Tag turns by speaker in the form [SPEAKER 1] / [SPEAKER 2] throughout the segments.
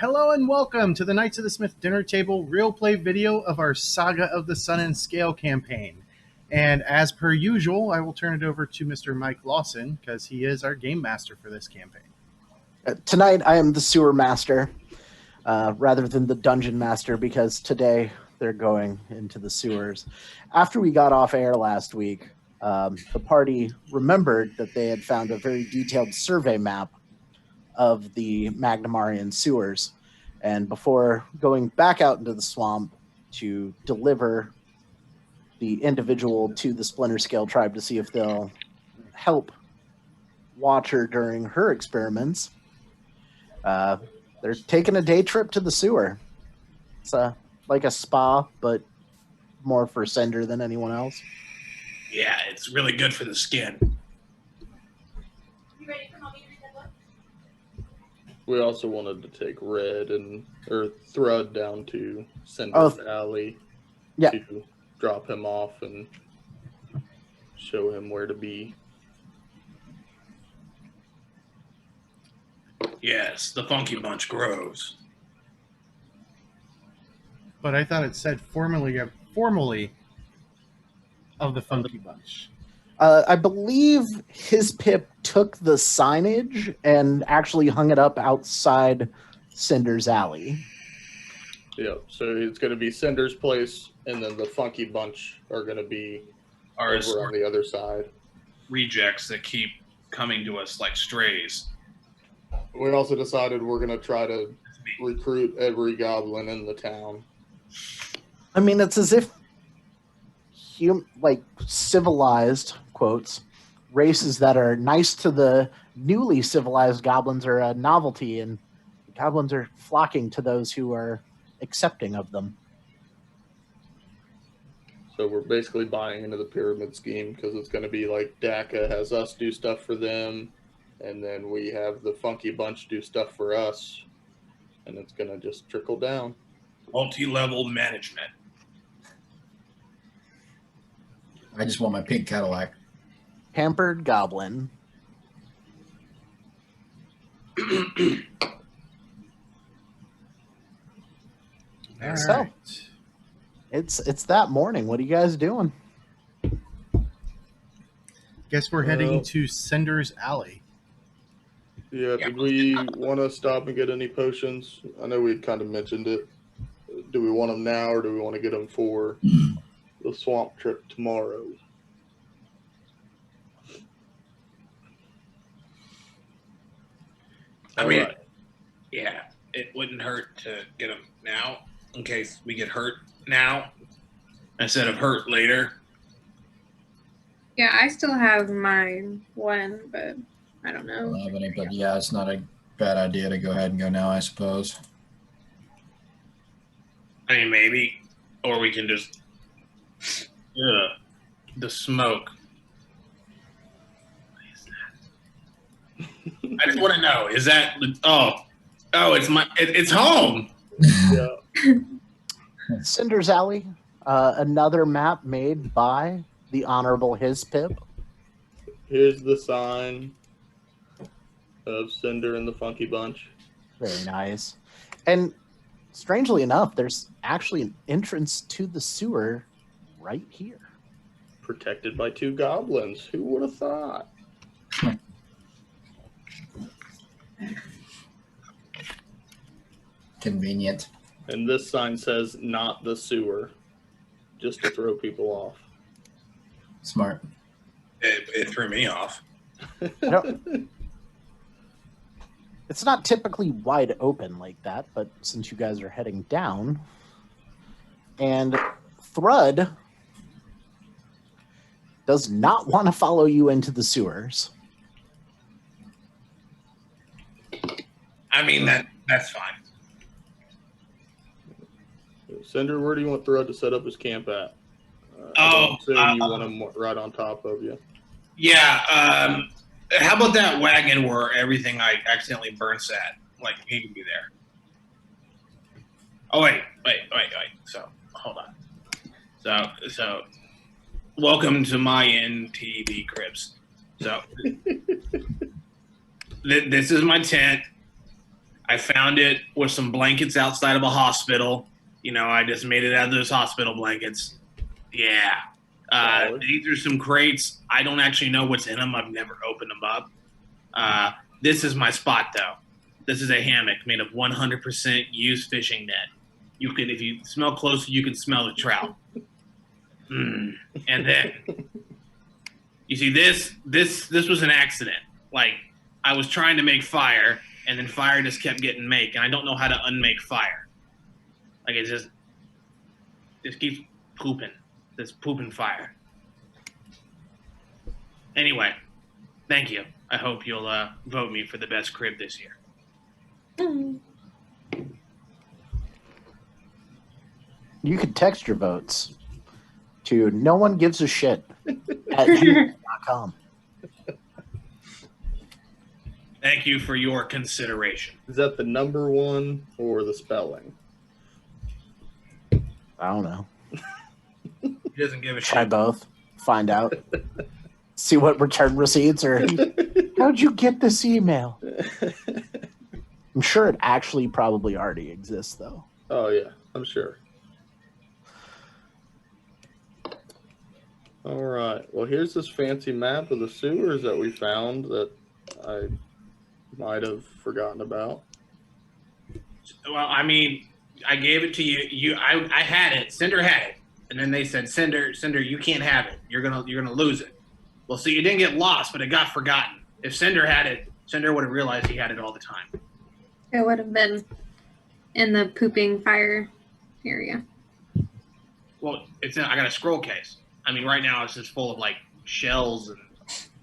[SPEAKER 1] hello and welcome to the Knights of the Smith Dinner Table real play video of our Saga of the Sun and Scale campaign. And as per usual, I will turn it over to Mr. Mike Lawson because he is our game master for this campaign.
[SPEAKER 2] Tonight I am the sewer master rather than the dungeon master because today they're going into the sewers. After we got off air last week, the party remembered that they had found a very detailed survey map of the Magnamarian sewers. And before going back out into the swamp to deliver the individual to the Splinter Scale tribe to see if they'll help Watcher during her experiments, they're taking a day trip to the sewer. It's like a spa, but more for Cinder than anyone else.
[SPEAKER 3] Yeah, it's really good for the skin.
[SPEAKER 4] You ready for mommy to read that book?
[SPEAKER 5] We also wanted to take Red or Thrud down to Cinder's Alley to drop him off and show him where to be.
[SPEAKER 3] Yes, the Funky Bunch grows.
[SPEAKER 1] But I thought it said formally of the Funky Bunch.
[SPEAKER 2] I believe his pip took the signage and actually hung it up outside Cinder's Alley.
[SPEAKER 5] Yeah, so it's going to be Cinder's place, and then the Funky Bunch are going to be over on the other side.
[SPEAKER 3] Rejects that keep coming to us like strays.
[SPEAKER 5] We also decided we're going to try to recruit every goblin in the town.
[SPEAKER 2] I mean, it's as if civilized, quotes, races that are nice to the newly civilized goblins are a novelty, and goblins are flocking to those who are accepting of them.
[SPEAKER 5] So we're basically buying into the pyramid scheme because it's going to be like DACA has us do stuff for them, and then we have the Funky Bunch do stuff for us, and it's going to just trickle down.
[SPEAKER 3] Multi-level management.
[SPEAKER 6] I just want my pink Cadillac.
[SPEAKER 2] Pampered goblin.
[SPEAKER 1] All
[SPEAKER 2] So,
[SPEAKER 1] right.
[SPEAKER 2] it's that morning. What are you guys doing?
[SPEAKER 1] Guess we're heading to Cinder's Alley.
[SPEAKER 5] Yeah, did we want to stop and get any potions? I know we kind of mentioned it. Do we want them now, or do we want to get them for the swamp trip tomorrow?
[SPEAKER 3] I mean, yeah, it wouldn't hurt to get them now in case we get hurt now instead of hurt later.
[SPEAKER 4] Yeah, I still have mine one, but I don't
[SPEAKER 6] I
[SPEAKER 4] know.
[SPEAKER 6] don't have any, but yeah, it's not a bad idea to go ahead and go now, I suppose.
[SPEAKER 3] I mean, maybe, or we can just the smoke. What is that? I just want to know. Is that it's home.
[SPEAKER 5] Yeah.
[SPEAKER 2] Cinder's Alley, another map made by the Honorable His Pip.
[SPEAKER 5] Here's the sign of Cinder and the Funky Bunch.
[SPEAKER 2] Very nice. And strangely enough, there's actually an entrance to the sewer right here.
[SPEAKER 5] Protected by two goblins. Who would have thought?
[SPEAKER 6] Convenient.
[SPEAKER 5] And this sign says, not the sewer. Just to throw people off.
[SPEAKER 6] Smart.
[SPEAKER 3] It threw me off.
[SPEAKER 2] It's not typically wide open like that, but since you guys are heading down, and Thrud does not want to follow you into the sewers.
[SPEAKER 3] I mean, that's fine.
[SPEAKER 5] Cinder, where do you want Thrud to set up his camp at? I assume you want him right on top of you.
[SPEAKER 3] Yeah. How about that wagon where everything I accidentally burnt at? Like, he can be there. Oh, wait. So, hold on. So, welcome to my NTV Cribs. So, this is my tent. I found it with some blankets outside of a hospital. You know, I just made it out of those hospital blankets. Yeah. These are some crates. I don't actually know what's in them. I've never opened them up. This is my spot, though. This is a hammock made of 100% used fishing net. You can, if you smell closer, you can smell the trout. And then, you see, this was an accident. Like, I was trying to make fire, and then fire just kept getting make, and I don't know how to unmake fire. Like, it just keeps pooping. This pooping fire. Anyway, thank you. I hope you'll vote me for the best crib this year.
[SPEAKER 2] You could text your votes to no one gives a shit at gmail.com.
[SPEAKER 3] Thank you for your consideration.
[SPEAKER 5] Is that the number one or the spelling?
[SPEAKER 2] I don't know.
[SPEAKER 3] He doesn't give a
[SPEAKER 2] Try
[SPEAKER 3] shit.
[SPEAKER 2] both. Find out. See what return receipts are. How'd you get this email? I'm sure it actually probably already exists, though.
[SPEAKER 5] Oh, yeah, I'm sure. All right. Well, here's this fancy map of the sewers that we found that I might have forgotten about.
[SPEAKER 3] Well, I mean, I gave it to you. I had it. Cinder had it, and then they said, Cinder, you can't have it. You're gonna lose it. Well, see, it didn't get lost, but it got forgotten. If Cinder had it, Cinder would have realized he had it all the time.
[SPEAKER 4] It would have been in the pooping fire area.
[SPEAKER 3] Well, I got a scroll case. I mean, right now it's just full of like shells and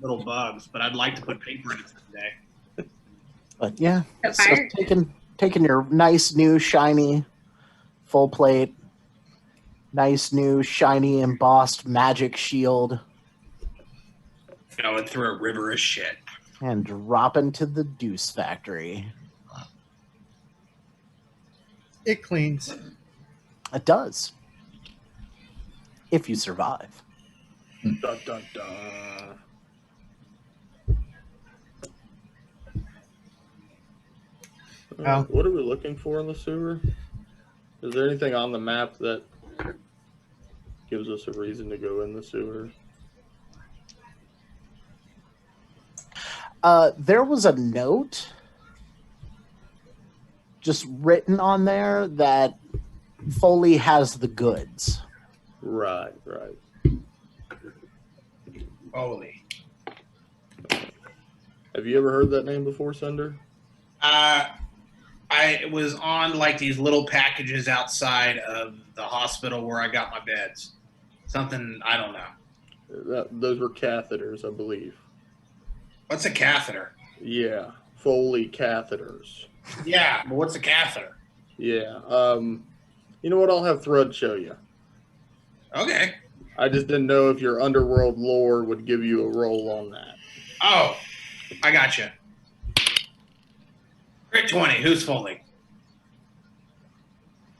[SPEAKER 3] little bugs, but I'd like to put paper in it someday.
[SPEAKER 2] But yeah,
[SPEAKER 4] The
[SPEAKER 2] so
[SPEAKER 4] fire.
[SPEAKER 2] taking your nice new shiny full plate, nice new shiny embossed magic shield,
[SPEAKER 3] Going through a river of shit.
[SPEAKER 2] and drop into the Deuce Factory.
[SPEAKER 1] It cleans.
[SPEAKER 2] It does. If you survive.
[SPEAKER 5] Dun, dun, dun.
[SPEAKER 1] Well-
[SPEAKER 5] What are we looking for in the sewer? Is there anything on the map that gives us a reason to go in the sewer?
[SPEAKER 2] There was a note just written on there that Foley has the goods.
[SPEAKER 5] Right, right.
[SPEAKER 3] Holy.
[SPEAKER 5] Have you ever heard that name before, Cinder?
[SPEAKER 3] I was on like these little packages outside of the hospital where I got my beds. Something, I don't know.
[SPEAKER 5] Those were catheters, I believe.
[SPEAKER 3] What's a catheter?
[SPEAKER 5] Yeah, Foley catheters.
[SPEAKER 3] Yeah, but what's a catheter?
[SPEAKER 5] Yeah. You know what? I'll have Thrud show you.
[SPEAKER 3] Okay.
[SPEAKER 5] I just didn't know if your underworld lore would give you a roll on that.
[SPEAKER 3] Oh, I got you. Crit 20. Who's Foley?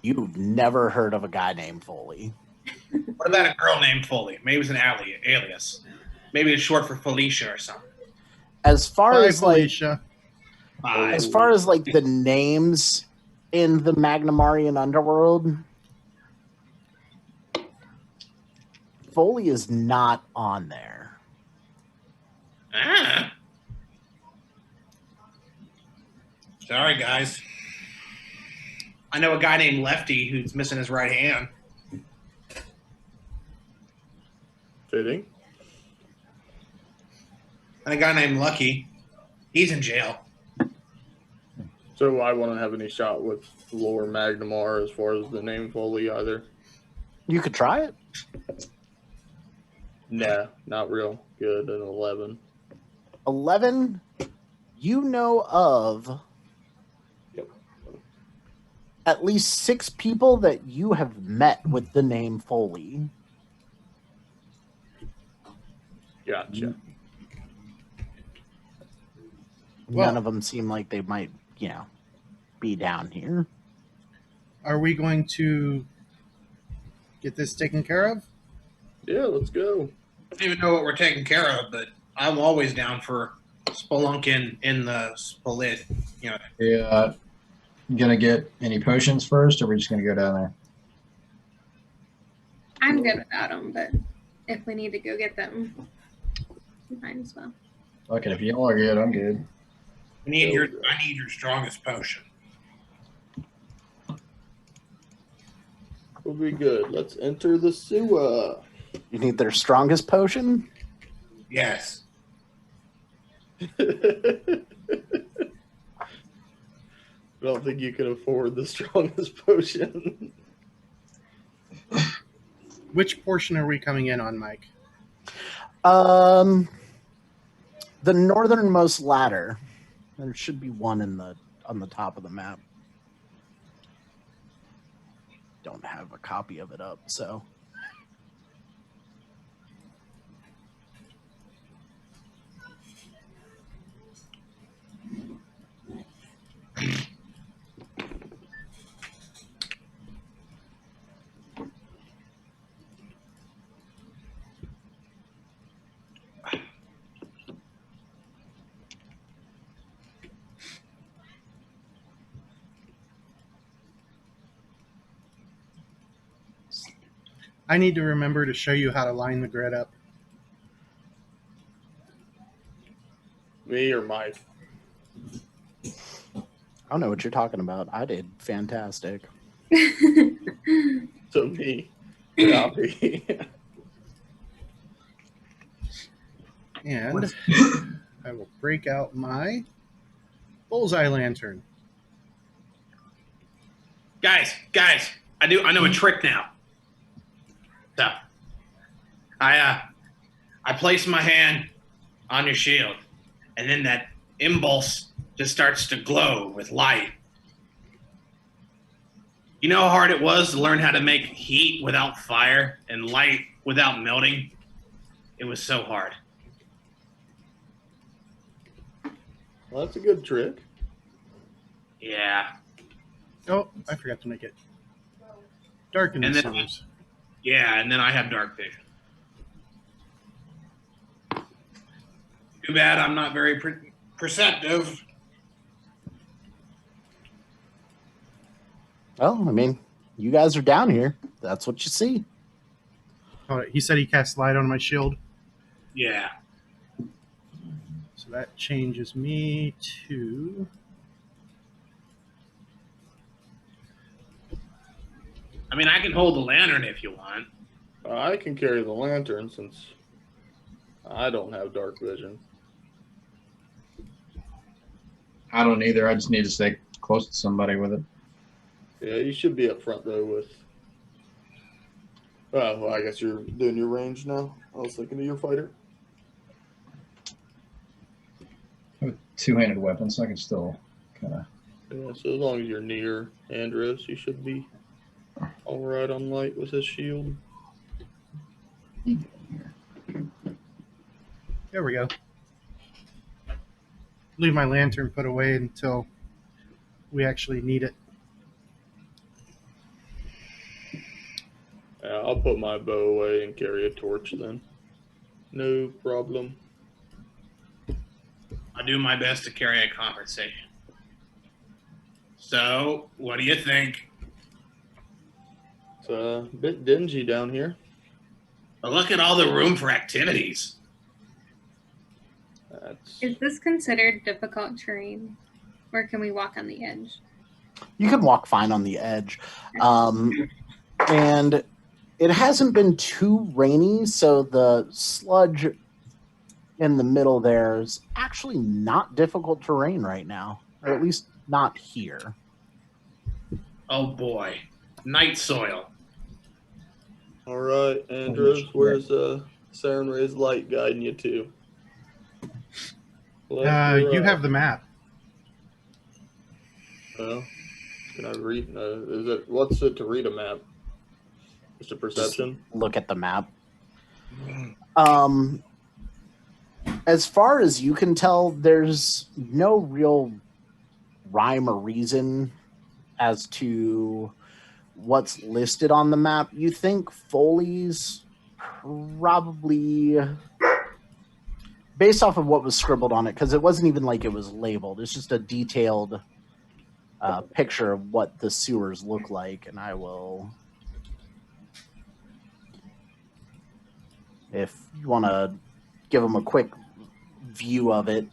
[SPEAKER 2] You've never heard of a guy named Foley.
[SPEAKER 3] What about a girl named Foley? Maybe it's an alias. Maybe it's short for Felicia or something.
[SPEAKER 2] As far
[SPEAKER 1] Bye,
[SPEAKER 2] as like
[SPEAKER 1] Felicia.
[SPEAKER 2] as far as like the names in the Magnamarian underworld, Foley is not on there.
[SPEAKER 3] Ah. Sorry, guys. I know a guy named Lefty who's missing his right hand.
[SPEAKER 5] Fitting.
[SPEAKER 3] And a guy named Lucky. He's in jail.
[SPEAKER 5] So I won't have any shot with lore Magnamar as far as the name Foley either.
[SPEAKER 2] You could try it.
[SPEAKER 5] Nah, not real good. An 11.
[SPEAKER 2] 11, you know of
[SPEAKER 5] Yep.
[SPEAKER 2] at least 6 people that you have met with the name Foley.
[SPEAKER 5] Gotcha.
[SPEAKER 1] Well-
[SPEAKER 2] None of them seem like they might, be down here.
[SPEAKER 1] Are we going to get this taken care of?
[SPEAKER 5] Yeah, let's go.
[SPEAKER 3] I don't even know what we're taking care of, but I'm always down for spelunking in the spelith.
[SPEAKER 6] Yeah, gonna get any potions first, or are we just gonna go down there?
[SPEAKER 4] I'm good without them, but if we need to go get them, we might as well.
[SPEAKER 6] Okay, if y'all are good, I'm good.
[SPEAKER 3] I need your strongest potion.
[SPEAKER 5] We'll be good. Let's enter the sewer.
[SPEAKER 2] You need their strongest potion?
[SPEAKER 3] Yes.
[SPEAKER 5] I don't think you can afford the strongest potion.
[SPEAKER 1] Which portion are we coming in on, Mike?
[SPEAKER 2] The northernmost ladder. There should be one on the top of the map. Don't have a copy of it up, so.
[SPEAKER 1] I need to remember to show you how to line the grid up.
[SPEAKER 5] Me or Mike?
[SPEAKER 2] I don't know what you're talking about. I did fantastic.
[SPEAKER 5] So me. Copy.
[SPEAKER 1] And I will break out my bullseye lantern.
[SPEAKER 3] Guys, I know a trick now. So, I place my hand on your shield, and then that impulse just starts to glow with light. You know how hard it was to learn how to make heat without fire and light without melting? It was so hard.
[SPEAKER 5] Well, that's a good trick.
[SPEAKER 3] Yeah.
[SPEAKER 1] Oh, I forgot to make it dark in the
[SPEAKER 3] And then-
[SPEAKER 1] sewers.
[SPEAKER 3] Yeah, and then I have dark vision. Too bad I'm not very perceptive.
[SPEAKER 2] Well, I mean, you guys are down here. That's what you see.
[SPEAKER 1] Oh, he said he cast light on my shield,
[SPEAKER 3] Yeah.
[SPEAKER 1] so that changes me to.
[SPEAKER 3] I mean, I can hold the lantern if you want.
[SPEAKER 5] I can carry the lantern since I don't have dark vision.
[SPEAKER 6] I don't either. I just need to stay close to somebody with it.
[SPEAKER 5] Yeah, you should be up front though with. Well, I guess you're doing your range now. I was thinking of your fighter.
[SPEAKER 6] I have a two-handed weapon, so I can still kind of.
[SPEAKER 5] Yeah, so as long as you're near Andros, you should be all right on light with his shield.
[SPEAKER 1] There we go. Leave my lantern put away until we actually need it.
[SPEAKER 5] Yeah, I'll put my bow away and carry a torch then. No problem.
[SPEAKER 3] I do my best to carry a conversation. So, what do you think?
[SPEAKER 5] It's a bit dingy down here.
[SPEAKER 3] But look at all the room for activities.
[SPEAKER 5] That's
[SPEAKER 4] Is this considered difficult terrain, or can we walk on the edge?
[SPEAKER 2] You can walk fine on the edge. And it hasn't been too rainy, so the sludge in the middle there is actually not difficult terrain right now, or at least not here.
[SPEAKER 3] Oh boy. Night soil.
[SPEAKER 5] all right, Andros. Where's Siren Ray's light guiding you to? Left or
[SPEAKER 1] You
[SPEAKER 5] right?
[SPEAKER 1] have the map.
[SPEAKER 5] Well, can I read? Is it what's it to read a map? Just a perception.
[SPEAKER 2] Look at the map. As far as you can tell, there's no real rhyme or reason as to what's listed on the map. You think Foley's probably based off of what was scribbled on it, because it wasn't even like it was labeled. It's just a detailed picture of what the sewers look like, and I will. If you want to give them a quick view of it,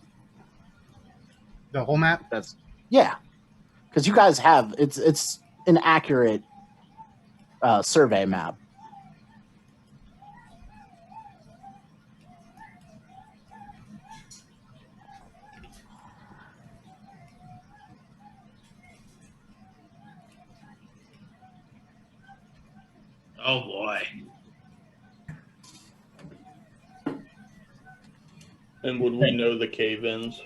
[SPEAKER 1] The whole map.
[SPEAKER 2] that's because you guys have it's an accurate survey map.
[SPEAKER 3] Oh boy.
[SPEAKER 5] And would we know the cave-ins,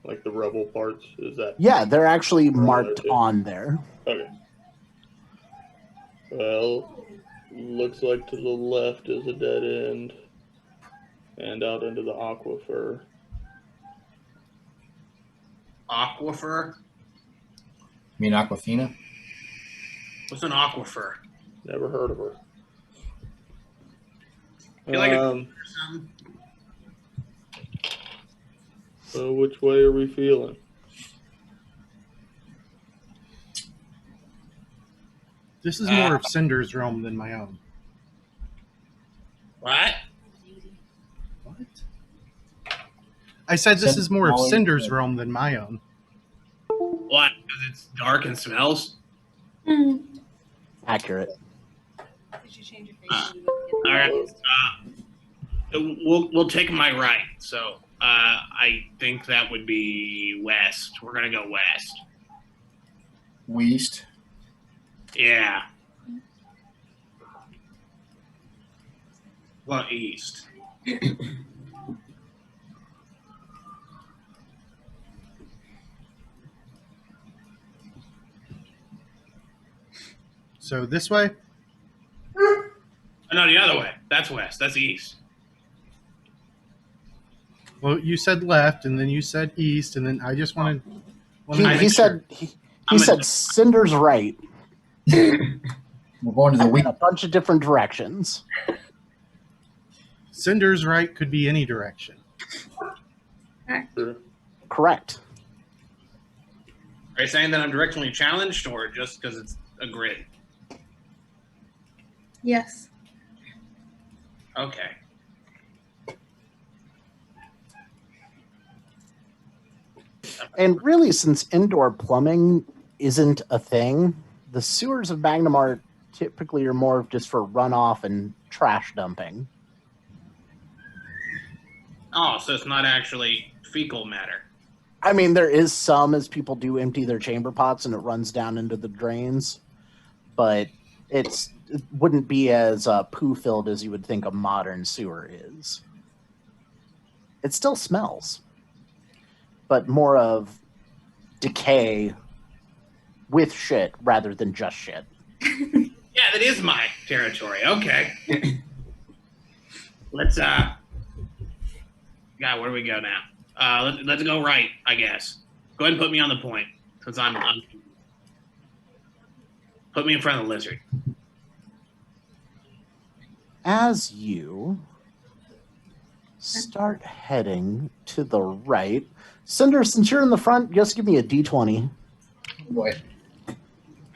[SPEAKER 5] like the rubble parts? Is that
[SPEAKER 2] Yeah, they're actually
[SPEAKER 5] Right,
[SPEAKER 2] marked
[SPEAKER 5] okay.
[SPEAKER 2] on there.
[SPEAKER 5] okay? Well, looks like to the left is a dead end, and out into the aquifer.
[SPEAKER 3] Aquifer?
[SPEAKER 6] You mean Aquafina?
[SPEAKER 3] What's an aquifer?
[SPEAKER 5] Never heard of her.
[SPEAKER 3] Feel like
[SPEAKER 5] Um,
[SPEAKER 3] Or something?
[SPEAKER 5] so which way are we feeling?
[SPEAKER 1] This is more of Cinder's realm than my own.
[SPEAKER 3] What?
[SPEAKER 1] What? I said this is more of
[SPEAKER 6] Cinder's
[SPEAKER 1] Cinder's
[SPEAKER 6] good.
[SPEAKER 1] realm than my own.
[SPEAKER 3] What? Because it's dark and smells?
[SPEAKER 2] Accurate.
[SPEAKER 4] Did you change your
[SPEAKER 3] Uh,
[SPEAKER 4] face?
[SPEAKER 3] all right. We'll take my right. So I think that would be west. We're gonna go west.
[SPEAKER 6] West.
[SPEAKER 3] Yeah. Well, east.
[SPEAKER 1] So this way?
[SPEAKER 3] Oh, no, the other way. That's west. That's east.
[SPEAKER 1] Well, you said left, and then you said east, and then I just wanted.
[SPEAKER 2] He said he said Cinder's right
[SPEAKER 6] We're going to the
[SPEAKER 2] in
[SPEAKER 6] west.
[SPEAKER 2] a bunch of different directions.
[SPEAKER 1] Cinder's right could be any direction.
[SPEAKER 5] Sure.
[SPEAKER 2] Correct.
[SPEAKER 3] Are you saying that I'm directionally challenged, or just because it's a grid?
[SPEAKER 4] Yes.
[SPEAKER 3] Okay.
[SPEAKER 2] And really, since indoor plumbing isn't a thing, the sewers of Magnamart typically are more just for runoff and trash dumping.
[SPEAKER 3] Oh, so it's not actually fecal matter.
[SPEAKER 2] I mean, there is some as people do empty their chamber pots and it runs down into the drains, but it wouldn't be as poo filled as you would think a modern sewer is. It still smells, but more of decay with shit rather than just shit.
[SPEAKER 3] Yeah, that is my territory. Okay. Let's God, where do we go now? Let's go right, I guess. Go ahead and put me on the point, since I'm put me in front of the lizard.
[SPEAKER 2] As you start heading to the right, Cinder, since you're in the front, just give me a d20.
[SPEAKER 6] Oh boy.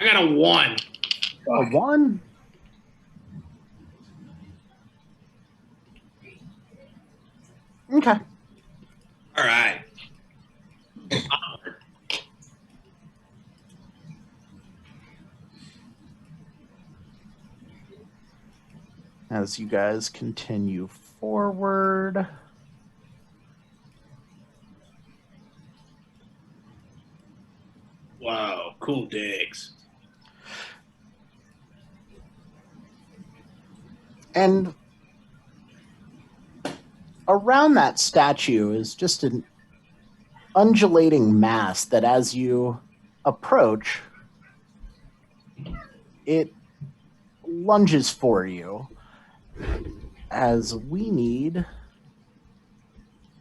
[SPEAKER 3] I got a 1.
[SPEAKER 2] A 1? Okay.
[SPEAKER 3] All right.
[SPEAKER 2] As you guys continue forward,
[SPEAKER 3] Wow, cool digs.
[SPEAKER 2] and around that statue is just an undulating mass that as you approach, it lunges for you as we need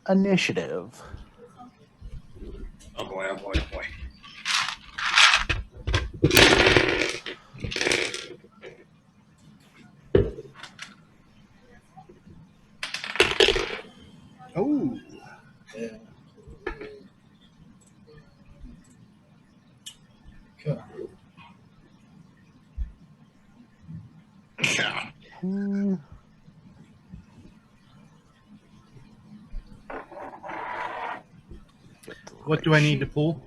[SPEAKER 2] initiative.
[SPEAKER 3] Oh boy, oh boy, oh boy.
[SPEAKER 1] Oh,
[SPEAKER 3] God.
[SPEAKER 1] What do I need to pull?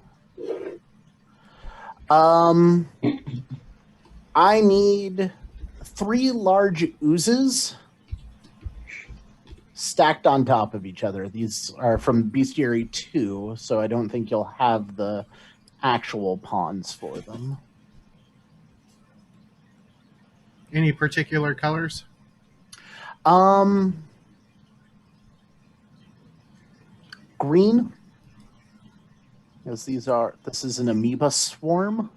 [SPEAKER 2] I need 3 large oozes stacked on top of each other. These are from Bestiary 2, so I don't think you'll have the actual pawns for them.
[SPEAKER 1] Any particular colors?
[SPEAKER 2] Green, as this is an amoeba swarm.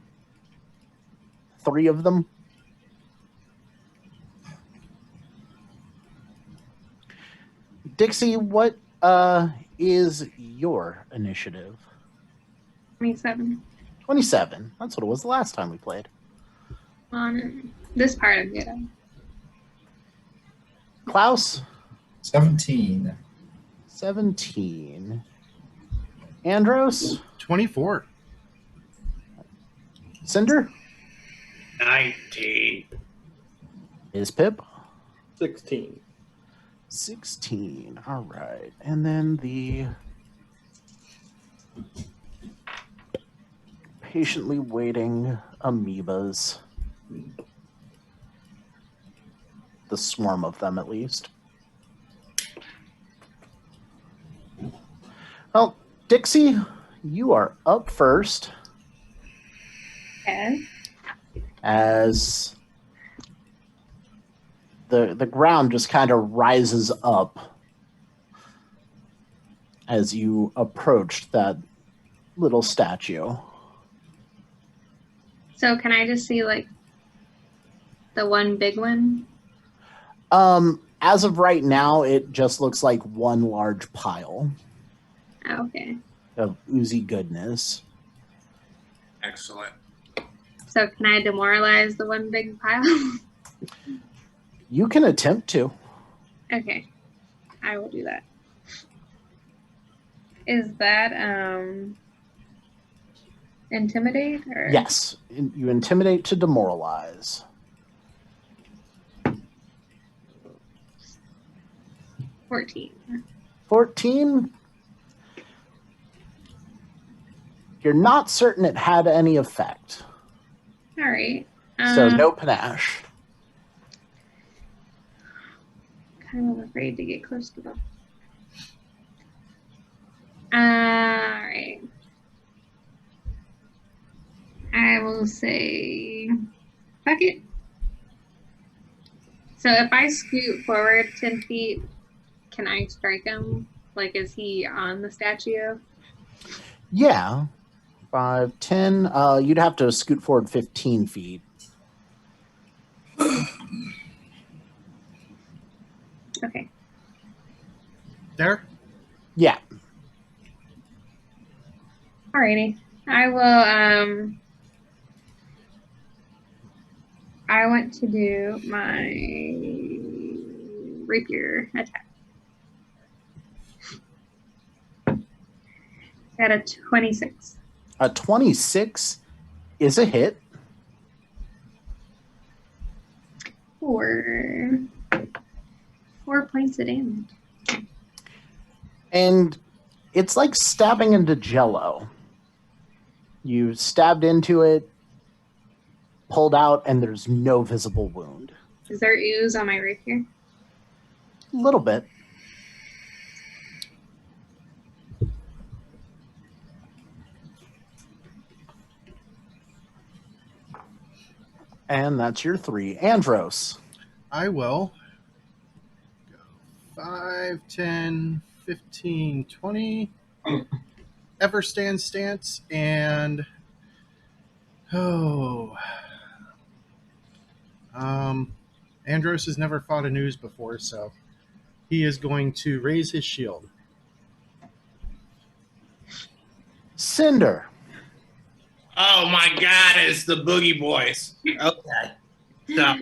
[SPEAKER 2] 3 of them. Dixie, what is your initiative?
[SPEAKER 4] 27.
[SPEAKER 2] 27. That's what it was the last time we played.
[SPEAKER 4] On this part of it.
[SPEAKER 2] Klaus?
[SPEAKER 6] 17.
[SPEAKER 2] 17. Andros?
[SPEAKER 1] 24.
[SPEAKER 2] Cinder?
[SPEAKER 3] 19.
[SPEAKER 2] Is Pip?
[SPEAKER 5] 16.
[SPEAKER 2] 16. All right. And then the patiently waiting amoebas. The swarm of them, at least. Well, Dixie, you are up first.
[SPEAKER 4] Okay.
[SPEAKER 2] As the ground just kind of rises up as you approach that little statue.
[SPEAKER 4] So can I just see like the one big one?
[SPEAKER 2] As of right now, it just looks like one large pile
[SPEAKER 4] Oh, okay.
[SPEAKER 2] of oozy goodness.
[SPEAKER 3] Excellent.
[SPEAKER 4] So can I demoralize the one big pile?
[SPEAKER 2] You can attempt to.
[SPEAKER 4] Okay. I will do that. Is that intimidate or
[SPEAKER 2] Yes, you intimidate to demoralize.
[SPEAKER 4] 14?
[SPEAKER 2] 14. You're not certain it had any effect.
[SPEAKER 4] All right.
[SPEAKER 2] So no panache.
[SPEAKER 4] Kind of afraid to get close to them. All right. I will say, fuck it. So if I scoot forward 10 feet, can I strike him? Like, is he on the statue?
[SPEAKER 2] Yeah. 5, 10. You'd have to scoot forward 15 feet.
[SPEAKER 4] Okay.
[SPEAKER 1] There?
[SPEAKER 2] Yeah.
[SPEAKER 4] Alrighty. I will, I want to do my rapier attack. At a 26.
[SPEAKER 2] A 26 is a hit.
[SPEAKER 4] 4 points of damage.
[SPEAKER 2] And it's like stabbing into jello. You stabbed into it, pulled out, and there's no visible wound.
[SPEAKER 4] Is there ooze on my rapier?
[SPEAKER 2] A little bit. And that's your 3. Andros.
[SPEAKER 1] I will go 5, 10, 15, 20. Ever stand stance and Andros has never fought an ooze before, so he is going to raise his shield.
[SPEAKER 2] Cinder.
[SPEAKER 3] Oh my God, it's the Boogie Boys. Okay. So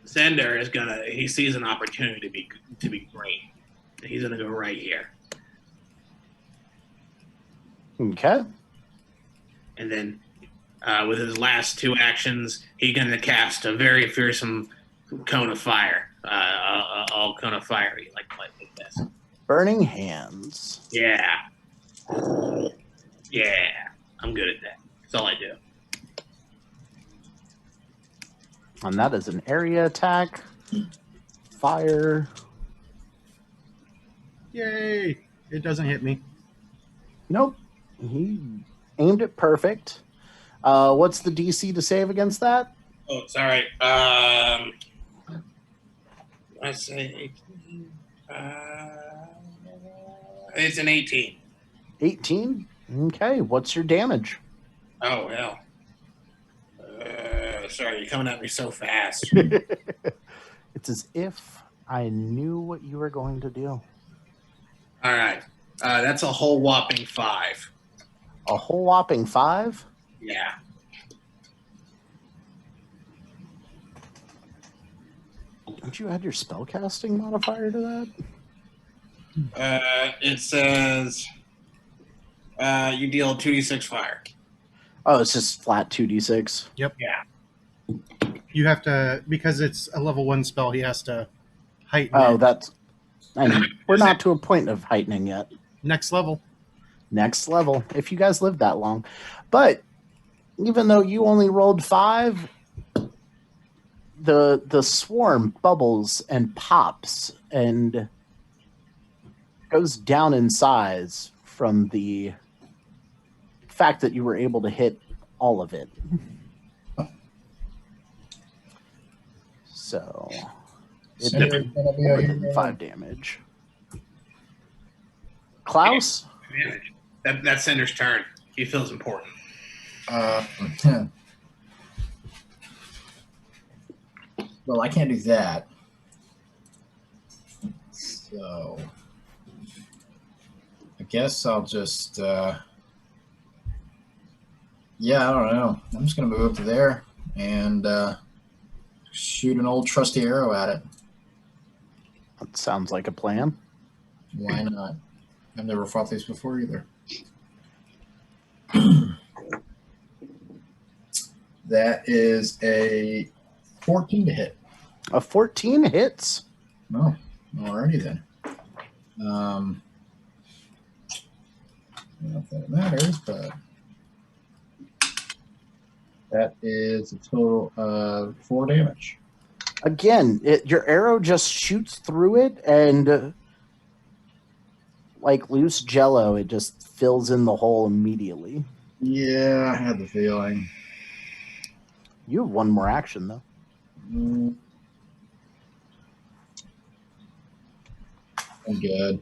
[SPEAKER 3] Cinder is he sees an opportunity to be great. He's gonna go right here.
[SPEAKER 2] Okay.
[SPEAKER 3] And then with his last 2 actions, he's gonna cast a very fearsome cone of fire. I'll cone of fire you like this.
[SPEAKER 2] Burning hands.
[SPEAKER 3] Yeah. Yeah. I'm good at that. That's all I do.
[SPEAKER 2] And that is an area attack. Fire.
[SPEAKER 1] Yay! It doesn't hit me.
[SPEAKER 2] Nope. He aimed it perfect. What's the DC to save against that?
[SPEAKER 3] Oh, it's all right. I say 18. It's an 18.
[SPEAKER 2] 18? Okay, what's your damage?
[SPEAKER 3] Oh, hell. Sorry, you're coming at me so fast.
[SPEAKER 2] It's as if I knew what you were going to do.
[SPEAKER 3] All right. That's a whole whopping 5.
[SPEAKER 2] A whole whopping 5?
[SPEAKER 3] Yeah.
[SPEAKER 2] Don't you add your spellcasting modifier to that?
[SPEAKER 3] It says you deal 2d6 fire.
[SPEAKER 2] Oh, it's just flat 2d6.
[SPEAKER 3] Yeah.
[SPEAKER 1] You have to, because it's a level 1 spell, he has to heighten
[SPEAKER 2] Oh,
[SPEAKER 1] it.
[SPEAKER 2] that's... I mean, we're not to a point of heightening yet.
[SPEAKER 1] Next level.
[SPEAKER 2] Next level, if you guys live that long. But even though you only rolled 5, the swarm bubbles and pops and goes down in size from the fact that you were able to hit all of it. So it did 5 damage. Klaus?
[SPEAKER 3] That's Cinder's turn. He feels important.
[SPEAKER 6] Well, I can't do that. So I guess I'll just yeah, I don't know. I'm just gonna move up to there and shoot an old trusty arrow at it.
[SPEAKER 2] That sounds like a plan.
[SPEAKER 6] Why not? I've never fought these before either. That is a 14 to hit.
[SPEAKER 2] A 14 hits.
[SPEAKER 6] Oh, alrighty then. Not that it matters, but that is a total of 4 damage.
[SPEAKER 2] Again, your arrow just shoots through it, and like loose jello, it just fills in the hole immediately.
[SPEAKER 6] Yeah, I had the feeling.
[SPEAKER 2] You have one more action, though.
[SPEAKER 6] I'm good.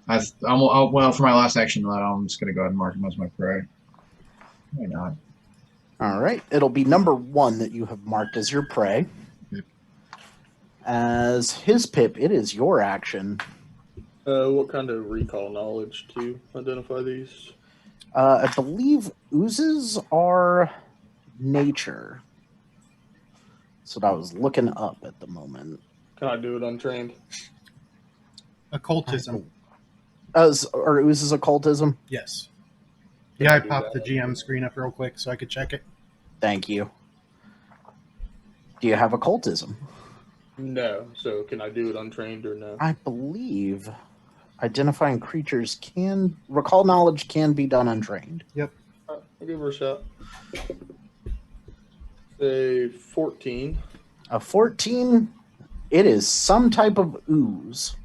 [SPEAKER 6] Well, for my last action, I'm just going to go ahead and mark him as my prey. Why not?
[SPEAKER 2] All right. It'll be number 1 that you have marked as your prey.
[SPEAKER 6] Yep.
[SPEAKER 2] As his pip, it is your action.
[SPEAKER 5] What kind of recall knowledge to identify these?
[SPEAKER 2] I believe oozes are nature. That's what I was looking up at the moment.
[SPEAKER 5] Can I do it untrained?
[SPEAKER 1] Occultism.
[SPEAKER 2] Or oozes occultism?
[SPEAKER 1] Yes.
[SPEAKER 5] Can
[SPEAKER 1] Yeah,
[SPEAKER 5] I
[SPEAKER 1] I
[SPEAKER 5] do
[SPEAKER 1] popped the
[SPEAKER 5] that?
[SPEAKER 1] GM screen up real quick so I could check it.
[SPEAKER 2] Thank you. Do you have occultism?
[SPEAKER 5] No. So can I do it untrained or no?
[SPEAKER 2] I believe identifying creatures can... Recall knowledge can be done untrained.
[SPEAKER 5] I'll give her a shot. Say 14.
[SPEAKER 2] A 14, it is some type of ooze.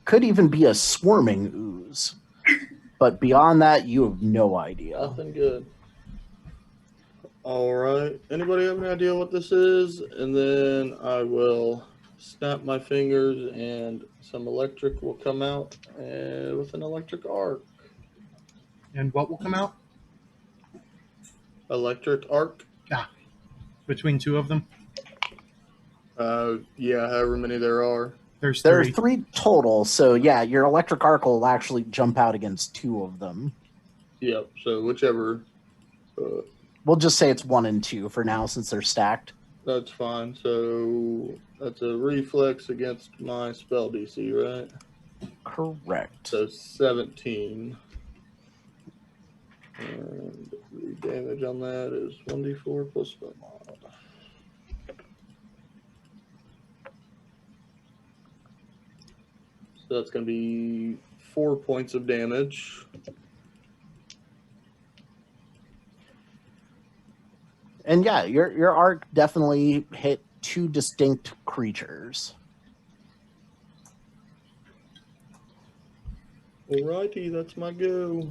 [SPEAKER 2] Could even be a swarming ooze. But beyond that, you have no idea.
[SPEAKER 5] Nothing good. All right. Anybody have any idea what this is? And then I will snap my fingers and some electric will come out with an electric arc.
[SPEAKER 1] And what will come out
[SPEAKER 5] Electric arc?
[SPEAKER 1] between 2 of them?
[SPEAKER 5] Yeah, however many there are.
[SPEAKER 1] There's
[SPEAKER 2] There are
[SPEAKER 1] 3.
[SPEAKER 2] 3 total, so yeah, your electric arc will actually jump out against 2 of them.
[SPEAKER 5] Yep. So whichever.
[SPEAKER 2] We'll just say it's 1 and 2 for now since they're stacked.
[SPEAKER 5] That's fine. So that's a reflex against my spell DC, right?
[SPEAKER 2] Correct.
[SPEAKER 5] So 17. And the damage on that is 1d4 plus spell mod. So that's going to be 4 points of damage.
[SPEAKER 2] And yeah, your arc definitely hit 2 distinct creatures.
[SPEAKER 5] Alrighty, that's my go.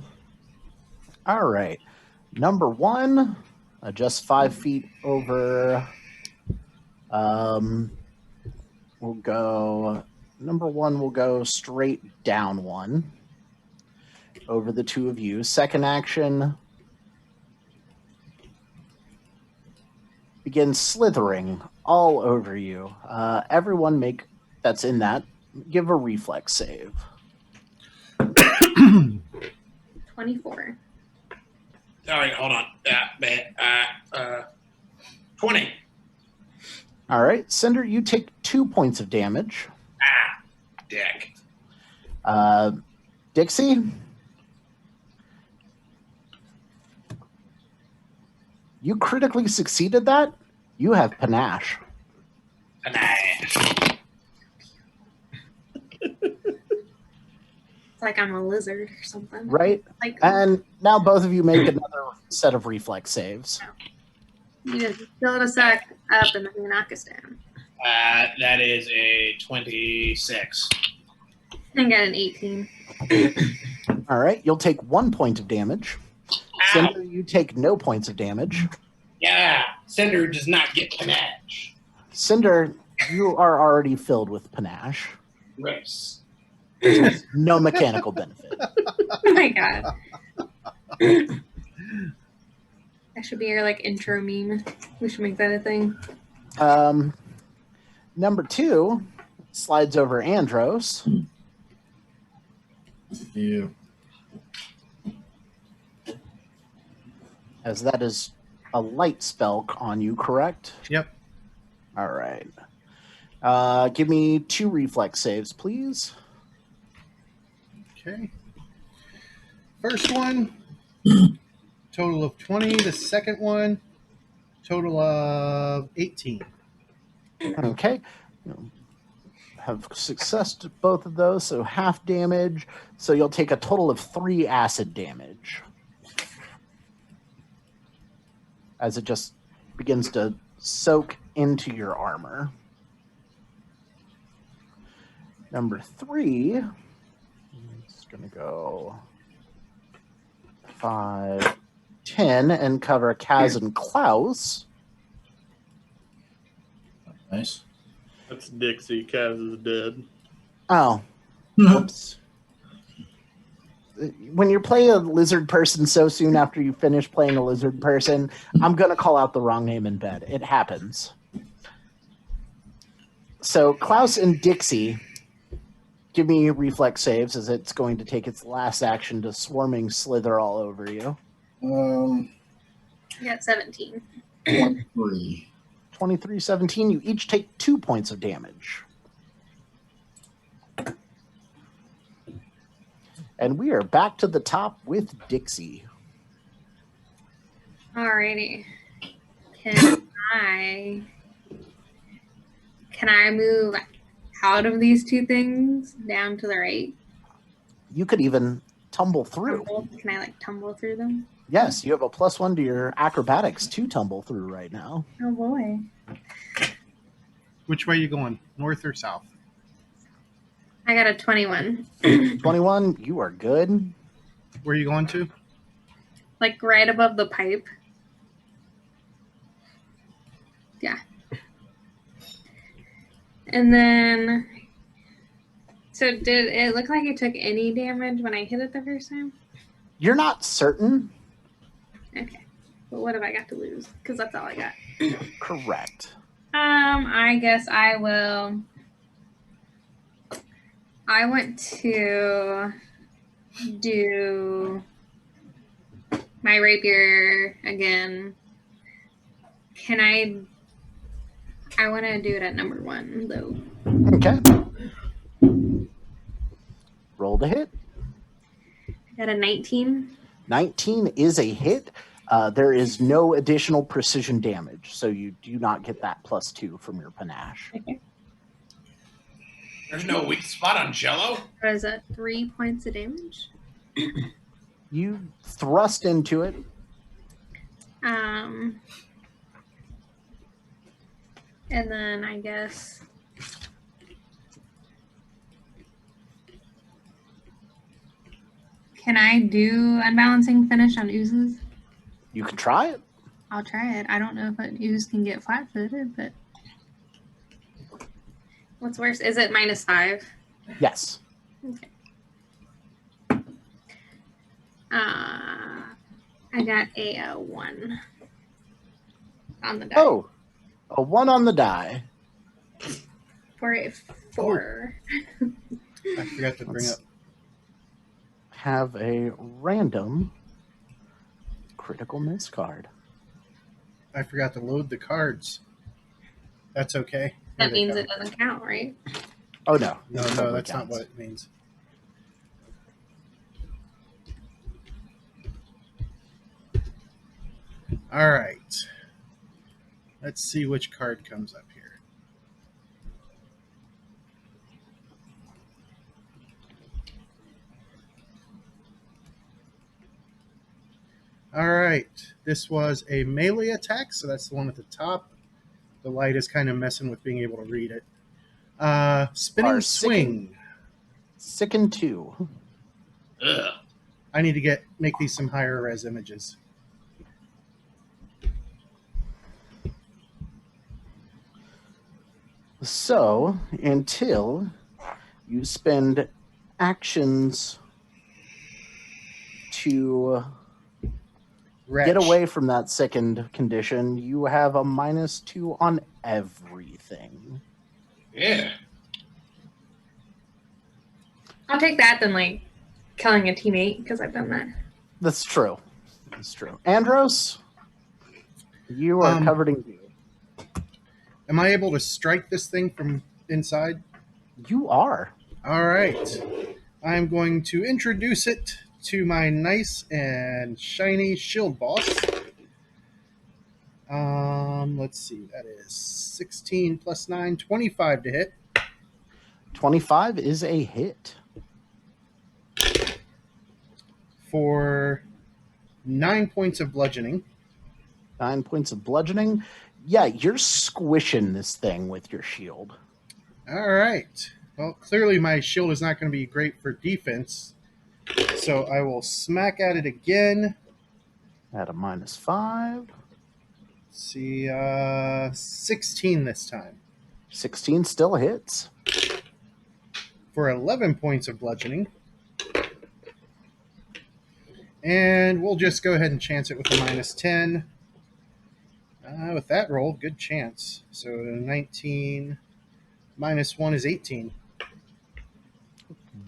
[SPEAKER 2] All right. Number 1, just 5 feet over. We'll go. Number 1 will go straight down 1 over the 2 of you. Second action begins slithering all over you. Everyone that's in that, give a reflex save.
[SPEAKER 4] 24.
[SPEAKER 3] All right, hold on. 20.
[SPEAKER 2] All right, Cinder, you take 2 points of damage.
[SPEAKER 3] Dick.
[SPEAKER 2] Dixie, you critically succeeded that. You have panache.
[SPEAKER 3] Panache.
[SPEAKER 4] It's like I'm a lizard or something.
[SPEAKER 2] Right?
[SPEAKER 4] Like,
[SPEAKER 2] And now both of you make another set of reflex saves.
[SPEAKER 4] you just fill a sack up and then you knock us down.
[SPEAKER 3] That is a 26.
[SPEAKER 4] I got an 18.
[SPEAKER 2] All right, you'll take 1 point of damage.
[SPEAKER 3] Ow.
[SPEAKER 2] Cinder, you take no points of damage.
[SPEAKER 3] Yeah, Cinder does not get panache.
[SPEAKER 2] Cinder, you are already filled with panache.
[SPEAKER 3] Gross.
[SPEAKER 2] No mechanical benefit.
[SPEAKER 4] Oh my god. That should be your like intro meme. We should make that a thing.
[SPEAKER 2] Number 2 slides over Andros.
[SPEAKER 6] You.
[SPEAKER 2] As that is a light spell on you, correct?
[SPEAKER 1] Yep.
[SPEAKER 2] All right. Give me 2 reflex saves, please.
[SPEAKER 1] Okay. First one, total of 20. The second one, total of 18.
[SPEAKER 2] Okay. Have success to both of those, so half damage. So you'll take a total of 3 acid damage. As it just begins to soak into your armor. Number 3, it's going to go 5, 10, and cover Kaz and Klaus.
[SPEAKER 6] Nice.
[SPEAKER 5] That's Dixie. Kaz is dead.
[SPEAKER 2] Oh, whoops. When you play a lizard person so soon after you finish playing a lizard person, I'm going to call out the wrong name in bed. It happens. So Klaus and Dixie, give me reflex saves as it's going to take its last action to swarming slither all over you.
[SPEAKER 4] I got 17.
[SPEAKER 6] 23.
[SPEAKER 2] 23, 17, you each take 2 points of damage. And we are back to the top with Dixie.
[SPEAKER 4] Alrighty. Can I move out of these 2 things down to the right?
[SPEAKER 2] You could even tumble through.
[SPEAKER 4] Can I like tumble through them?
[SPEAKER 2] Yes, you have a +1 to your acrobatics to tumble through right now.
[SPEAKER 4] Oh boy.
[SPEAKER 1] Which way are you going? North or south?
[SPEAKER 4] I got a 21.
[SPEAKER 2] 21, you are good.
[SPEAKER 1] Where are you going to?
[SPEAKER 4] Like right above the pipe. Yeah. And then, so did it look like it took any damage when I hit it the first time?
[SPEAKER 2] You're not certain.
[SPEAKER 4] Okay. But what have I got to lose? Because that's all I got.
[SPEAKER 2] Correct.
[SPEAKER 4] I guess I will. I want to do my rapier again. Can I want to do it at number 1 though.
[SPEAKER 2] Okay. Roll to hit.
[SPEAKER 4] I got a 19.
[SPEAKER 2] 19 is a hit. There is no additional precision damage, so you do not get that +2 from your panache.
[SPEAKER 4] Okay.
[SPEAKER 3] There's no weak spot on Jello.
[SPEAKER 4] What is that? 3 points of damage.
[SPEAKER 2] You thrust into it.
[SPEAKER 4] And then I guess can I do unbalancing finish on oozes?
[SPEAKER 2] You can try it.
[SPEAKER 4] I'll try it. I don't know if an ooze can get flat-footed, but what's worse? Is it -5?
[SPEAKER 2] Yes.
[SPEAKER 4] Okay. I got a 1 on the die.
[SPEAKER 2] Oh, a 1 on the die.
[SPEAKER 4] For a 4.
[SPEAKER 1] I forgot to bring up.
[SPEAKER 2] Have a random critical miss card.
[SPEAKER 1] I forgot to load the cards. That's okay.
[SPEAKER 4] That
[SPEAKER 1] Here they
[SPEAKER 4] means
[SPEAKER 1] come.
[SPEAKER 4] it doesn't count, right?
[SPEAKER 2] Oh no,
[SPEAKER 1] No,
[SPEAKER 2] totally
[SPEAKER 1] that's not
[SPEAKER 2] counts.
[SPEAKER 1] what it means. All right. Let's see which card comes up here. All right. This was a melee attack, so that's the one at the top. The light is kind of messing with being able to read it. Spinning
[SPEAKER 2] Our
[SPEAKER 1] swing.
[SPEAKER 2] Sicken 2.
[SPEAKER 3] Ugh.
[SPEAKER 1] I need to make these some higher res images.
[SPEAKER 2] So, until you spend actions to
[SPEAKER 1] Wretch.
[SPEAKER 2] get away from that sickened condition, you have a -2 on everything.
[SPEAKER 3] Yeah.
[SPEAKER 4] I'll take that than like killing a teammate because I've done that.
[SPEAKER 2] That's true. That's true. Andros, you are covered in goo.
[SPEAKER 1] Am I able to strike this thing from inside?
[SPEAKER 2] You are.
[SPEAKER 1] All right. I'm going to introduce it to my nice and shiny shield boss. Let's see. That is 16 plus 9, 25 to hit.
[SPEAKER 2] 25 is a hit.
[SPEAKER 1] For 9 points of bludgeoning.
[SPEAKER 2] 9 points of bludgeoning. Yeah, you're squishing this thing with your shield.
[SPEAKER 1] All right. Well, clearly my shield is not going to be great for defense. So I will smack at it again.
[SPEAKER 2] At a -5.
[SPEAKER 1] Let's see, 16 this time.
[SPEAKER 2] 16 still hits.
[SPEAKER 1] For 11 points of bludgeoning. And we'll just go ahead and chance it with a -10. With that roll, good chance. So 19 minus 1 is 18.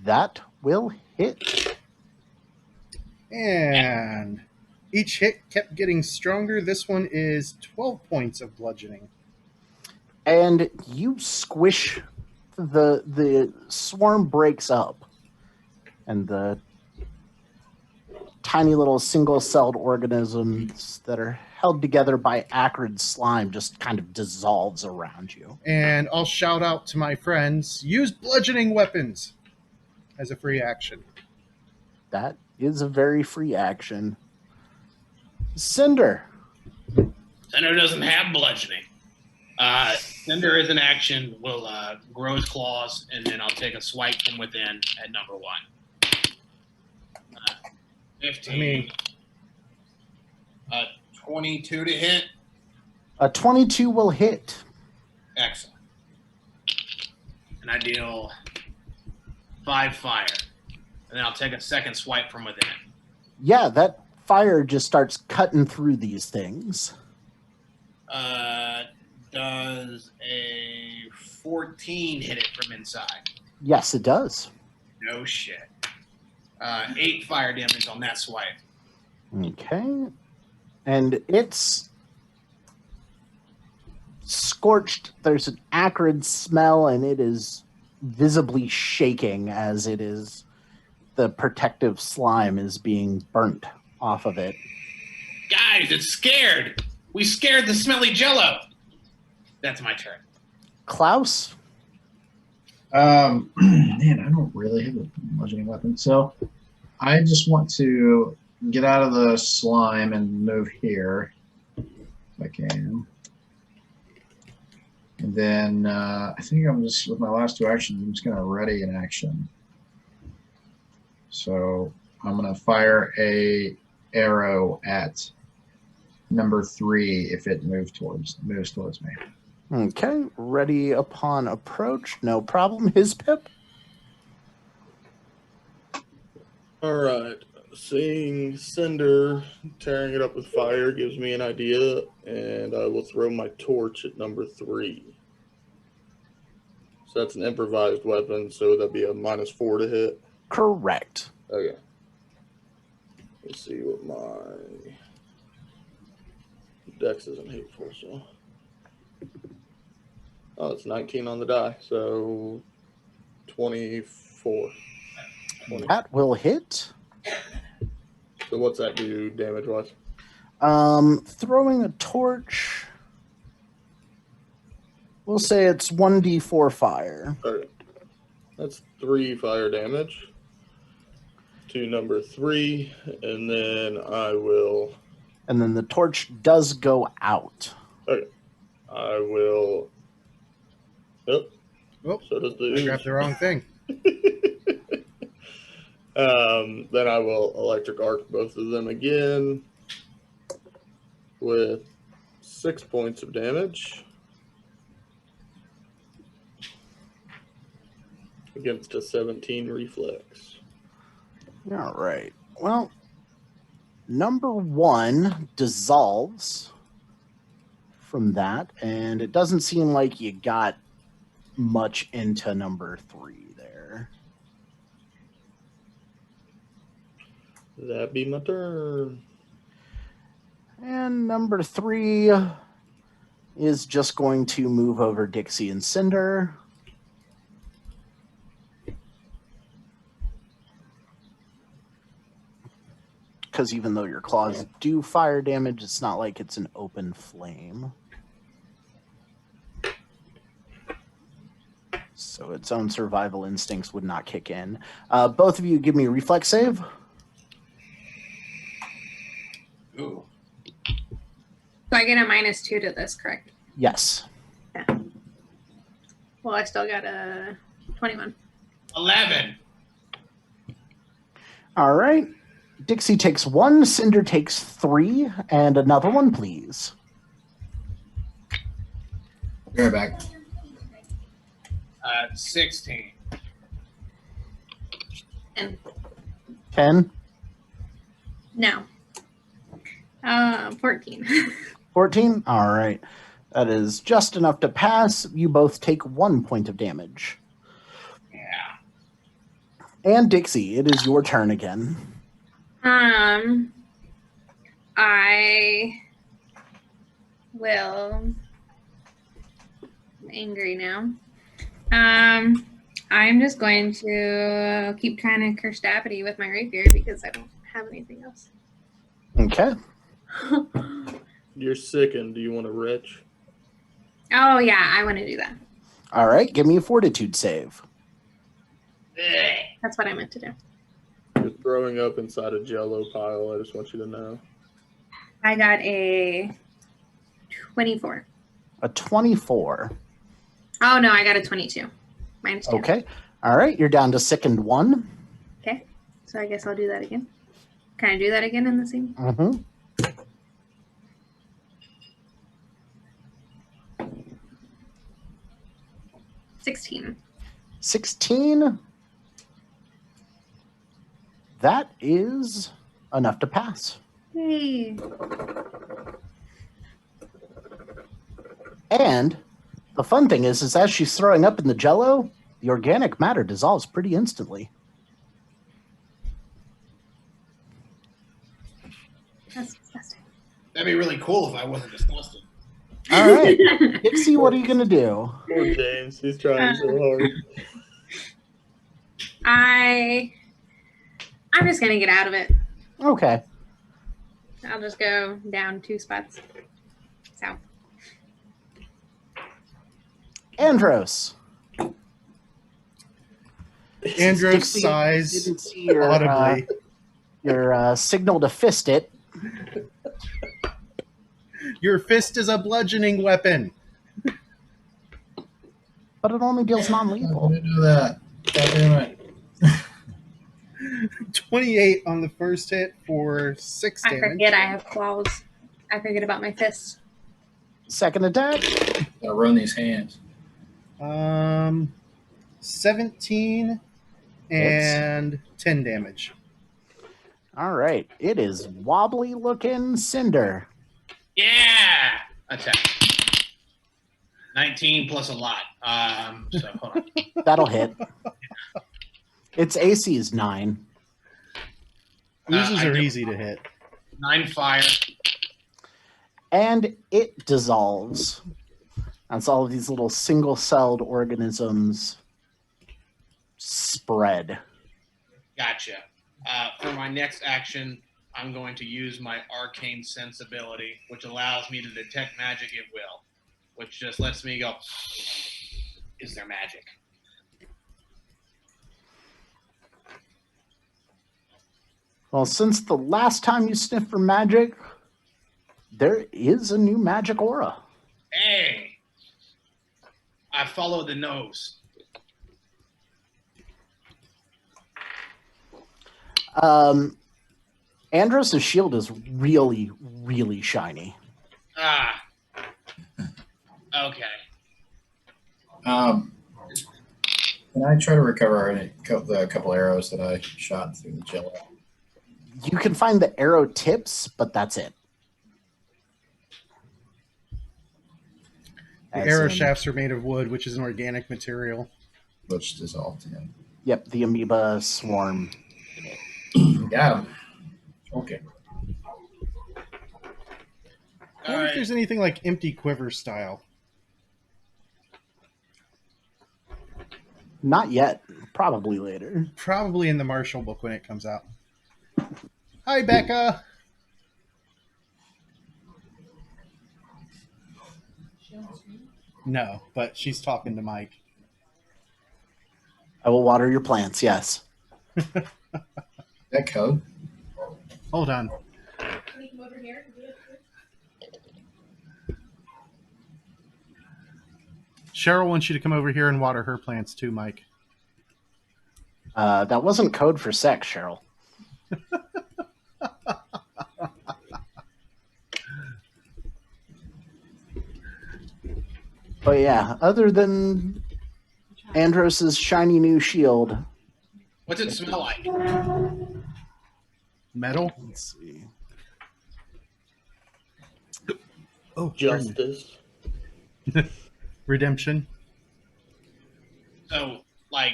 [SPEAKER 2] That will hit.
[SPEAKER 1] And each hit kept getting stronger. This one is 12 points of bludgeoning.
[SPEAKER 2] And you squish the swarm breaks up. And the tiny little single-celled organisms that are held together by acrid slime just kind of dissolves around you.
[SPEAKER 1] And I'll shout out to my friends, use bludgeoning weapons as a free action.
[SPEAKER 2] That is a very free action. Cinder.
[SPEAKER 3] Cinder doesn't have bludgeoning. Cinder is an action, will grow his claws, and then I'll take a swipe from within at number 1. 15.
[SPEAKER 1] I mean,
[SPEAKER 3] 22 to hit.
[SPEAKER 2] A 22 will hit.
[SPEAKER 3] Excellent. And I deal 5 fire. And then I'll take a second swipe from within.
[SPEAKER 2] Yeah, that fire just starts cutting through these things.
[SPEAKER 3] Does a 14 hit it from inside?
[SPEAKER 2] Yes, it does.
[SPEAKER 3] No shit. 8 fire damage on that swipe.
[SPEAKER 2] Okay. And it's scorched. There's an acrid smell, and it is visibly shaking as it is. The protective slime is being burnt off of it.
[SPEAKER 3] Guys, it's scared. We scared the smelly jello. That's my turn.
[SPEAKER 2] Klaus,
[SPEAKER 6] Man, I don't really have a bludgeoning weapon, so I just want to get out of the slime and move here if I can. And then I think I'm just, with my last 2 actions, I'm just going to ready an action. So I'm going to fire a arrow at number 3 if it moves towards me.
[SPEAKER 2] Okay, ready upon approach. No problem. His pip.
[SPEAKER 5] All right. Seeing Cinder tearing it up with fire gives me an idea, and I will throw my torch at number 3. So that's an improvised weapon, so that'd be a -4 to hit.
[SPEAKER 2] Correct.
[SPEAKER 5] Okay. Let's see what my dex isn't hateful, so. Oh, it's 19 on the die, so 24. 20.
[SPEAKER 2] That will hit.
[SPEAKER 5] So what's that do damage-wise?
[SPEAKER 2] Throwing a torch. We'll say it's 1d4 fire.
[SPEAKER 5] Okay. That's 3 fire damage to number 3, and then I will.
[SPEAKER 2] And then the torch does go out.
[SPEAKER 5] Okay. I will. Yep.
[SPEAKER 1] Oh,
[SPEAKER 5] So does the
[SPEAKER 1] I
[SPEAKER 5] ooze.
[SPEAKER 1] grabbed the wrong thing.
[SPEAKER 5] Then I will electric arc both of them again with 6 points of damage against a 17 reflex.
[SPEAKER 2] All right. Well, number 1 dissolves from that, and it doesn't seem like you got much into number 3 there.
[SPEAKER 5] That be my turn.
[SPEAKER 2] And number 3 is just going to move over Dixie and Cinder. Because even though your claws do fire damage, it's not like it's an open flame. So its own survival instincts would not kick in. Both of you give me a reflex save.
[SPEAKER 3] Ooh.
[SPEAKER 4] So I get a -2 to this, correct?
[SPEAKER 2] Yes.
[SPEAKER 4] Well, I still got a 21.
[SPEAKER 3] 11.
[SPEAKER 2] All right. Dixie takes 1, Cinder takes 3, and another one, please.
[SPEAKER 6] Be right back.
[SPEAKER 3] 16.
[SPEAKER 4] And
[SPEAKER 2] 10,
[SPEAKER 4] no. 14.
[SPEAKER 2] 14. All right. That is just enough to pass. You both take 1 point of damage.
[SPEAKER 3] Yeah.
[SPEAKER 2] And Dixie, it is your turn again.
[SPEAKER 4] I will. I'm angry now. I'm just going to keep trying to curse Dappity with my rapier because I don't have anything else.
[SPEAKER 2] Okay.
[SPEAKER 5] You're sickened. Do you want to retch?
[SPEAKER 4] Oh yeah, I want to do that.
[SPEAKER 2] All right. Give me a fortitude save.
[SPEAKER 4] That's what I meant to do.
[SPEAKER 5] You're throwing up inside a jello pile. I just want you to know.
[SPEAKER 4] I got a 24.
[SPEAKER 2] A 24.
[SPEAKER 4] Oh no, I got a 22. Minus 2.
[SPEAKER 2] Okay. All right. You're down to sickened 1.
[SPEAKER 4] Okay. So I guess I'll do that again. Can I do that again in the same?
[SPEAKER 2] Mm-hmm.
[SPEAKER 4] $16.
[SPEAKER 2] 16. That is enough to pass.
[SPEAKER 4] Yay.
[SPEAKER 2] And the fun thing is as she's throwing up in the jello, the organic matter dissolves pretty instantly.
[SPEAKER 4] That's disgusting.
[SPEAKER 3] That'd be really cool if I wasn't disgusted.
[SPEAKER 2] All right. Dixie, what are you going to do?
[SPEAKER 5] Poor James. He's trying so hard.
[SPEAKER 4] I'm just gonna get out of it.
[SPEAKER 2] Okay.
[SPEAKER 4] I'll just go down 2 spots. South.
[SPEAKER 2] Andros.
[SPEAKER 1] Andros
[SPEAKER 2] Dixie
[SPEAKER 1] sighs
[SPEAKER 2] didn't see your,
[SPEAKER 1] audibly.
[SPEAKER 2] your signal to fist it.
[SPEAKER 1] Your fist is a bludgeoning weapon.
[SPEAKER 2] But it only deals
[SPEAKER 6] I
[SPEAKER 2] non-lethal.
[SPEAKER 6] didn't know that. God damn it.
[SPEAKER 1] 28 on the first hit for 6
[SPEAKER 4] I
[SPEAKER 1] damage.
[SPEAKER 4] forget I have claws. I forget about my fists.
[SPEAKER 2] Second attack.
[SPEAKER 6] Gotta run these hands.
[SPEAKER 1] 17 and 10 damage.
[SPEAKER 2] All right. It is wobbly looking Cinder.
[SPEAKER 3] Yeah! Attack. 19 plus a lot. So hold on.
[SPEAKER 2] That'll hit. Its AC is 9.
[SPEAKER 1] Oozes
[SPEAKER 3] I
[SPEAKER 1] are
[SPEAKER 3] do-
[SPEAKER 1] easy to hit.
[SPEAKER 3] 9 fire.
[SPEAKER 2] And it dissolves. As all of these little single-celled organisms spread.
[SPEAKER 3] Gotcha. For my next action, I'm going to use my arcane sensibility, which allows me to detect magic at will, which just lets me go, is there magic?
[SPEAKER 2] Well, since the last time you sniffed for magic, there is a new magic aura.
[SPEAKER 3] Hey! I follow the nose.
[SPEAKER 2] Andros' shield is really, really shiny.
[SPEAKER 3] Ah. Okay.
[SPEAKER 6] Can I try to recover the couple arrows that I shot through the jello?
[SPEAKER 2] You can find the arrow tips, but that's it.
[SPEAKER 1] The
[SPEAKER 2] As
[SPEAKER 1] arrow
[SPEAKER 2] in-
[SPEAKER 1] shafts are made of wood, which is an organic material.
[SPEAKER 6] Which dissolved him.
[SPEAKER 2] Yep, the amoeba swarm.
[SPEAKER 6] Got him. Okay.
[SPEAKER 1] I wonder if there's anything like empty quiver style.
[SPEAKER 2] Not yet. Probably later.
[SPEAKER 1] Probably in the Marshall book when it comes out. Hi, Becca. No, but she's talking to Mike.
[SPEAKER 2] I will water your plants, yes.
[SPEAKER 6] That code?
[SPEAKER 1] Hold on. Cheryl wants you to come over here and water her plants too, Mike.
[SPEAKER 2] That wasn't code for sex, Cheryl. But yeah, other than Andros' shiny new shield.
[SPEAKER 3] What's it smell like?
[SPEAKER 1] Metal?
[SPEAKER 2] Let's see.
[SPEAKER 1] Oh,
[SPEAKER 5] Justice.
[SPEAKER 1] redemption.
[SPEAKER 3] So, like,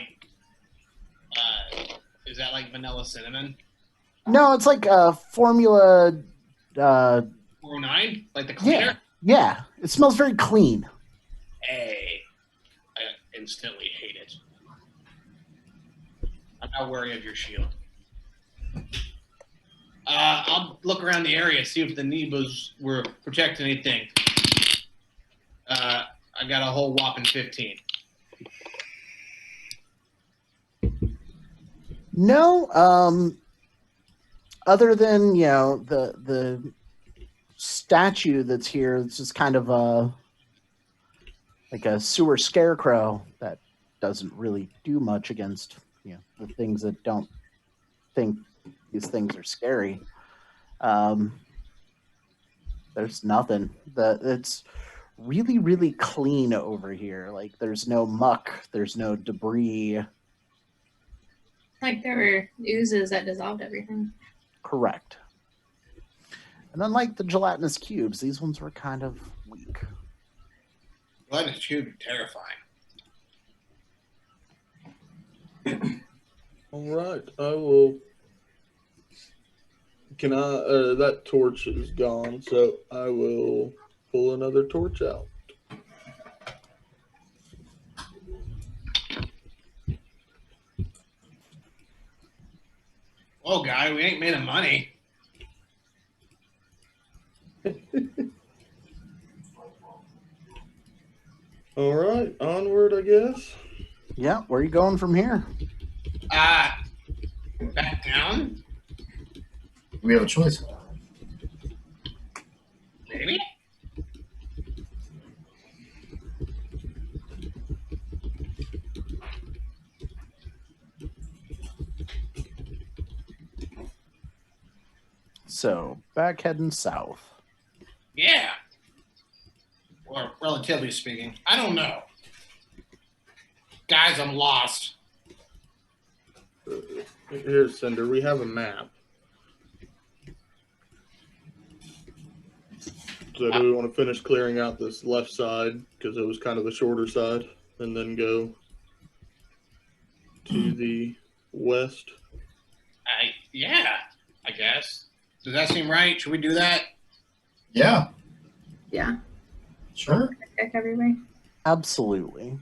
[SPEAKER 3] is that like vanilla cinnamon?
[SPEAKER 2] No, it's like a formula.
[SPEAKER 3] 409? Like the cleaner?
[SPEAKER 2] Yeah. It smells very clean.
[SPEAKER 3] Hey, I instantly hate it. I'm not wary of your shield. I'll look around the area, see if the Nebas were protecting anything. I got a whole whopping 15.
[SPEAKER 2] No, other than, the statue that's here, it's just kind of like a sewer scarecrow that doesn't really do much against, the things that don't think these things are scary. There's nothing. It's really, really clean over here. Like, there's no muck, there's no debris.
[SPEAKER 4] Like there were oozes that dissolved everything.
[SPEAKER 2] Correct. And unlike the gelatinous cubes, these ones were kind of weak.
[SPEAKER 3] Gelatinous cube are terrifying.
[SPEAKER 5] All right, I will. Can I? That torch is gone, so I will pull another torch out.
[SPEAKER 3] Oh, guy, we ain't made of money.
[SPEAKER 5] All right, onward, I guess.
[SPEAKER 2] Yeah, where are you going from here?
[SPEAKER 3] Back down?
[SPEAKER 6] We have a choice.
[SPEAKER 3] Maybe?
[SPEAKER 2] So back heading south.
[SPEAKER 3] Yeah. Or relatively speaking. I don't know. Guys, I'm lost.
[SPEAKER 5] Here's Cinder. We have a map. So do we want to finish clearing out this left side because it was kind of the shorter side, and then go to the west?
[SPEAKER 3] Yeah, I guess. Does that seem right? Should we do that?
[SPEAKER 6] Yeah,
[SPEAKER 4] Yeah.
[SPEAKER 6] sure.
[SPEAKER 4] Check everybody.
[SPEAKER 2] Absolutely.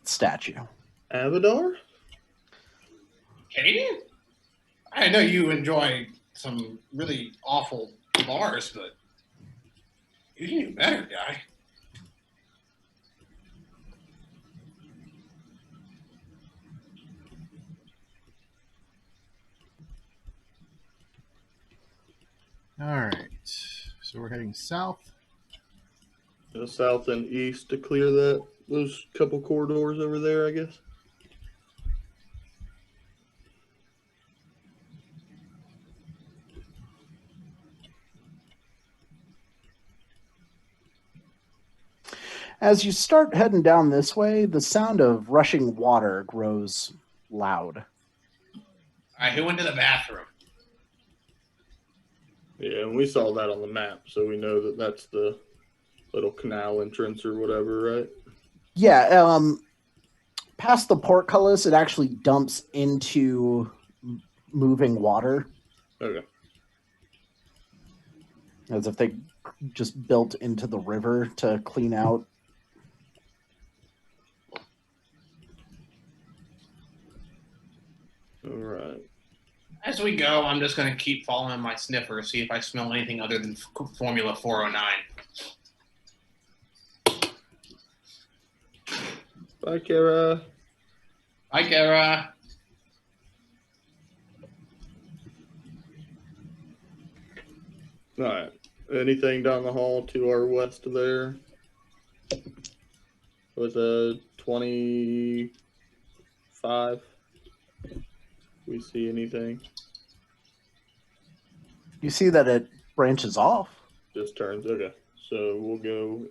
[SPEAKER 2] Statue.
[SPEAKER 5] Avadar?
[SPEAKER 3] Katie? I know you enjoy some really awful bars, but you can do better, guy.
[SPEAKER 1] All right. So we're heading south.
[SPEAKER 5] South and east to clear those couple corridors over there, I guess.
[SPEAKER 2] As you start heading down this way, the sound of rushing water grows loud.
[SPEAKER 3] All right, who went to the bathroom?
[SPEAKER 5] Yeah, and we saw that on the map, so we know that that's the little canal entrance or whatever, right?
[SPEAKER 2] Yeah, past the portcullis, it actually dumps into moving water,
[SPEAKER 5] Okay.
[SPEAKER 2] as if they just built into the river to clean out.
[SPEAKER 5] All right.
[SPEAKER 3] As we go, I'm just going to keep following my sniffer, see if I smell anything other than Formula 409.
[SPEAKER 5] Bye, Kara.
[SPEAKER 3] Hi, Kara.
[SPEAKER 5] All right. Anything down the hall to our west there? Was a 25. We see anything?
[SPEAKER 2] You see that it branches off.
[SPEAKER 5] Just turns. Okay. So we'll go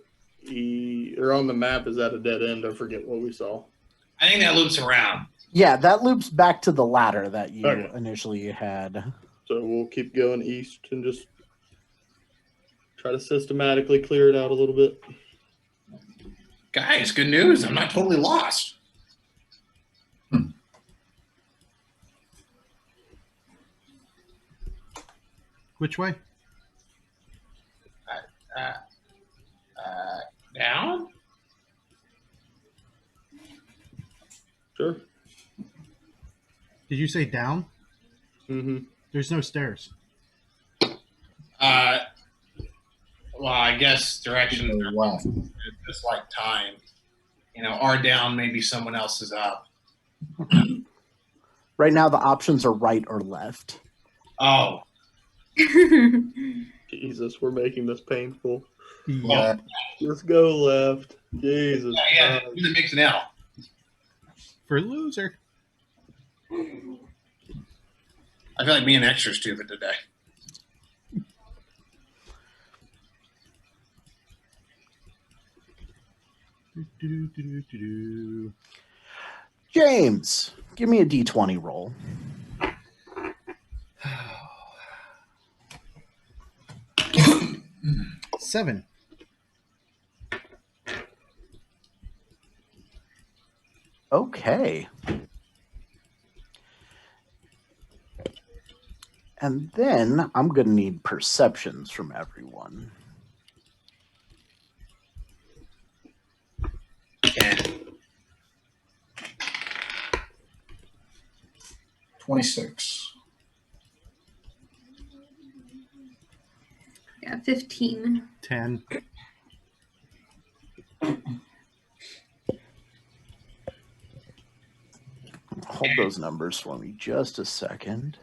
[SPEAKER 5] or on the map, is that a dead end? I forget what we saw.
[SPEAKER 3] I think that loops around.
[SPEAKER 2] Yeah, that loops back to the ladder that you
[SPEAKER 5] Okay.
[SPEAKER 2] initially had.
[SPEAKER 5] So we'll keep going east and just try to systematically clear it out a little bit.
[SPEAKER 3] Guys, good news. I'm not totally lost.
[SPEAKER 1] Which way?
[SPEAKER 3] Down?
[SPEAKER 5] Sure.
[SPEAKER 1] Did you say down?
[SPEAKER 5] Mm-hmm.
[SPEAKER 1] There's no stairs.
[SPEAKER 3] Well, I guess directions are
[SPEAKER 6] Left.
[SPEAKER 3] just like time. You know, our down, maybe someone else is up.
[SPEAKER 2] Right now, the options are right or left.
[SPEAKER 3] Oh,
[SPEAKER 5] Jesus, we're making this painful.
[SPEAKER 1] Yeah.
[SPEAKER 5] Let's go left. Jesus.
[SPEAKER 3] yeah, who's the mix now?
[SPEAKER 1] For loser.
[SPEAKER 3] I feel like being extra stupid today.
[SPEAKER 2] James, give me a D20 roll.
[SPEAKER 1] Seven.
[SPEAKER 2] Okay. And then I'm going to need perceptions from everyone.
[SPEAKER 3] 10.
[SPEAKER 6] 26.
[SPEAKER 4] Yeah, 15.
[SPEAKER 1] 10.
[SPEAKER 2] Hold those numbers for me just a second.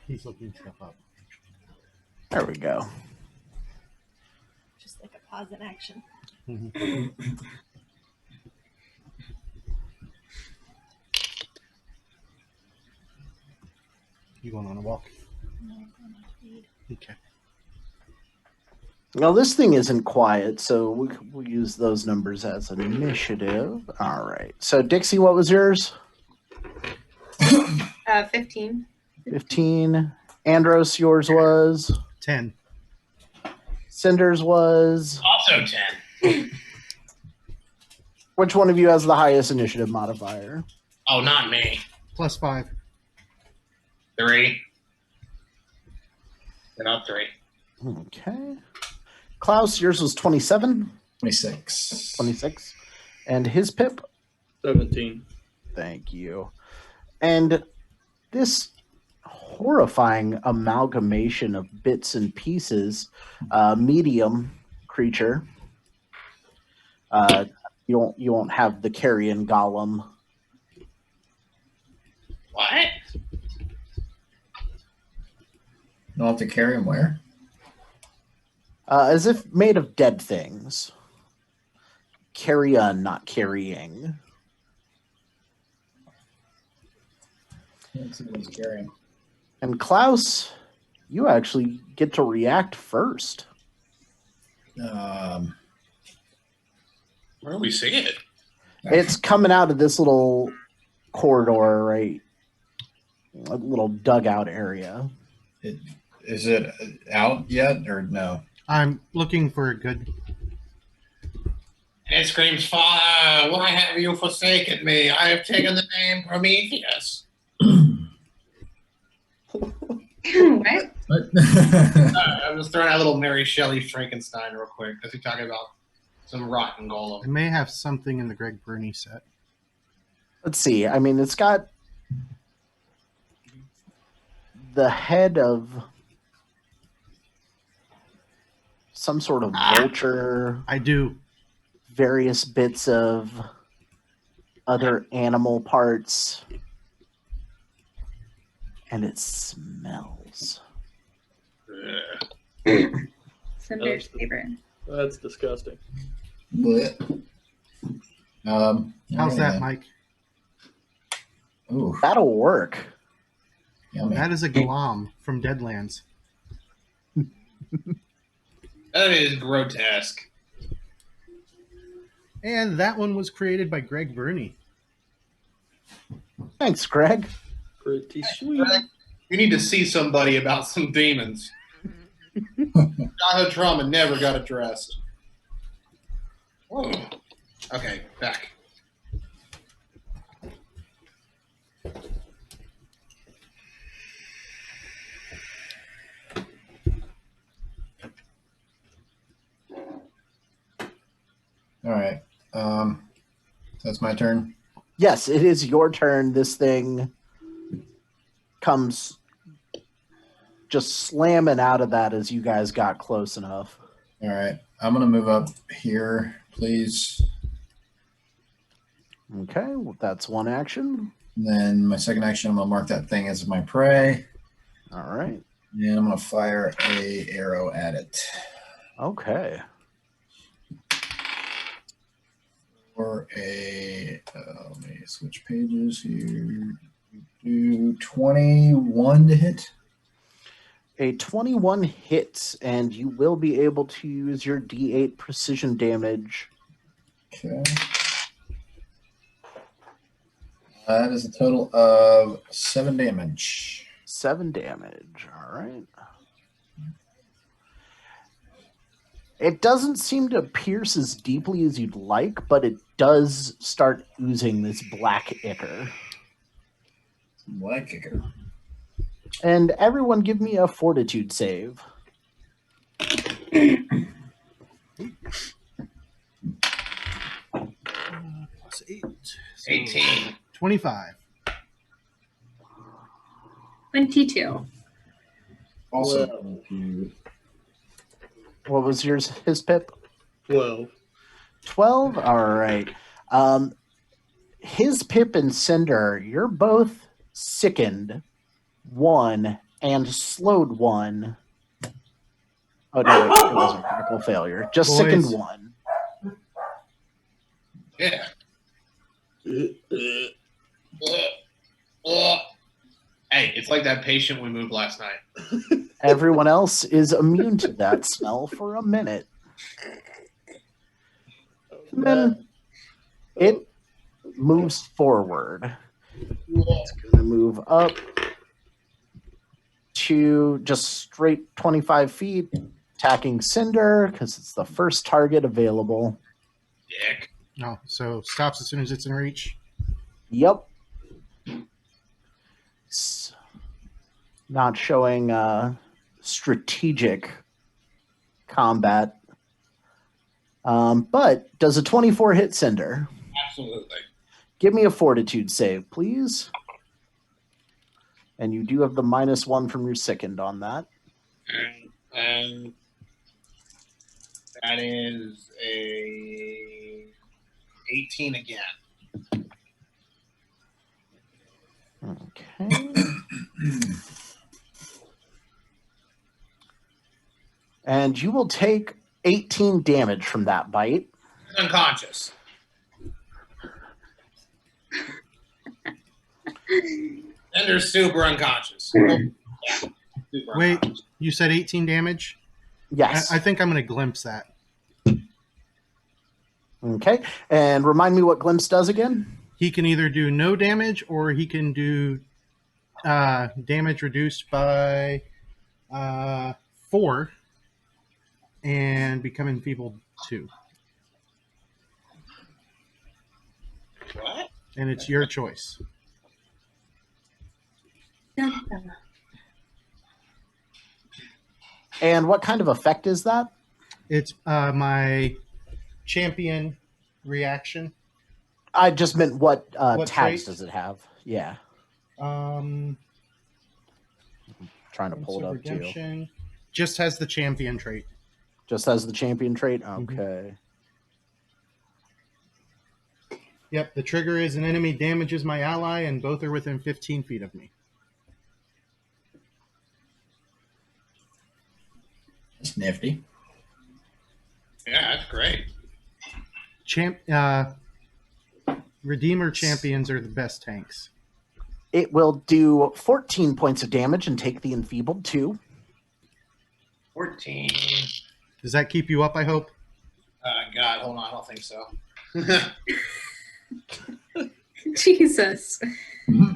[SPEAKER 1] He's looking stuff up.
[SPEAKER 2] There we go.
[SPEAKER 7] Just like a pause in action.
[SPEAKER 1] You going on a walk?
[SPEAKER 7] No, I'm going to feed.
[SPEAKER 1] Okay.
[SPEAKER 2] Well, this thing isn't quiet, so we'll use those numbers as an initiative. All right. So, Dixie, what was yours?
[SPEAKER 4] 15.
[SPEAKER 2] 15. Andros, yours was?
[SPEAKER 1] 10.
[SPEAKER 2] Cinder's was?
[SPEAKER 3] Also 10.
[SPEAKER 2] Which one of you has the highest initiative modifier?
[SPEAKER 3] Oh, not me.
[SPEAKER 1] Plus 5.
[SPEAKER 3] 3. They're not 3.
[SPEAKER 2] Okay. Klaus, yours was 27.
[SPEAKER 6] 26.
[SPEAKER 2] 26. And his pip?
[SPEAKER 5] 17.
[SPEAKER 2] Thank you. And this horrifying amalgamation of bits and pieces, medium creature. You won't have the carrion golem.
[SPEAKER 3] What?
[SPEAKER 6] You'll have to carry him where?
[SPEAKER 2] As if made of dead things. Carrion, not carrying.
[SPEAKER 6] Let's see what he's carrying.
[SPEAKER 2] And Klaus, you actually get to react first.
[SPEAKER 3] Where do we see it?
[SPEAKER 2] It's coming out of this little corridor, right? A little dugout area.
[SPEAKER 6] Is it out yet or no?
[SPEAKER 1] I'm looking for a good.
[SPEAKER 3] And it screams, "Father, why have you forsaken me? I have taken the name Prometheus."
[SPEAKER 4] What?
[SPEAKER 3] I'm just throwing out a little Mary Shelley Frankenstein real quick because we're talking about some rotten
[SPEAKER 1] I
[SPEAKER 3] golem.
[SPEAKER 1] may have something in the Greg Burney set.
[SPEAKER 2] Let's see. I mean, it's got the head of some sort of vulture,
[SPEAKER 1] I do.
[SPEAKER 2] various bits of other animal parts, and it smells.
[SPEAKER 4] Cinder's favorite.
[SPEAKER 5] That's disgusting.
[SPEAKER 6] Blech.
[SPEAKER 1] How's that, Mike?
[SPEAKER 6] Ooh,
[SPEAKER 2] That'll work.
[SPEAKER 6] yummy.
[SPEAKER 1] That is a glom from Deadlands.
[SPEAKER 3] That is grotesque.
[SPEAKER 1] And that one was created by Greg Burney.
[SPEAKER 2] Thanks, Greg.
[SPEAKER 5] Pretty sweet.
[SPEAKER 3] You need to see somebody about some demons. Childhood trauma never got addressed. Whoa. Okay, back.
[SPEAKER 6] All right. That's my turn.
[SPEAKER 2] Yes, it is your turn. This thing comes just slamming out of that as you guys got close enough.
[SPEAKER 6] All right. I'm going to move up here, please.
[SPEAKER 2] Okay, well, that's one action.
[SPEAKER 6] And then my second action, I'm going to mark that thing as my prey.
[SPEAKER 2] All right.
[SPEAKER 6] And I'm going to fire a arrow at it.
[SPEAKER 2] Okay.
[SPEAKER 6] For a, let me switch pages here. Do 21 to hit.
[SPEAKER 2] A 21 hits, and you will be able to use your D8 precision damage.
[SPEAKER 6] Okay. That is a total of 7 damage.
[SPEAKER 2] 7 damage. All right. It doesn't seem to pierce as deeply as you'd like, but it does start oozing this black ichor.
[SPEAKER 6] Black kicker.
[SPEAKER 2] And everyone give me a fortitude save.
[SPEAKER 1] Plus 8. So
[SPEAKER 3] 18.
[SPEAKER 1] 25.
[SPEAKER 4] 22.
[SPEAKER 6] Also,
[SPEAKER 5] Well.
[SPEAKER 2] What was yours, his Pip?
[SPEAKER 5] 12.
[SPEAKER 2] 12? All right. His Pip and Cinder, you're both sickened, 1, and slowed 1. Oh, no, wait, it wasn't a critical failure. Just
[SPEAKER 1] Boys.
[SPEAKER 2] sickened 1.
[SPEAKER 3] Yeah. Hey, it's like that patient we moved last night.
[SPEAKER 2] Everyone else is immune to that smell for a minute. And then it moves forward. It's going to move up to just straight 25 feet, attacking Cinder because it's the first target available.
[SPEAKER 3] Dick.
[SPEAKER 1] Oh, so stops as soon as it's in reach.
[SPEAKER 2] Yep. It's not showing strategic combat. But does a 24 hit Cinder?
[SPEAKER 3] Absolutely.
[SPEAKER 2] Give me a fortitude save, please. And you do have the -1 from your sickened on that.
[SPEAKER 3] And that is a 18 again.
[SPEAKER 2] Okay. And you will take 18 damage from that bite.
[SPEAKER 3] Unconscious. And they're super unconscious. Super
[SPEAKER 1] Wait,
[SPEAKER 3] unconscious.
[SPEAKER 1] you said 18 damage?
[SPEAKER 2] Yes.
[SPEAKER 1] I think I'm going to glimpse that.
[SPEAKER 2] Okay. And remind me what Glimpse does again?
[SPEAKER 1] He can either do no damage or he can do damage reduced by 4 and become enfeebled 2.
[SPEAKER 3] What?
[SPEAKER 1] And it's your choice.
[SPEAKER 2] And what kind of effect is that?
[SPEAKER 1] It's my champion reaction.
[SPEAKER 2] I just meant what
[SPEAKER 1] What
[SPEAKER 2] tags
[SPEAKER 1] trait?
[SPEAKER 2] does it have? Yeah.
[SPEAKER 1] Um,
[SPEAKER 2] Trying to pull it up too.
[SPEAKER 1] redemption just has the champion trait.
[SPEAKER 2] Just as the champion trait?
[SPEAKER 1] Mm-hmm.
[SPEAKER 2] Okay.
[SPEAKER 1] Yep, the trigger is an enemy damages my ally, and both are within 15 feet of me.
[SPEAKER 6] that's nifty.
[SPEAKER 3] Yeah, that's great.
[SPEAKER 1] Redeemer champions are the best tanks.
[SPEAKER 2] It will do 14 points of damage and take the enfeebled 2.
[SPEAKER 3] 14.
[SPEAKER 1] Does that keep you up, I hope?
[SPEAKER 3] God, hold on. I don't think so.
[SPEAKER 4] Jesus.
[SPEAKER 3] No,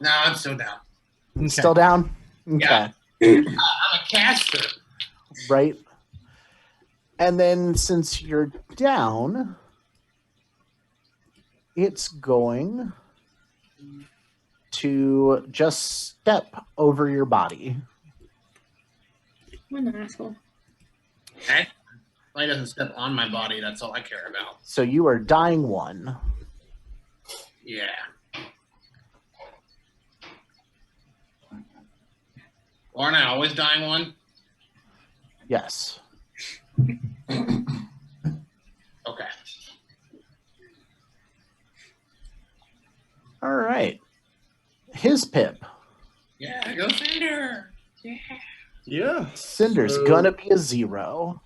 [SPEAKER 3] I'm still down.
[SPEAKER 1] Okay.
[SPEAKER 2] Still down? Okay.
[SPEAKER 3] Yeah. I'm a caster.
[SPEAKER 2] Right. And then since you're down, it's going to just step over your body.
[SPEAKER 4] What an asshole.
[SPEAKER 3] Okay. If he doesn't step on my body, that's all I care about.
[SPEAKER 2] So you are dying 1.
[SPEAKER 3] Yeah. Aren't I always dying 1?
[SPEAKER 2] Yes.
[SPEAKER 3] Okay.
[SPEAKER 2] All right. His Pip.
[SPEAKER 3] Yeah, go Cinder. Yeah.
[SPEAKER 5] Yeah.
[SPEAKER 2] Cinder's
[SPEAKER 5] So-
[SPEAKER 2] gonna be a 0.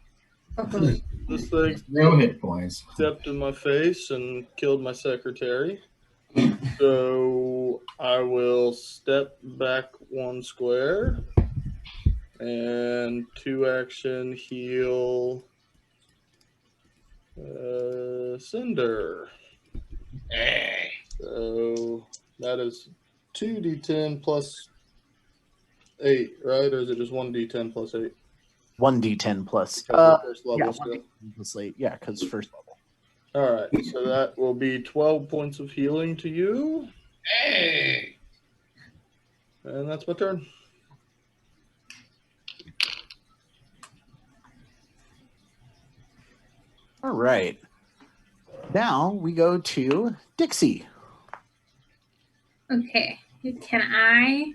[SPEAKER 5] This thing
[SPEAKER 6] No hit points.
[SPEAKER 5] stepped in my face and killed my secretary. So I will step back 1 square and 2 action heal Cinder.
[SPEAKER 3] Hey.
[SPEAKER 5] So that is 2d10 plus 8, right? Or is it just 1d10 plus 8?
[SPEAKER 2] 1d10 plus.
[SPEAKER 5] Because first level
[SPEAKER 2] Yeah,
[SPEAKER 5] still.
[SPEAKER 2] 1d10 plus 8. Yeah, because first level.
[SPEAKER 5] All right, so that will be 12 points of healing to you,
[SPEAKER 3] Hey.
[SPEAKER 5] and that's my turn.
[SPEAKER 2] All right. Now we go to Dixie.
[SPEAKER 4] Okay. Can I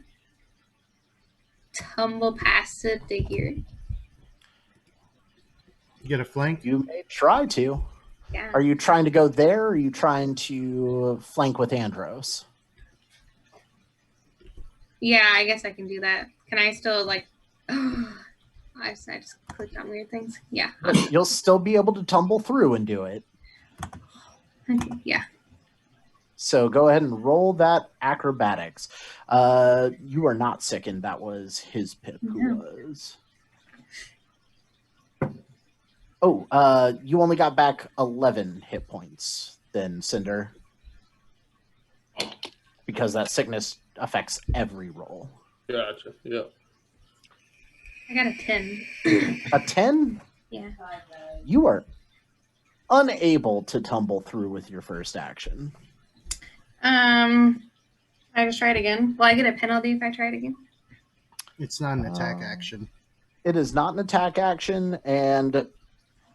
[SPEAKER 4] tumble past it to here?
[SPEAKER 1] You get a flank.
[SPEAKER 2] You may try to.
[SPEAKER 4] Yeah.
[SPEAKER 2] Are you trying to go there, or are you trying to flank with Andros?
[SPEAKER 4] Yeah, I guess I can do that. Can I still like? I just clicked on weird things. Yeah.
[SPEAKER 2] You'll still be able to tumble through and do it.
[SPEAKER 4] Okay, yeah.
[SPEAKER 2] So go ahead and roll that acrobatics. You are not sickened. That was his pip who
[SPEAKER 4] No.
[SPEAKER 2] was. Oh, you only got back 11 hit points then, Cinder. Because that sickness affects every roll.
[SPEAKER 5] Gotcha. Yep.
[SPEAKER 4] I got a 10.
[SPEAKER 2] A 10?
[SPEAKER 4] Yeah.
[SPEAKER 2] You are unable to tumble through with your first action.
[SPEAKER 4] I just try it again. Will I get a penalty if I try it again?
[SPEAKER 1] It's not an attack action.
[SPEAKER 2] It is not an attack action, and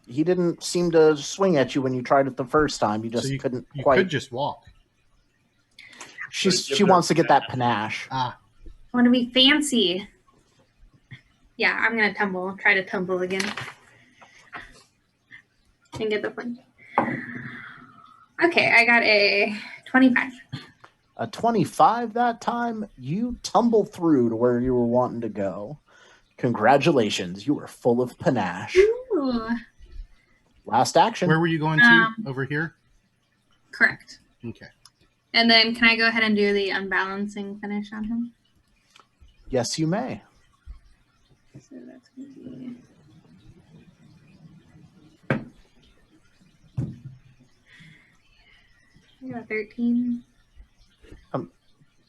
[SPEAKER 2] he didn't seem to swing at you when you tried it the first time. You just
[SPEAKER 1] So
[SPEAKER 2] couldn't
[SPEAKER 1] You
[SPEAKER 2] quite.
[SPEAKER 1] could just walk.
[SPEAKER 2] She wants to get that panache.
[SPEAKER 1] Ah,
[SPEAKER 4] I want to be fancy. Yeah, I'm gonna tumble. Try to tumble again. And get the point. Okay, I got a 25.
[SPEAKER 2] A 25 that time, you tumble through to where you were wanting to go. Congratulations, you were full of panache.
[SPEAKER 4] Ooh.
[SPEAKER 2] Last action.
[SPEAKER 1] where were you going to? Over here?
[SPEAKER 4] Correct.
[SPEAKER 1] Okay.
[SPEAKER 4] And then can I go ahead and do the unbalancing finish on him?
[SPEAKER 2] Yes, you may.
[SPEAKER 4] So that's going to be... I got a 13.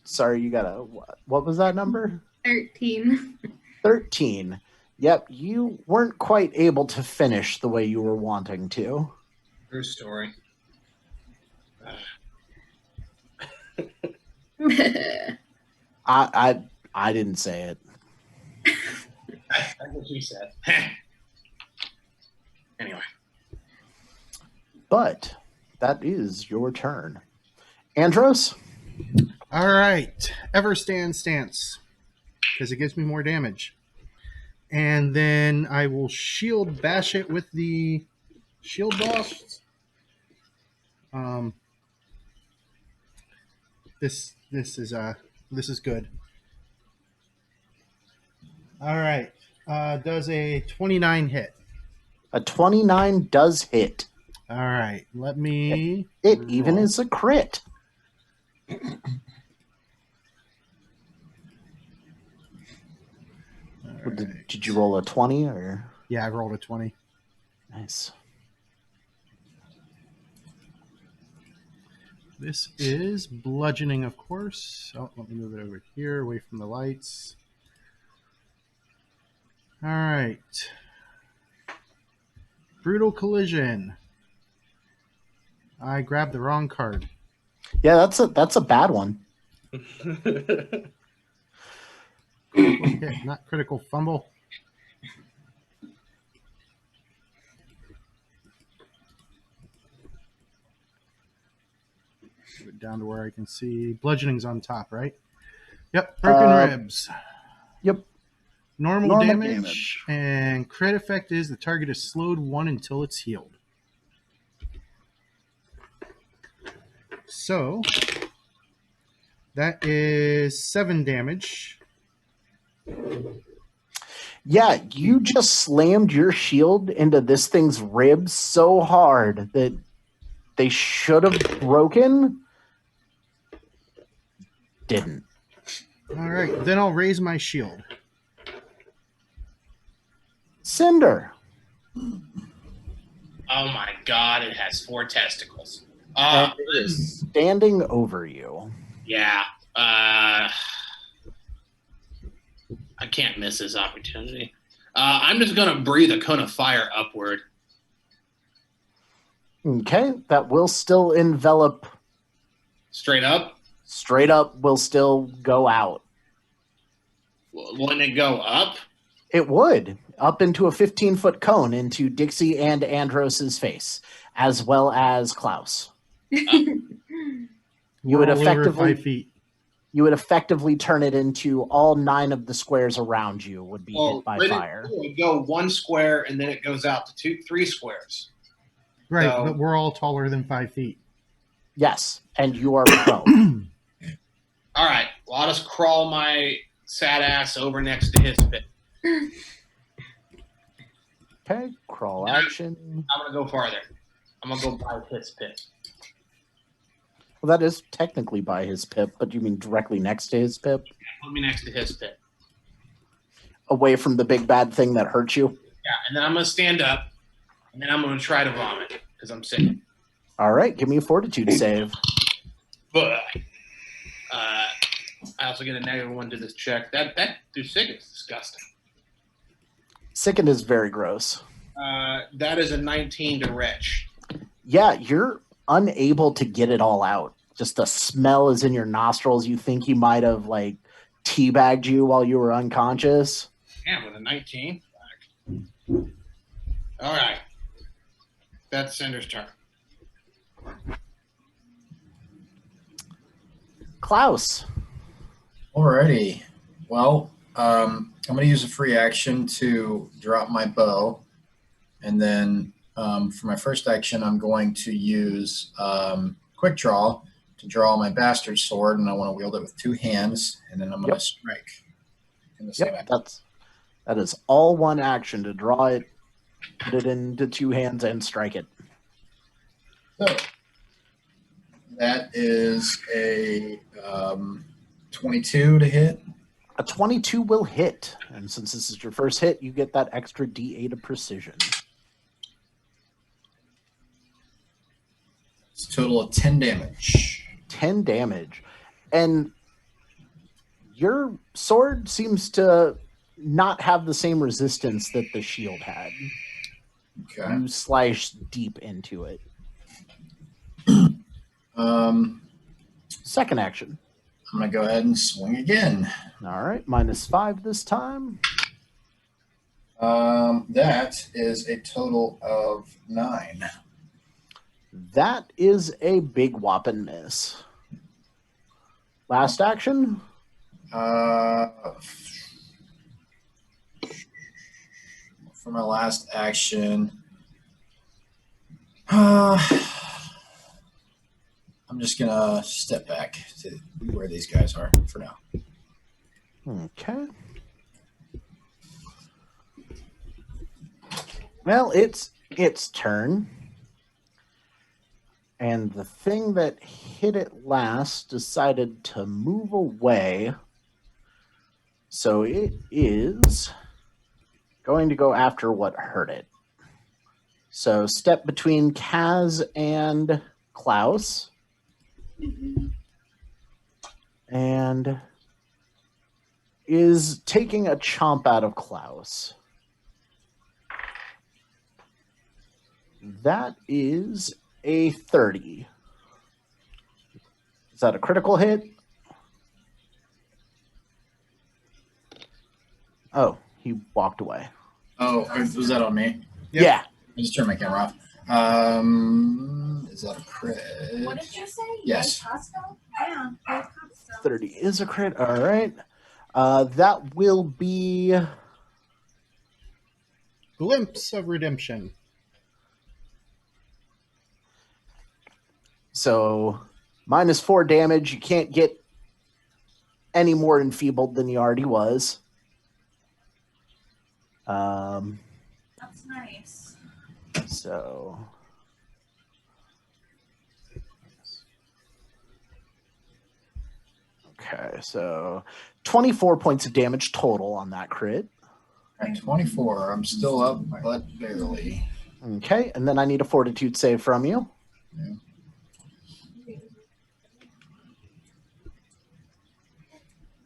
[SPEAKER 2] Sorry, you got a what was that number?
[SPEAKER 4] 13.
[SPEAKER 2] 13. Yep, you weren't quite able to finish the way you were wanting to.
[SPEAKER 3] True story.
[SPEAKER 2] I didn't say it.
[SPEAKER 3] That's what she said. Anyway.
[SPEAKER 2] But that is your turn. Andros?
[SPEAKER 1] All right. Ever stand stance. Because it gives me more damage. And then I will shield bash it with the shield boss. This is good. All right. Does a 29 hit?
[SPEAKER 2] A 29 does hit.
[SPEAKER 1] All right. Let me.
[SPEAKER 2] It even is a crit. Did you roll a 20 or?
[SPEAKER 1] Yeah, I rolled a 20.
[SPEAKER 2] Nice.
[SPEAKER 1] This is bludgeoning, of course. Oh, let me move it over here, away from the lights. All right. Brutal collision. I grabbed the wrong card.
[SPEAKER 2] Yeah, that's a bad one.
[SPEAKER 1] Okay, not critical fumble. Move it down to where I can see. Bludgeoning's on top, right? Yep, broken ribs.
[SPEAKER 2] Yep.
[SPEAKER 1] Normal damage and crit effect is the target is slowed 1 until it's healed. So that is 7 damage.
[SPEAKER 2] Yeah, you just slammed your shield into this thing's ribs so hard that they should have broken. Didn't.
[SPEAKER 1] All right, then I'll raise my shield.
[SPEAKER 2] Cinder.
[SPEAKER 3] Oh my god, it has 4 testicles.
[SPEAKER 2] And it is standing over you.
[SPEAKER 3] Yeah. I can't miss this opportunity. I'm just going to breathe a cone of fire upward.
[SPEAKER 2] Okay, that will still envelop.
[SPEAKER 3] Straight up?
[SPEAKER 2] Straight up will still go out.
[SPEAKER 3] Wouldn't it go up?
[SPEAKER 2] It would. Up into a 15-foot cone into Dixie and Andros's face, as well as Klaus. You would
[SPEAKER 1] We're all over
[SPEAKER 2] effectively
[SPEAKER 1] 5 feet.
[SPEAKER 2] you would effectively turn it into all 9 of the squares around you would be hit by fire.
[SPEAKER 3] It would go 1 square and then it goes out to 3 squares.
[SPEAKER 1] Right,
[SPEAKER 3] So-
[SPEAKER 1] but we're all taller than 5 feet.
[SPEAKER 2] Yes, and you are prone.
[SPEAKER 3] All right. Well, I'll just crawl my sad ass over next to his pit.
[SPEAKER 2] Okay, crawl action.
[SPEAKER 3] I'm going to go farther. I'm going to go by his pit.
[SPEAKER 2] Well, that is technically by his pip, but you mean directly next to his pip?
[SPEAKER 3] Put me next to his pit.
[SPEAKER 2] Away from the big bad thing that hurt you?
[SPEAKER 3] Yeah, and then I'm going to stand up, and then I'm going to try to vomit because I'm sick.
[SPEAKER 2] All right, give me a fortitude save.
[SPEAKER 3] But I also get a -1 to this check. That dude sick is disgusting.
[SPEAKER 2] Sickened is very gross.
[SPEAKER 3] That is a 19 to retch.
[SPEAKER 2] Yeah, you're unable to get it all out. Just the smell is in your nostrils. You think he might have like teabagged you while you were unconscious.
[SPEAKER 3] Yeah, with a 19. All right. That's Cinder's turn.
[SPEAKER 2] Klaus.
[SPEAKER 6] Alrighty. Well, I'm going to use a free action to drop my bow. And then for my first action, I'm going to use Quick Draw to draw my bastard sword. And I want to wield it with 2 hands. And then I'm going to strike in the same action.
[SPEAKER 2] That is all one action to draw it, put it into 2 hands, and strike it.
[SPEAKER 6] So that is a 22 to hit.
[SPEAKER 2] A 22 will hit. And since this is your first hit, you get that extra D8 of precision.
[SPEAKER 6] It's a total of 10 damage.
[SPEAKER 2] 10 damage. And your sword seems to not have the same resistance that the shield had.
[SPEAKER 6] Okay.
[SPEAKER 2] You slash deep into it. Second action.
[SPEAKER 6] I'm going to go ahead and swing again.
[SPEAKER 2] All right, -5 this time.
[SPEAKER 6] That is a total of 9.
[SPEAKER 2] That is a big whopping miss. Last action.
[SPEAKER 6] For my last action, I'm just gonna step back to where these guys are for now.
[SPEAKER 2] Okay. Well, it's its turn. And the thing that hit it last decided to move away. So it is going to go after what hurt it. So step between Kaz and Klaus. And is taking a chomp out of Klaus. That is a 30. Is that a critical hit? Oh, he walked away.
[SPEAKER 6] Oh, was that on me?
[SPEAKER 1] Yep.
[SPEAKER 2] Yeah.
[SPEAKER 6] I just turned my camera off. Is that a crit?
[SPEAKER 7] What did you say?
[SPEAKER 6] Yes.
[SPEAKER 7] Costco? Yeah.
[SPEAKER 2] 30 is a crit. All right. That will be
[SPEAKER 1] Glimpse of redemption.
[SPEAKER 2] so -4 damage. You can't get any more enfeebled than you already was.
[SPEAKER 7] That's nice.
[SPEAKER 2] So okay, so 24 points of damage total on that crit.
[SPEAKER 6] At 24, I'm still up, but barely.
[SPEAKER 2] Okay, and then I need a fortitude save from you.
[SPEAKER 6] Yeah.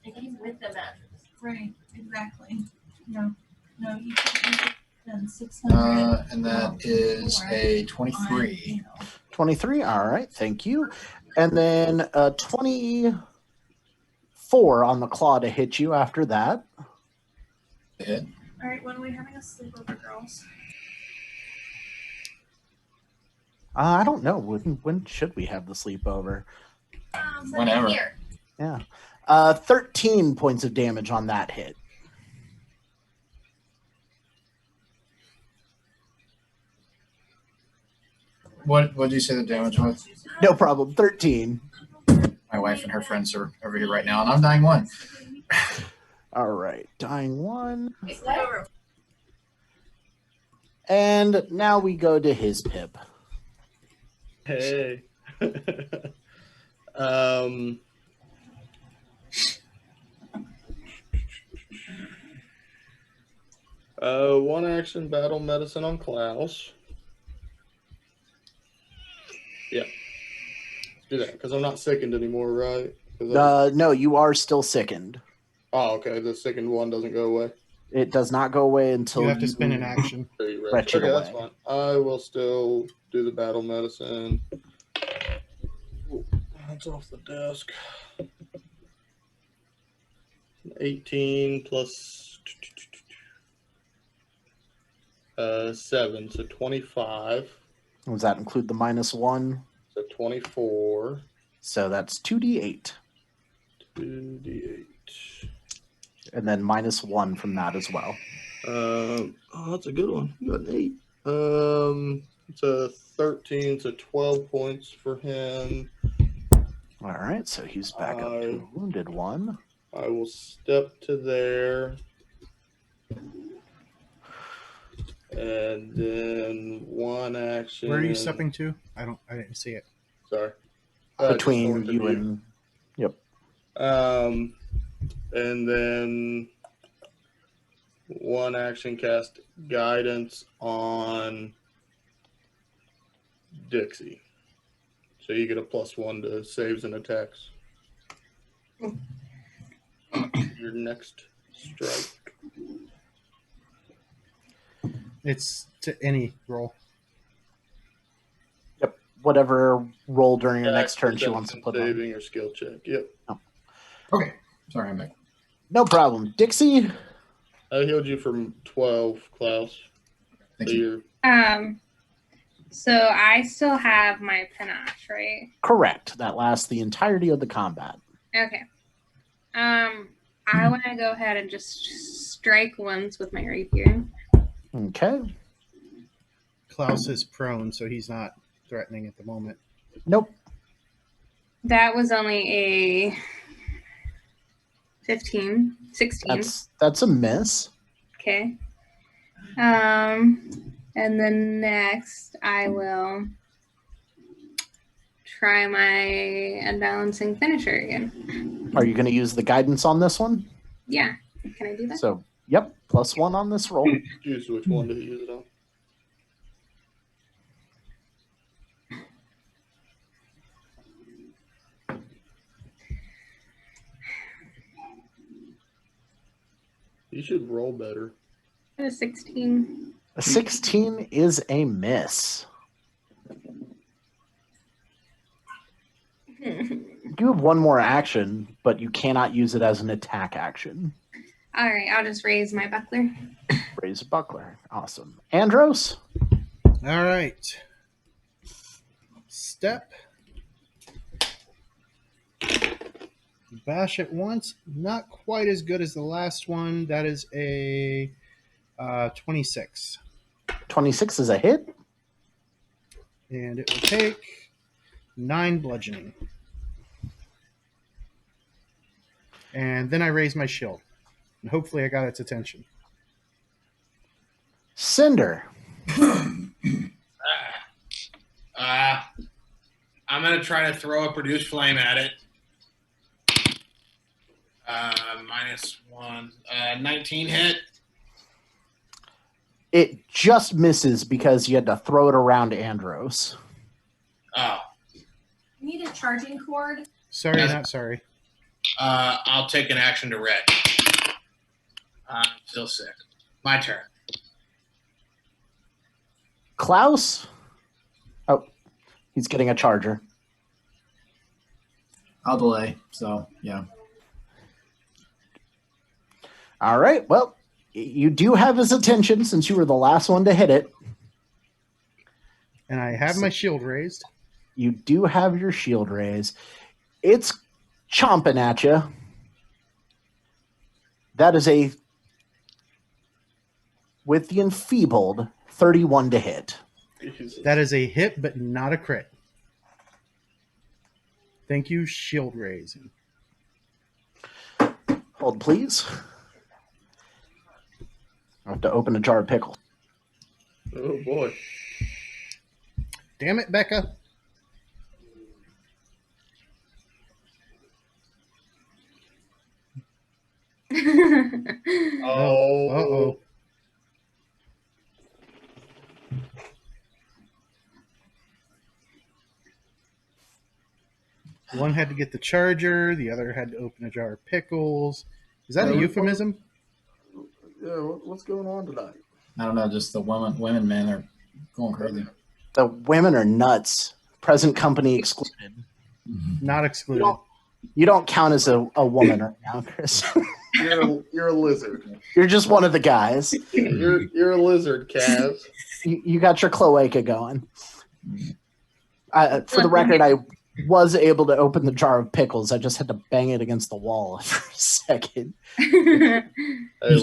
[SPEAKER 7] He's with the mattress. Right, exactly. Yeah. No, you can spend 600.
[SPEAKER 6] And that is a 23.
[SPEAKER 2] 23. All right, thank you. And then 24 on the claw to hit you after that.
[SPEAKER 6] Hit.
[SPEAKER 7] All right, when are we having a sleepover, girls?
[SPEAKER 2] I don't know. When should we have the sleepover?
[SPEAKER 6] Whenever.
[SPEAKER 7] Here.
[SPEAKER 2] Yeah. 13 points of damage on that hit.
[SPEAKER 6] What did you say the damage was?
[SPEAKER 2] No problem. 13.
[SPEAKER 6] My wife and her friends are over here right now, and I'm dying 1.
[SPEAKER 2] All right. Dying 1.
[SPEAKER 7] Sleepover.
[SPEAKER 2] And now we go to his pip.
[SPEAKER 5] Hey. One action battle medicine on Klaus. Yeah. Let's do that because I'm not sickened anymore, right?
[SPEAKER 2] No, you are still sickened.
[SPEAKER 5] Oh, okay. The sickened one doesn't go away.
[SPEAKER 2] It does not go away until
[SPEAKER 1] You have to spend an action.
[SPEAKER 2] Retch it
[SPEAKER 5] Okay, that's
[SPEAKER 2] away.
[SPEAKER 5] fine. I will still do the battle medicine. Ooh, that's off the desk. 18 plus 7, so 25.
[SPEAKER 2] Does that include the -1?
[SPEAKER 5] So 24.
[SPEAKER 2] So that's 2d8.
[SPEAKER 5] 2d8.
[SPEAKER 2] And then -1 from that as well.
[SPEAKER 5] Oh, that's a good one. You got an 8. It's a 13, so 12 points for him.
[SPEAKER 2] All right, so he's back up to a wounded 1.
[SPEAKER 5] I will step to there. And then one action.
[SPEAKER 1] Where are you stepping to? I didn't see it.
[SPEAKER 5] Sorry.
[SPEAKER 2] Between
[SPEAKER 5] just north of
[SPEAKER 2] you and... Yep.
[SPEAKER 5] And then one action cast guidance on Dixie. So you get a +1 to saves and attacks. Your next strike.
[SPEAKER 1] It's to any roll.
[SPEAKER 2] Yep. Whatever roll during your next turn she
[SPEAKER 5] Perception
[SPEAKER 2] wants to put on.
[SPEAKER 5] saving or skill check. Yep.
[SPEAKER 6] Okay. Sorry, I'm back.
[SPEAKER 2] No problem. Dixie?
[SPEAKER 5] I healed you from 12, Klaus.
[SPEAKER 6] Thank
[SPEAKER 5] So
[SPEAKER 6] you.
[SPEAKER 5] you're
[SPEAKER 4] So I still have my panache, right?
[SPEAKER 2] Correct. That lasts the entirety of the combat.
[SPEAKER 4] Okay. I want to go ahead and just strike once with my rapier.
[SPEAKER 2] Okay.
[SPEAKER 1] Klaus is prone, so he's not threatening at the moment.
[SPEAKER 2] Nope.
[SPEAKER 4] That was only a 15, 16.
[SPEAKER 2] That's a miss.
[SPEAKER 4] Okay. And then next I will try my unbalancing finisher again.
[SPEAKER 2] Are you going to use the guidance on this one?
[SPEAKER 4] Yeah. Can I do that?
[SPEAKER 2] So, yep, +1 on this roll.
[SPEAKER 5] choose which one to use it on. You should roll better.
[SPEAKER 4] A 16.
[SPEAKER 2] A 16 is a miss. You have one more action, but you cannot use it as an attack action.
[SPEAKER 4] All right, I'll just raise my buckler.
[SPEAKER 2] Raise a buckler. Awesome. Andros?
[SPEAKER 1] All right. Step. Bash it once. Not quite as good as the last one. That is a 26.
[SPEAKER 2] 26 is a hit.
[SPEAKER 1] And it will take 9 bludgeoning. And then I raise my shield. And hopefully I got its attention.
[SPEAKER 2] Cinder.
[SPEAKER 3] I'm going to try to throw a produce flame at it. -1. 19 hit.
[SPEAKER 2] It just misses because you had to throw it around Andros.
[SPEAKER 3] Oh.
[SPEAKER 7] Need a charging cord.
[SPEAKER 1] Sorry,
[SPEAKER 3] Yes.
[SPEAKER 1] not sorry.
[SPEAKER 3] I'll take an action to red. I'm still sick. My turn.
[SPEAKER 2] Klaus. Oh, he's getting a charger.
[SPEAKER 6] I'll delay. So yeah.
[SPEAKER 2] All right. Well, you do have his attention since you were the last one to hit it.
[SPEAKER 1] And I have my shield raised.
[SPEAKER 2] You do have your shield raised. It's chomping at you. That is a, with the enfeebled, 31 to hit.
[SPEAKER 5] Jesus.
[SPEAKER 1] That is a hit, but not a crit. Thank you, shield raising.
[SPEAKER 2] Hold, please. I have to open a jar of pickles.
[SPEAKER 5] Oh boy.
[SPEAKER 1] Damn it, Becca.
[SPEAKER 5] Oh.
[SPEAKER 1] Uh-oh. One had to get the charger. The other had to open a jar of pickles. Is that a euphemism?
[SPEAKER 5] Yeah, what's going on tonight?
[SPEAKER 6] I don't know. Just the women, man, are going crazy.
[SPEAKER 2] The women are nuts. Present company excluded.
[SPEAKER 1] Not excluded.
[SPEAKER 2] You don't count as a woman right now, Chris.
[SPEAKER 5] You're a lizard.
[SPEAKER 2] You're just one of the guys.
[SPEAKER 5] You're a lizard, Kaz.
[SPEAKER 2] You got your cloaca going. For the record, I was able to open the jar of pickles. I just had to bang it against the wall for a second.
[SPEAKER 5] Hey,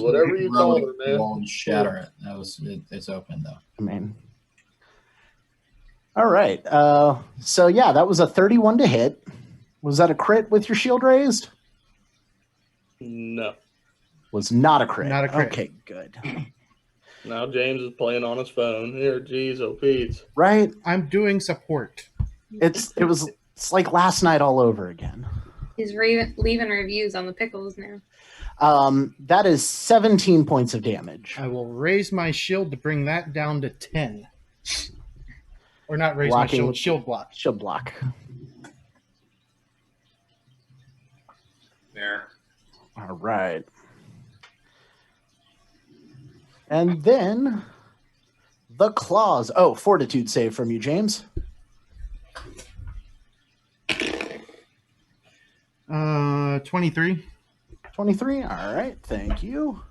[SPEAKER 5] whatever you
[SPEAKER 6] Roll
[SPEAKER 5] told her,
[SPEAKER 6] the wall
[SPEAKER 5] man.
[SPEAKER 6] and shatter it. That was it's open though.
[SPEAKER 2] I mean, all right. So yeah, that was a 31 to hit. Was that a crit with your shield raised?
[SPEAKER 5] No.
[SPEAKER 2] Was not a crit.
[SPEAKER 1] Not a crit.
[SPEAKER 2] Okay, good.
[SPEAKER 5] Now James is playing on his phone. Here, geez, oh Pete.
[SPEAKER 2] Right?
[SPEAKER 1] I'm doing support.
[SPEAKER 2] It's like last night all over again.
[SPEAKER 4] He's leaving reviews on the pickles now.
[SPEAKER 2] That is 17 points of damage.
[SPEAKER 1] I will raise my shield to bring that down to 10. Or not raise
[SPEAKER 2] Blocking
[SPEAKER 1] my
[SPEAKER 2] with-
[SPEAKER 1] shield block.
[SPEAKER 2] Shield block.
[SPEAKER 3] There.
[SPEAKER 2] All right. And then the claws. Oh, fortitude save from you, James.
[SPEAKER 1] 23.
[SPEAKER 2] 23. All right. Thank you.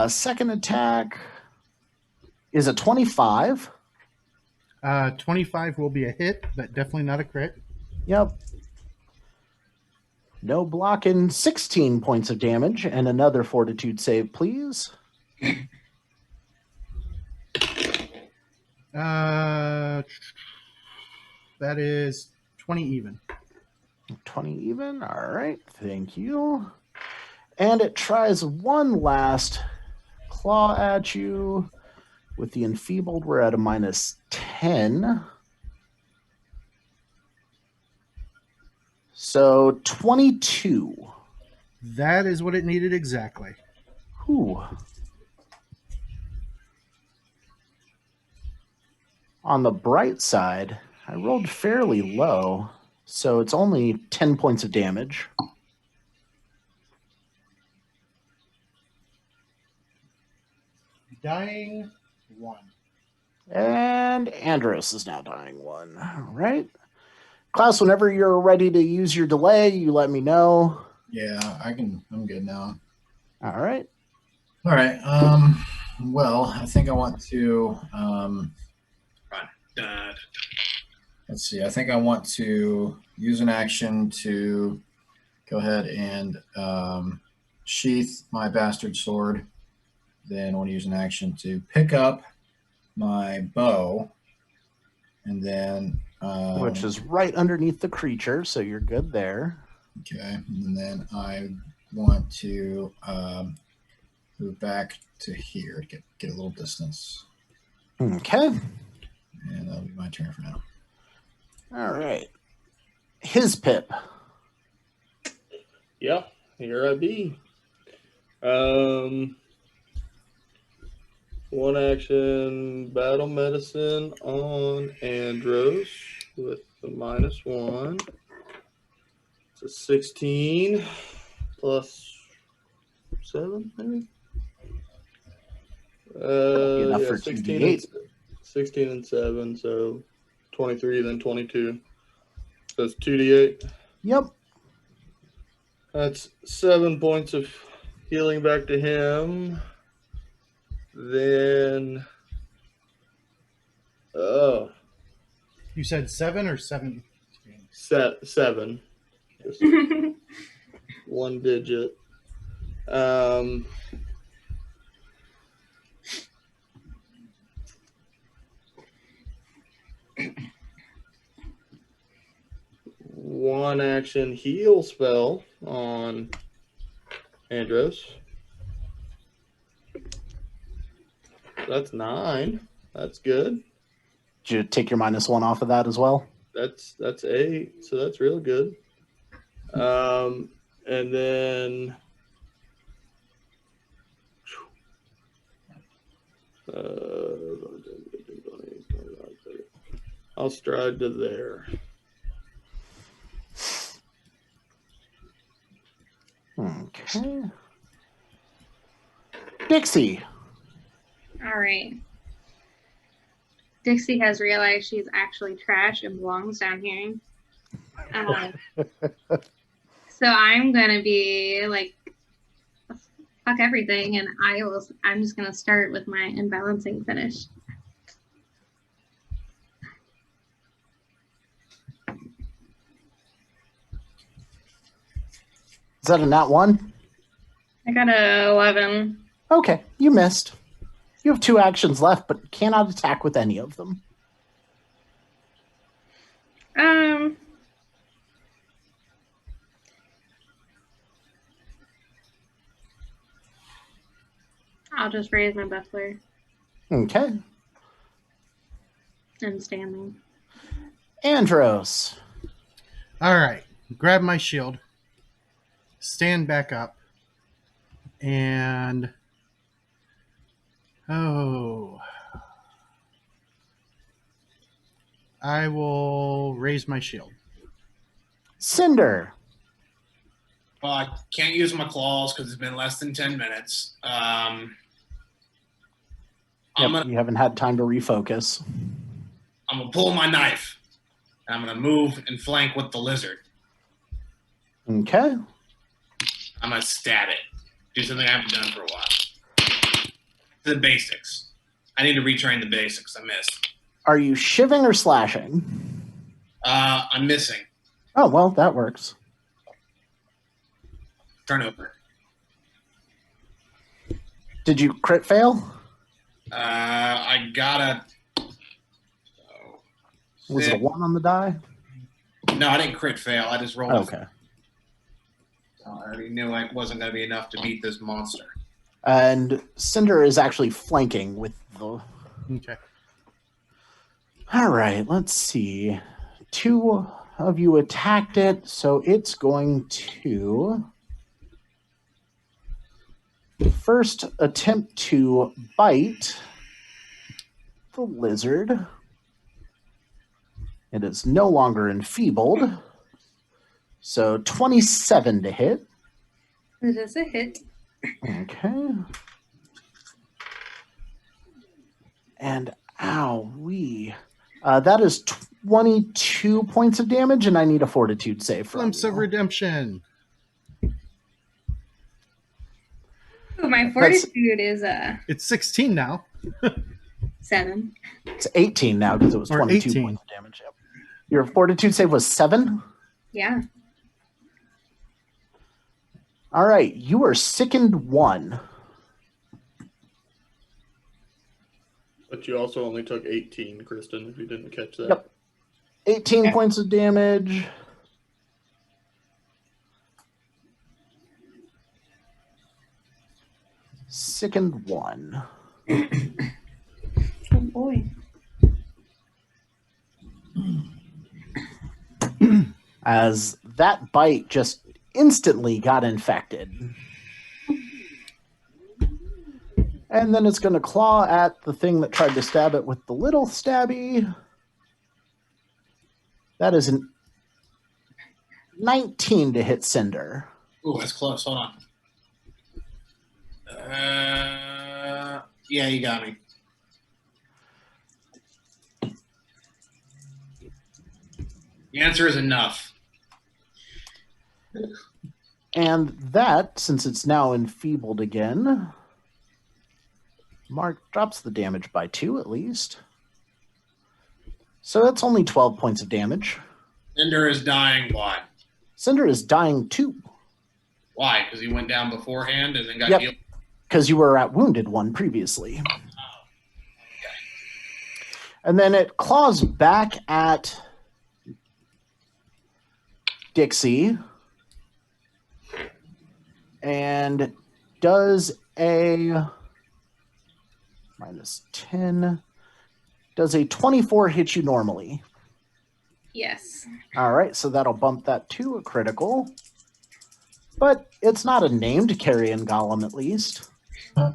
[SPEAKER 2] Second attack is a 25.
[SPEAKER 1] 25 will be a hit, but definitely not a crit.
[SPEAKER 2] Yep. No blocking. 16 points of damage and another fortitude save, please.
[SPEAKER 1] That is 20 even.
[SPEAKER 2] 20 even. All right. Thank you. And it tries one last claw at you. With the enfeebled, we're at a -10. So 22.
[SPEAKER 1] That is what it needed exactly.
[SPEAKER 2] Whew. On the bright side, I rolled fairly low, so it's only 10 points of damage.
[SPEAKER 1] Dying 1.
[SPEAKER 2] And Andros is now dying 1. All right. Klaus, whenever you're ready to use your delay, you let me know.
[SPEAKER 6] Yeah, I'm good now.
[SPEAKER 2] All right.
[SPEAKER 6] All right. Well, I think I want to. Let's see. I think I want to use an action to go ahead and sheath my bastard sword. Then I want to use an action to pick up my bow, and then
[SPEAKER 2] Which is right underneath the creature, so you're good there.
[SPEAKER 6] okay. And then I want to move back to here, get a little distance,
[SPEAKER 2] Okay.
[SPEAKER 6] and that'll be my turn for now.
[SPEAKER 2] All right. His pip.
[SPEAKER 5] Yeah, here I be. One action battle medicine on Andros with the -1. It's a 16 plus 7, maybe.
[SPEAKER 2] enough
[SPEAKER 5] Yeah,
[SPEAKER 2] for
[SPEAKER 5] 16
[SPEAKER 2] 2d8.
[SPEAKER 5] 16 and 7, so 23, then 22. So it's 2d8.
[SPEAKER 2] Yep.
[SPEAKER 5] That's 7 points of healing back to him. Then, oh,
[SPEAKER 1] You said 7 or 7?
[SPEAKER 5] 7. Just one digit. One action heal spell on Andros. That's 9. That's good.
[SPEAKER 2] Did you take your -1 off of that as well?
[SPEAKER 5] That's 8. So that's real good. And then I'll stride to there.
[SPEAKER 2] Okay. Dixie.
[SPEAKER 4] All right. Dixie has realized she's actually trash and belongs down here. So I'm gonna be like, fuck everything, and I'm just gonna start with my imbalancing finish.
[SPEAKER 2] Is that a nat 1?
[SPEAKER 4] I got a 11.
[SPEAKER 2] Okay, you missed. You have 2 actions left, but cannot attack with any of them.
[SPEAKER 4] I'll just raise my buckler
[SPEAKER 2] Okay.
[SPEAKER 4] and standing.
[SPEAKER 2] Andros.
[SPEAKER 1] All right. Grab my shield. Stand back up. And... Oh... I will raise my shield.
[SPEAKER 2] Cinder.
[SPEAKER 3] Well, I can't use my claws because it's been less than 10 minutes.
[SPEAKER 2] You haven't had time to refocus.
[SPEAKER 3] I'm going to pull my knife. And I'm going to move and flank with the lizard.
[SPEAKER 2] Okay.
[SPEAKER 3] I'm going to stab it. Do something I haven't done for a while. The basics. I need to retrain the basics. I missed.
[SPEAKER 2] Are you shivving or slashing?
[SPEAKER 3] I'm missing.
[SPEAKER 2] Oh, well, that works.
[SPEAKER 3] Turnover.
[SPEAKER 2] Did you crit fail?
[SPEAKER 3] I got a...
[SPEAKER 2] Was it a 1 on the die?
[SPEAKER 3] No, I didn't crit fail. I just rolled
[SPEAKER 2] Okay.
[SPEAKER 3] I already knew I wasn't going to be enough to beat this monster.
[SPEAKER 2] And Cinder is actually flanking with the...
[SPEAKER 1] Okay.
[SPEAKER 2] All right, let's see. 2 of you attacked it, so it's going to first attempt to bite the lizard. It is no longer enfeebled. So 27 to hit.
[SPEAKER 4] It is a hit.
[SPEAKER 2] Okay. And owie. That is 22 points of damage, and I need a fortitude save from
[SPEAKER 1] Glimpse
[SPEAKER 2] you.
[SPEAKER 1] of redemption.
[SPEAKER 4] Ooh, my fortitude is
[SPEAKER 1] It's 16 now.
[SPEAKER 4] 7.
[SPEAKER 2] It's 18 now because it was
[SPEAKER 1] Or
[SPEAKER 2] 22
[SPEAKER 1] 18.
[SPEAKER 2] points of damage. Yep. Your fortitude save was 7?
[SPEAKER 4] Yeah.
[SPEAKER 2] All right, you are sickened 1.
[SPEAKER 5] But you also only took 18, Kristen, if you didn't catch that.
[SPEAKER 2] Yep. 18 points of damage. Sickened 1.
[SPEAKER 4] Oh boy.
[SPEAKER 2] As that bite just instantly got infected. And then it's going to claw at the thing that tried to stab it with the little stabby. That is an 19 to hit Cinder.
[SPEAKER 3] Ooh, that's close. Hold on. Yeah, you got me. The answer is enough.
[SPEAKER 2] And that, since it's now enfeebled again, Mark drops the damage by 2 at least. So that's only 12 points of damage.
[SPEAKER 3] Cinder is dying. Why?
[SPEAKER 2] Cinder is dying 2.
[SPEAKER 3] Why? Because he went down beforehand and then got
[SPEAKER 2] Yep.
[SPEAKER 3] healed.
[SPEAKER 2] Because you were at wounded 1 previously. And then it claws back at Dixie and does a -10. Does a 24 hit you normally?
[SPEAKER 4] Yes.
[SPEAKER 2] All right, so that'll bump that to a critical. But it's not a named carrion golem, at least.
[SPEAKER 6] Huh.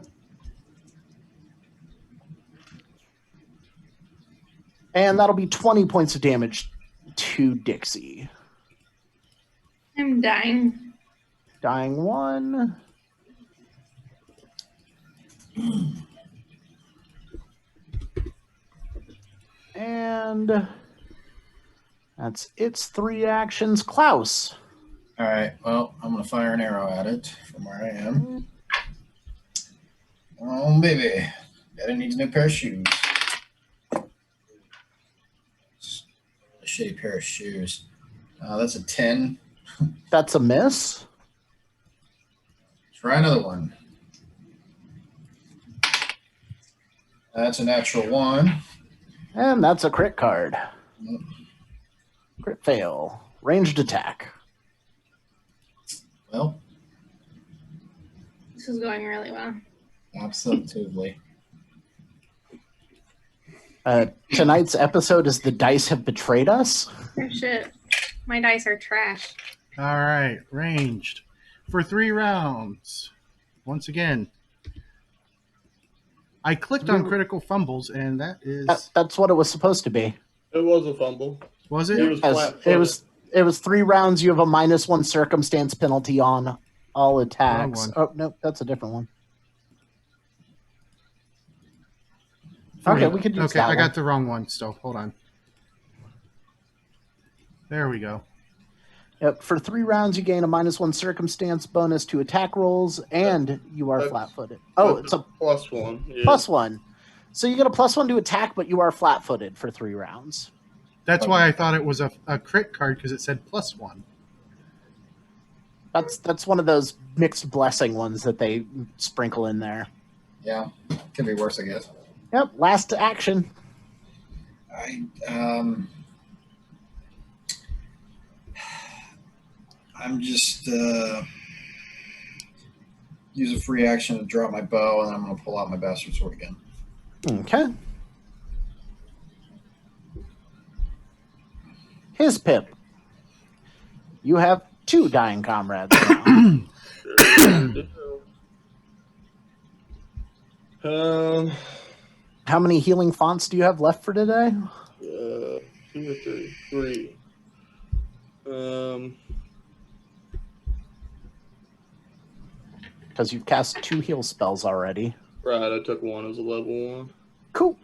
[SPEAKER 2] And that'll be 20 points of damage to Dixie.
[SPEAKER 4] I'm dying.
[SPEAKER 2] Dying 1. And that's its 3 actions. Klaus.
[SPEAKER 6] All right. Well, I'm gonna fire an arrow at it from where I am. Oh baby, gotta need a new pair of shoes. A shitty pair of shoes. That's a 10.
[SPEAKER 2] That's a miss.
[SPEAKER 6] Try another one. That's a natural 1.
[SPEAKER 2] And that's a crit card.
[SPEAKER 6] Nope.
[SPEAKER 2] Crit fail. Ranged attack.
[SPEAKER 6] Well,
[SPEAKER 4] This is going really well.
[SPEAKER 6] absolutely.
[SPEAKER 2] Tonight's episode is The Dice Have Betrayed Us.
[SPEAKER 4] Oh, shit. My dice are trash.
[SPEAKER 1] All right, ranged for 3 rounds. Once again, I clicked on critical fumbles, and that is
[SPEAKER 2] That's what it was supposed to be.
[SPEAKER 5] It was a fumble.
[SPEAKER 1] was
[SPEAKER 5] It
[SPEAKER 1] it?
[SPEAKER 5] was
[SPEAKER 2] As
[SPEAKER 5] flat-footed.
[SPEAKER 2] it was 3 rounds. You have a -1 circumstance penalty on all attacks.
[SPEAKER 1] Wrong one.
[SPEAKER 2] Oh no, that's a different one. Okay, we could use
[SPEAKER 1] Okay,
[SPEAKER 2] that
[SPEAKER 1] I
[SPEAKER 2] one.
[SPEAKER 1] got the wrong one. Still, hold on. There we go.
[SPEAKER 2] Yep, for 3 rounds, you gain a -1 circumstance bonus to attack rolls, and you are
[SPEAKER 5] That's-
[SPEAKER 2] flat-footed. Oh, it's a
[SPEAKER 5] +1. Yeah.
[SPEAKER 2] +1. So you get a +1 to attack, but you are flat-footed for 3 rounds.
[SPEAKER 1] That's why I thought it was a crit card because it said +1.
[SPEAKER 2] That's one of those mixed blessing ones that they sprinkle in there.
[SPEAKER 6] Yeah, could be worse, I guess.
[SPEAKER 2] Yep, last action.
[SPEAKER 6] I'm just use a free action to drop my bow, and then I'm going to pull out my bastard sword again.
[SPEAKER 2] Okay. His Pip. You have 2 dying comrades now. How many healing fonts do you have left for today?
[SPEAKER 5] 2 or 3.
[SPEAKER 2] Because you've cast 2 heal spells already.
[SPEAKER 5] Right, I took 1 as a level 1.
[SPEAKER 2] Cool.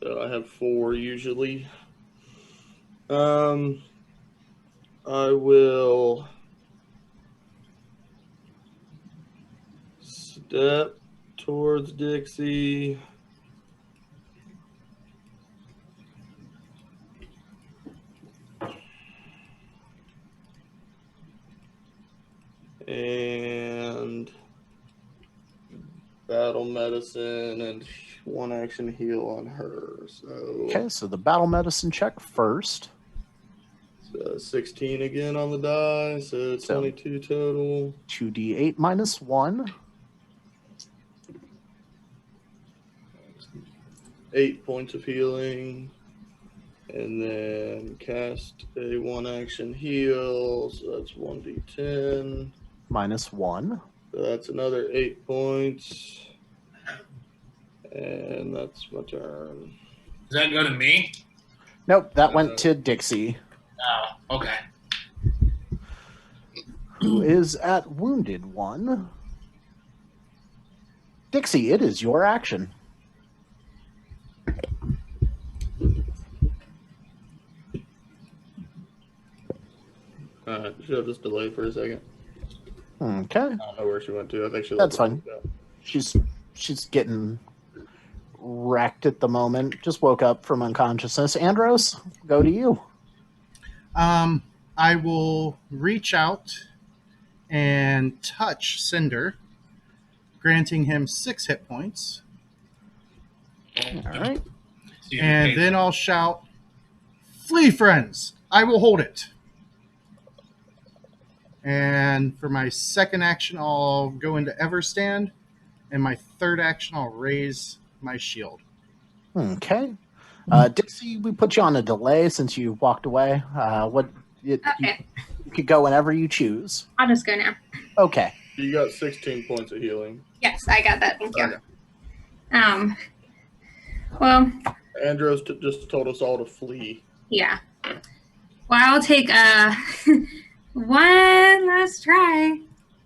[SPEAKER 5] So I have 4 usually. I will step towards Dixie. And battle medicine and 1 action heal on her. So
[SPEAKER 2] Okay, so the battle medicine check first.
[SPEAKER 5] 16 again on the die, so 22 total.
[SPEAKER 2] 2d8 minus 1.
[SPEAKER 5] 8 points of healing. And then cast a 1 action heal, so that's 1d10.
[SPEAKER 2] Minus 1.
[SPEAKER 5] So that's another 8 points. And that's my turn.
[SPEAKER 3] Does that go to me?
[SPEAKER 2] Nope, that went to Dixie,
[SPEAKER 3] Oh, okay.
[SPEAKER 2] who is at wounded 1. Dixie, it is your action.
[SPEAKER 5] She'll just delay for a second.
[SPEAKER 2] Okay.
[SPEAKER 5] I don't know where she went to. I think she.
[SPEAKER 2] That's fine. She's getting wrecked at the moment. Just woke up from unconsciousness. Andros, go to you.
[SPEAKER 1] I will reach out and touch Cinder, granting him 6 hit points.
[SPEAKER 2] All right.
[SPEAKER 1] And then I'll shout, "Flee, friends! I will hold it." And for my second action, I'll go into Everstand. And my third action, I'll raise my shield.
[SPEAKER 2] Okay. Dixie, we put you on a delay since you walked away. You could go whenever you choose.
[SPEAKER 4] I'll just go now.
[SPEAKER 2] Okay.
[SPEAKER 5] You got 16 points of healing.
[SPEAKER 4] Yes, I got that. Thank you.
[SPEAKER 5] Okay.
[SPEAKER 4] Well,
[SPEAKER 5] Andros just told us all to flee.
[SPEAKER 4] yeah. Well, I'll take one last try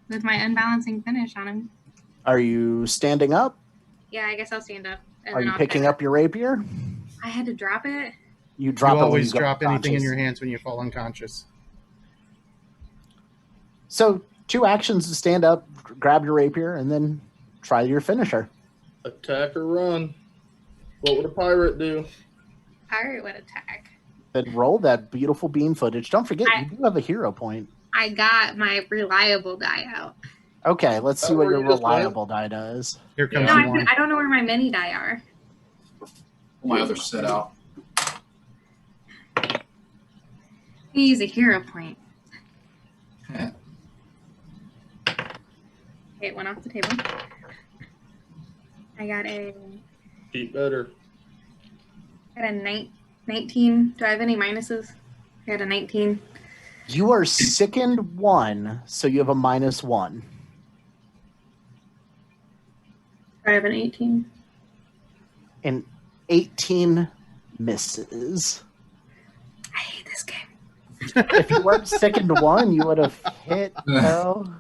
[SPEAKER 4] with my unbalancing finish on him.
[SPEAKER 2] Are you standing up?
[SPEAKER 4] Yeah, I guess I'll stand up. And
[SPEAKER 2] Are
[SPEAKER 4] then
[SPEAKER 2] you
[SPEAKER 4] I'll
[SPEAKER 2] picking up your rapier?
[SPEAKER 4] I had to drop it.
[SPEAKER 2] You drop
[SPEAKER 1] You
[SPEAKER 2] it when
[SPEAKER 1] always
[SPEAKER 2] you go
[SPEAKER 1] drop anything in
[SPEAKER 2] unconscious.
[SPEAKER 1] your hands when you fall unconscious.
[SPEAKER 2] So 2 actions to stand up, grab your rapier, and then try your finisher.
[SPEAKER 5] Attack or run. What would a pirate do?
[SPEAKER 4] Pirate would attack.
[SPEAKER 2] Then roll that beautiful beam footage. Don't forget, you do have a hero point.
[SPEAKER 4] I got my reliable die out.
[SPEAKER 2] Okay, let's see
[SPEAKER 5] That
[SPEAKER 2] what
[SPEAKER 5] where
[SPEAKER 2] your
[SPEAKER 5] you just
[SPEAKER 2] reliable die does.
[SPEAKER 1] Here comes
[SPEAKER 4] No,
[SPEAKER 1] one.
[SPEAKER 4] I don't know where my mini die are.
[SPEAKER 6] Pull my other set out.
[SPEAKER 4] Use a hero point.
[SPEAKER 6] Yeah.
[SPEAKER 4] Okay, it went off the table. I got a
[SPEAKER 5] Keep better.
[SPEAKER 4] 19. Do I have any minuses? I got a 19.
[SPEAKER 2] You are sickened 1, so you have a -1.
[SPEAKER 4] I have an 18.
[SPEAKER 2] And 18 misses.
[SPEAKER 4] I hate this game.
[SPEAKER 2] If you weren't sickened 1, you would have hit, though.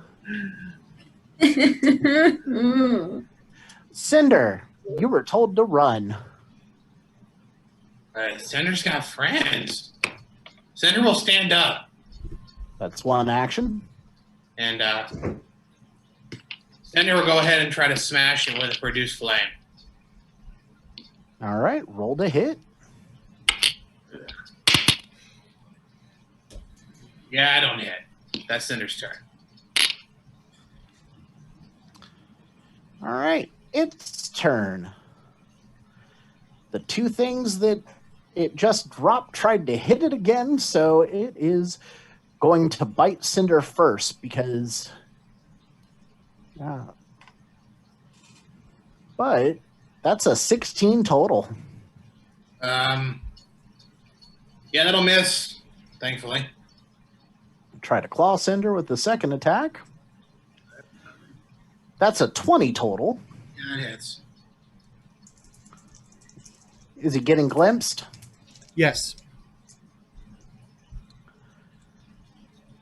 [SPEAKER 2] Cinder, you were told to run.
[SPEAKER 3] Cinder's got friends. Cinder will stand up.
[SPEAKER 2] That's 1 action.
[SPEAKER 3] And Cinder will go ahead and try to smash it with a produce flame.
[SPEAKER 2] All right, roll to hit.
[SPEAKER 3] Yeah, I don't hit. That's Cinder's turn.
[SPEAKER 2] All right, its turn. The 2 things that it just dropped tried to hit it again, so it is going to bite Cinder first because... But that's a 16 total.
[SPEAKER 3] Yeah, that'll miss, thankfully.
[SPEAKER 2] Try to claw Cinder with the second attack. That's a 20 total.
[SPEAKER 3] Yeah, it hits.
[SPEAKER 2] Is he getting glimpsed?
[SPEAKER 1] Yes.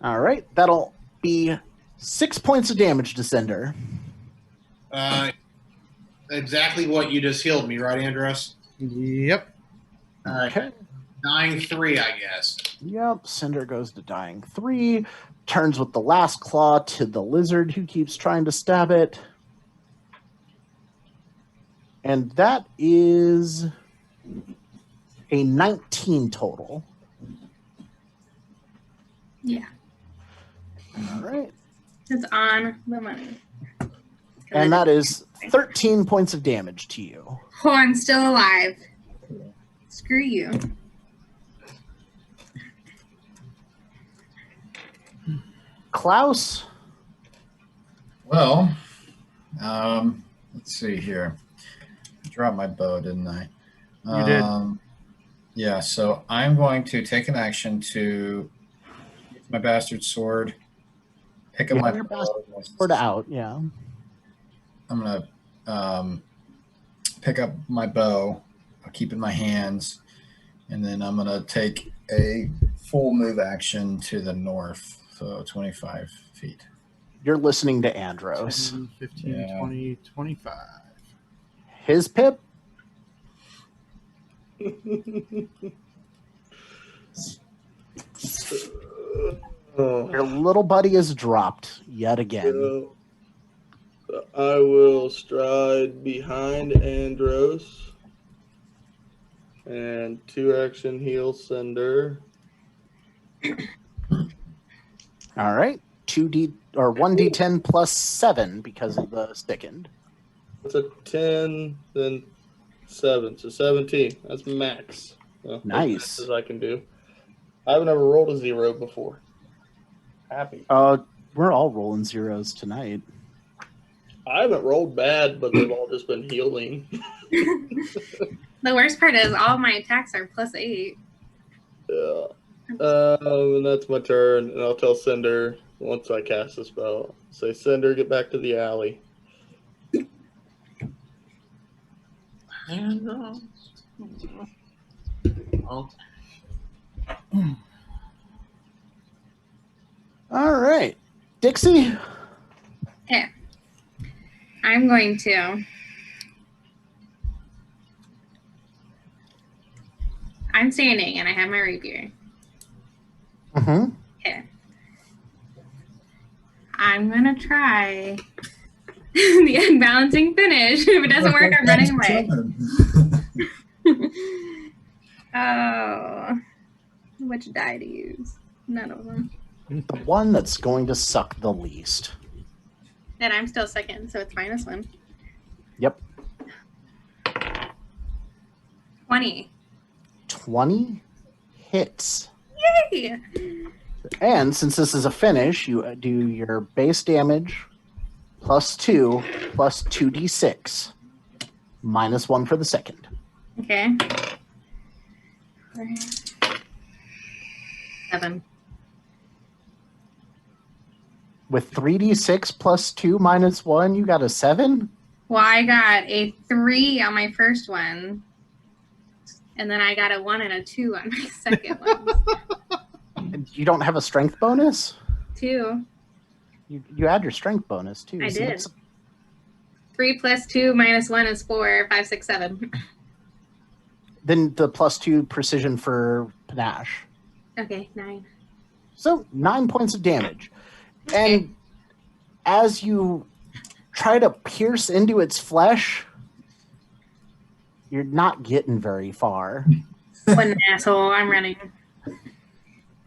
[SPEAKER 2] All right, that'll be 6 points of damage to Cinder.
[SPEAKER 3] Exactly what you just healed me, right, Andros?
[SPEAKER 1] Yep.
[SPEAKER 3] All right.
[SPEAKER 2] Okay.
[SPEAKER 3] Dying 3, I guess.
[SPEAKER 2] Yep, Cinder goes to dying 3, turns with the last claw to the lizard who keeps trying to stab it. And that is a 19 total.
[SPEAKER 4] Yeah,
[SPEAKER 2] All right.
[SPEAKER 4] it's on the money.
[SPEAKER 2] And that is 13 points of damage to you.
[SPEAKER 4] Oh, I'm still alive. Screw you.
[SPEAKER 2] Klaus,
[SPEAKER 6] Well, let's see here. I dropped my bow, didn't I?
[SPEAKER 1] You did.
[SPEAKER 6] Yeah, so I'm going to take an action to use my bastard sword, pick up
[SPEAKER 2] You
[SPEAKER 6] my
[SPEAKER 2] have your
[SPEAKER 6] bow.
[SPEAKER 2] sword out, yeah.
[SPEAKER 6] I'm going to pick up my bow. I'll keep it in my hands. And then I'm going to take a full move action to the north, so 25 feet.
[SPEAKER 2] You're listening to Andros.
[SPEAKER 1] 10, 15,
[SPEAKER 6] Yeah.
[SPEAKER 1] 20, 25.
[SPEAKER 2] His pip? Your little buddy is dropped yet again.
[SPEAKER 5] I will stride behind Andros and 2-action heal Cinder.
[SPEAKER 2] All right. 2D or 1d10 plus 7 because of the stickened.
[SPEAKER 5] It's a 10, then 7, so 17. That's max. Well,
[SPEAKER 2] Nice.
[SPEAKER 5] As I can do. I've never rolled a 0 before. Happy.
[SPEAKER 2] We're all rolling zeros tonight.
[SPEAKER 5] I haven't rolled bad, but they've all just been healing.
[SPEAKER 4] The worst part is all my attacks are +8.
[SPEAKER 5] Yeah. And that's my turn, and I'll tell Cinder once I cast the spell. Say, Cinder, get back to the alley.
[SPEAKER 2] All right. Dixie?
[SPEAKER 4] Okay. I'm going to. I'm standing and I have my rapier.
[SPEAKER 2] Mm-hmm.
[SPEAKER 4] Okay. I'm going to try the unbalancing finish. If it doesn't work, I'm running away. Oh. Which die to use? None of them.
[SPEAKER 2] The one that's going to suck the least.
[SPEAKER 4] And I'm still second, so it's -1.
[SPEAKER 2] Yep.
[SPEAKER 4] 20.
[SPEAKER 2] 20 hits.
[SPEAKER 4] Yay!
[SPEAKER 2] And since this is a finish, you do your base damage +2 plus 2d6 -1 for the second.
[SPEAKER 4] Okay. 7.
[SPEAKER 2] With 3d6 plus 2 -1, you got a 7?
[SPEAKER 4] Well, I got a 3 on my first one. And then I got a 1 and a 2 on my second one.
[SPEAKER 2] You don't have a strength bonus?
[SPEAKER 4] 2.
[SPEAKER 2] You add your strength bonus, too.
[SPEAKER 4] I
[SPEAKER 2] so
[SPEAKER 4] did.
[SPEAKER 2] that's-
[SPEAKER 4] 3 plus 2 minus 1 is 4. 5, 6, 7.
[SPEAKER 2] Then the +2 precision for panache.
[SPEAKER 4] Okay, 9.
[SPEAKER 2] So 9 points of damage. And as you try to pierce into its flesh, you're not getting very far.
[SPEAKER 4] What an asshole. I'm running.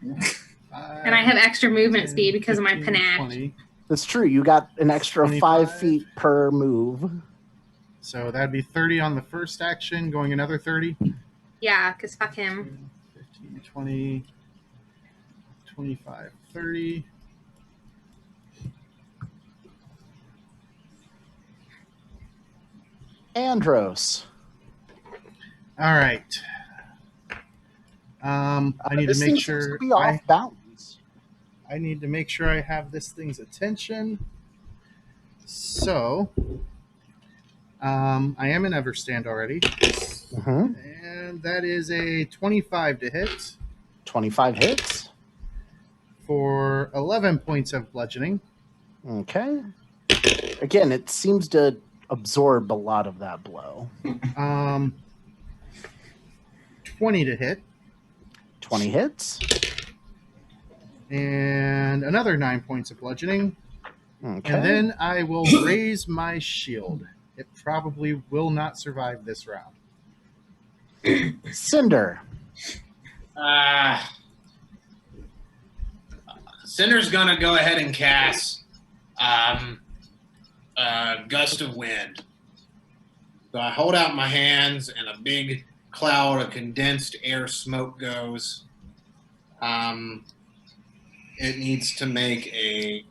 [SPEAKER 4] And I have extra movement speed because of my panache.
[SPEAKER 1] 20.
[SPEAKER 2] That's true. You got an extra 5
[SPEAKER 1] 25.
[SPEAKER 2] feet per move.
[SPEAKER 1] So that'd be 30 on the first action, going another 30.
[SPEAKER 4] Yeah, because fuck him.
[SPEAKER 1] 15, 20, 25, 30.
[SPEAKER 2] Andros.
[SPEAKER 1] All right. I need
[SPEAKER 2] This
[SPEAKER 1] to
[SPEAKER 2] thing
[SPEAKER 1] make
[SPEAKER 2] seems
[SPEAKER 1] sure
[SPEAKER 2] to be off balance.
[SPEAKER 1] I need to make sure I have this thing's attention. So, I am in Everstand already,
[SPEAKER 2] Mm-hmm.
[SPEAKER 1] and that is a 25 to hit
[SPEAKER 2] 25 hits.
[SPEAKER 1] for 11 points of bludgeoning.
[SPEAKER 2] Okay. Again, it seems to absorb a lot of that blow.
[SPEAKER 1] 20 to hit,
[SPEAKER 2] 20 hits.
[SPEAKER 1] and another 9 points of bludgeoning.
[SPEAKER 2] Okay.
[SPEAKER 1] And then I will raise my shield. It probably will not survive this round.
[SPEAKER 2] Cinder.
[SPEAKER 3] Cinder's gonna go ahead and cast Gust of Wind. So I hold out my hands, and a big cloud of condensed air smoke goes. It needs to make a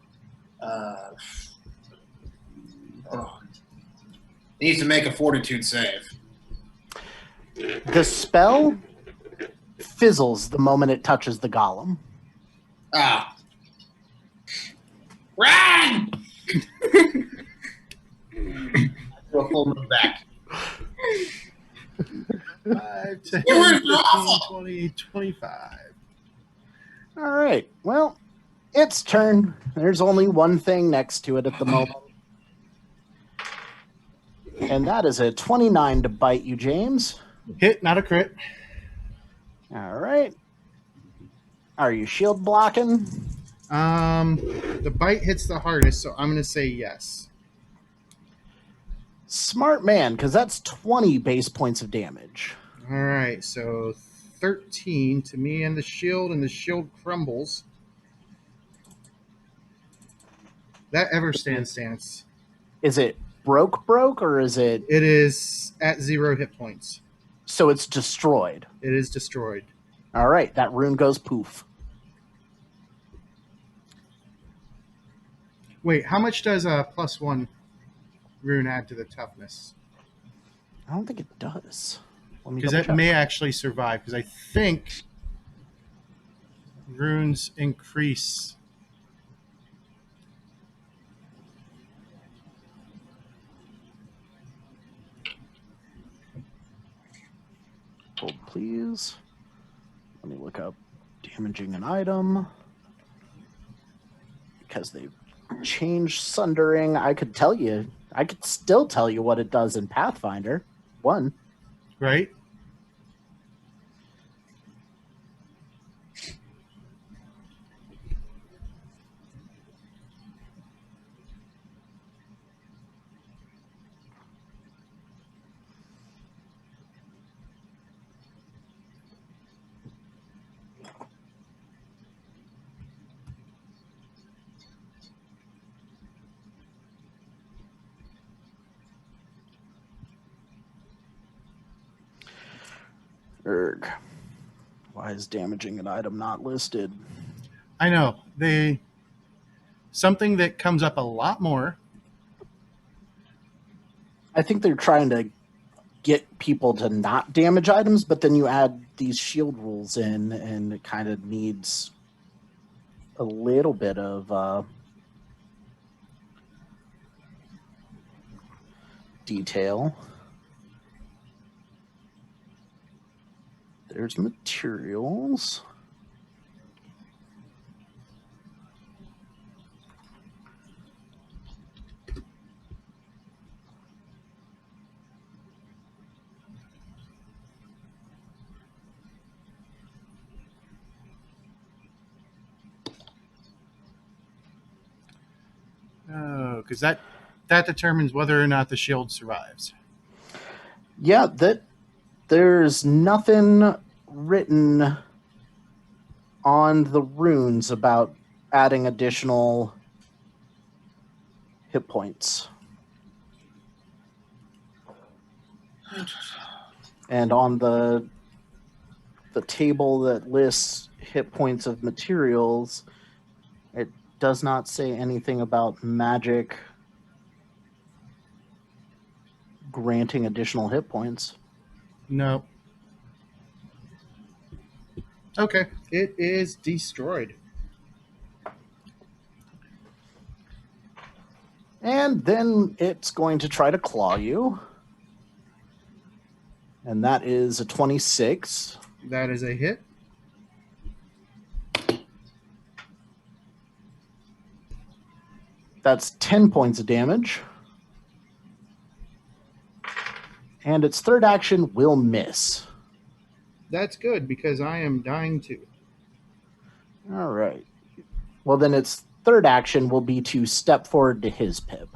[SPEAKER 3] fortitude save.
[SPEAKER 2] The spell fizzles the moment it touches the golem.
[SPEAKER 3] Ah. Run! Do a full move back.
[SPEAKER 1] 5, 10,
[SPEAKER 3] You were
[SPEAKER 1] 15,
[SPEAKER 3] awful.
[SPEAKER 1] 20, 25.
[SPEAKER 2] All right. Well, Its turn. There's only one thing next to it at the moment. And that is a 29 to bite you, James.
[SPEAKER 1] Hit, not a crit.
[SPEAKER 2] All right. Are you shield blocking?
[SPEAKER 1] The bite hits the hardest, so I'm going to say yes.
[SPEAKER 2] Smart man, because that's 20 base points of damage.
[SPEAKER 1] All right, so 13 to me and the shield crumbles. That ever stand stance.
[SPEAKER 2] Is it broke, or is it...
[SPEAKER 1] It is at 0 hit points.
[SPEAKER 2] So it's destroyed.
[SPEAKER 1] It is destroyed.
[SPEAKER 2] All right, that rune goes poof.
[SPEAKER 1] Wait, how much does a +1 rune add to the toughness?
[SPEAKER 2] I don't think it does.
[SPEAKER 1] Because that may actually survive, because I think runes increase.
[SPEAKER 2] Hold, please. Let me look up damaging an item. Because they've changed sundering, I could still tell you what it does in Pathfinder 1.
[SPEAKER 1] Right?
[SPEAKER 2] Erg. Why is damaging an item not listed?
[SPEAKER 1] I know. Something that comes up a lot more.
[SPEAKER 2] I think they're trying to get people to not damage items, but then you add these shield rules in, and it kind of needs a little bit of detail. There's materials.
[SPEAKER 1] Oh, because that determines whether or not the shield survives.
[SPEAKER 2] Yeah, there's nothing written on the runes about adding additional hit points. And on the table that lists hit points of materials, it does not say anything about magic granting additional hit points.
[SPEAKER 1] No. Okay. It is destroyed.
[SPEAKER 2] And then it's going to try to claw you. And that is a 26.
[SPEAKER 1] That is a hit.
[SPEAKER 2] That's 10 points of damage. And its third action will miss.
[SPEAKER 1] That's good, because I am dying too.
[SPEAKER 2] All right. Well, then its third action will be to step forward to his pip.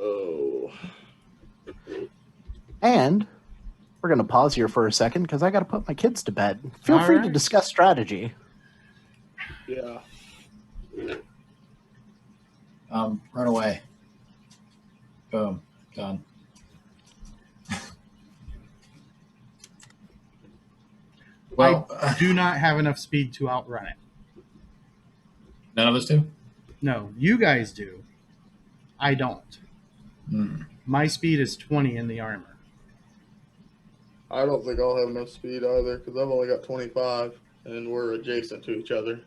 [SPEAKER 5] Oh.
[SPEAKER 2] And we're going to pause here for a second because I got to put my kids to bed. Feel free to discuss strategy.
[SPEAKER 5] Yeah.
[SPEAKER 6] Run away. Boom. Done. Well,
[SPEAKER 1] I do not have enough speed to outrun it.
[SPEAKER 6] none of us do?
[SPEAKER 1] No, you guys do. I don't. My speed is 20 in the armor.
[SPEAKER 5] I don't think I'll have enough speed either because I've only got 25 and we're adjacent to each other.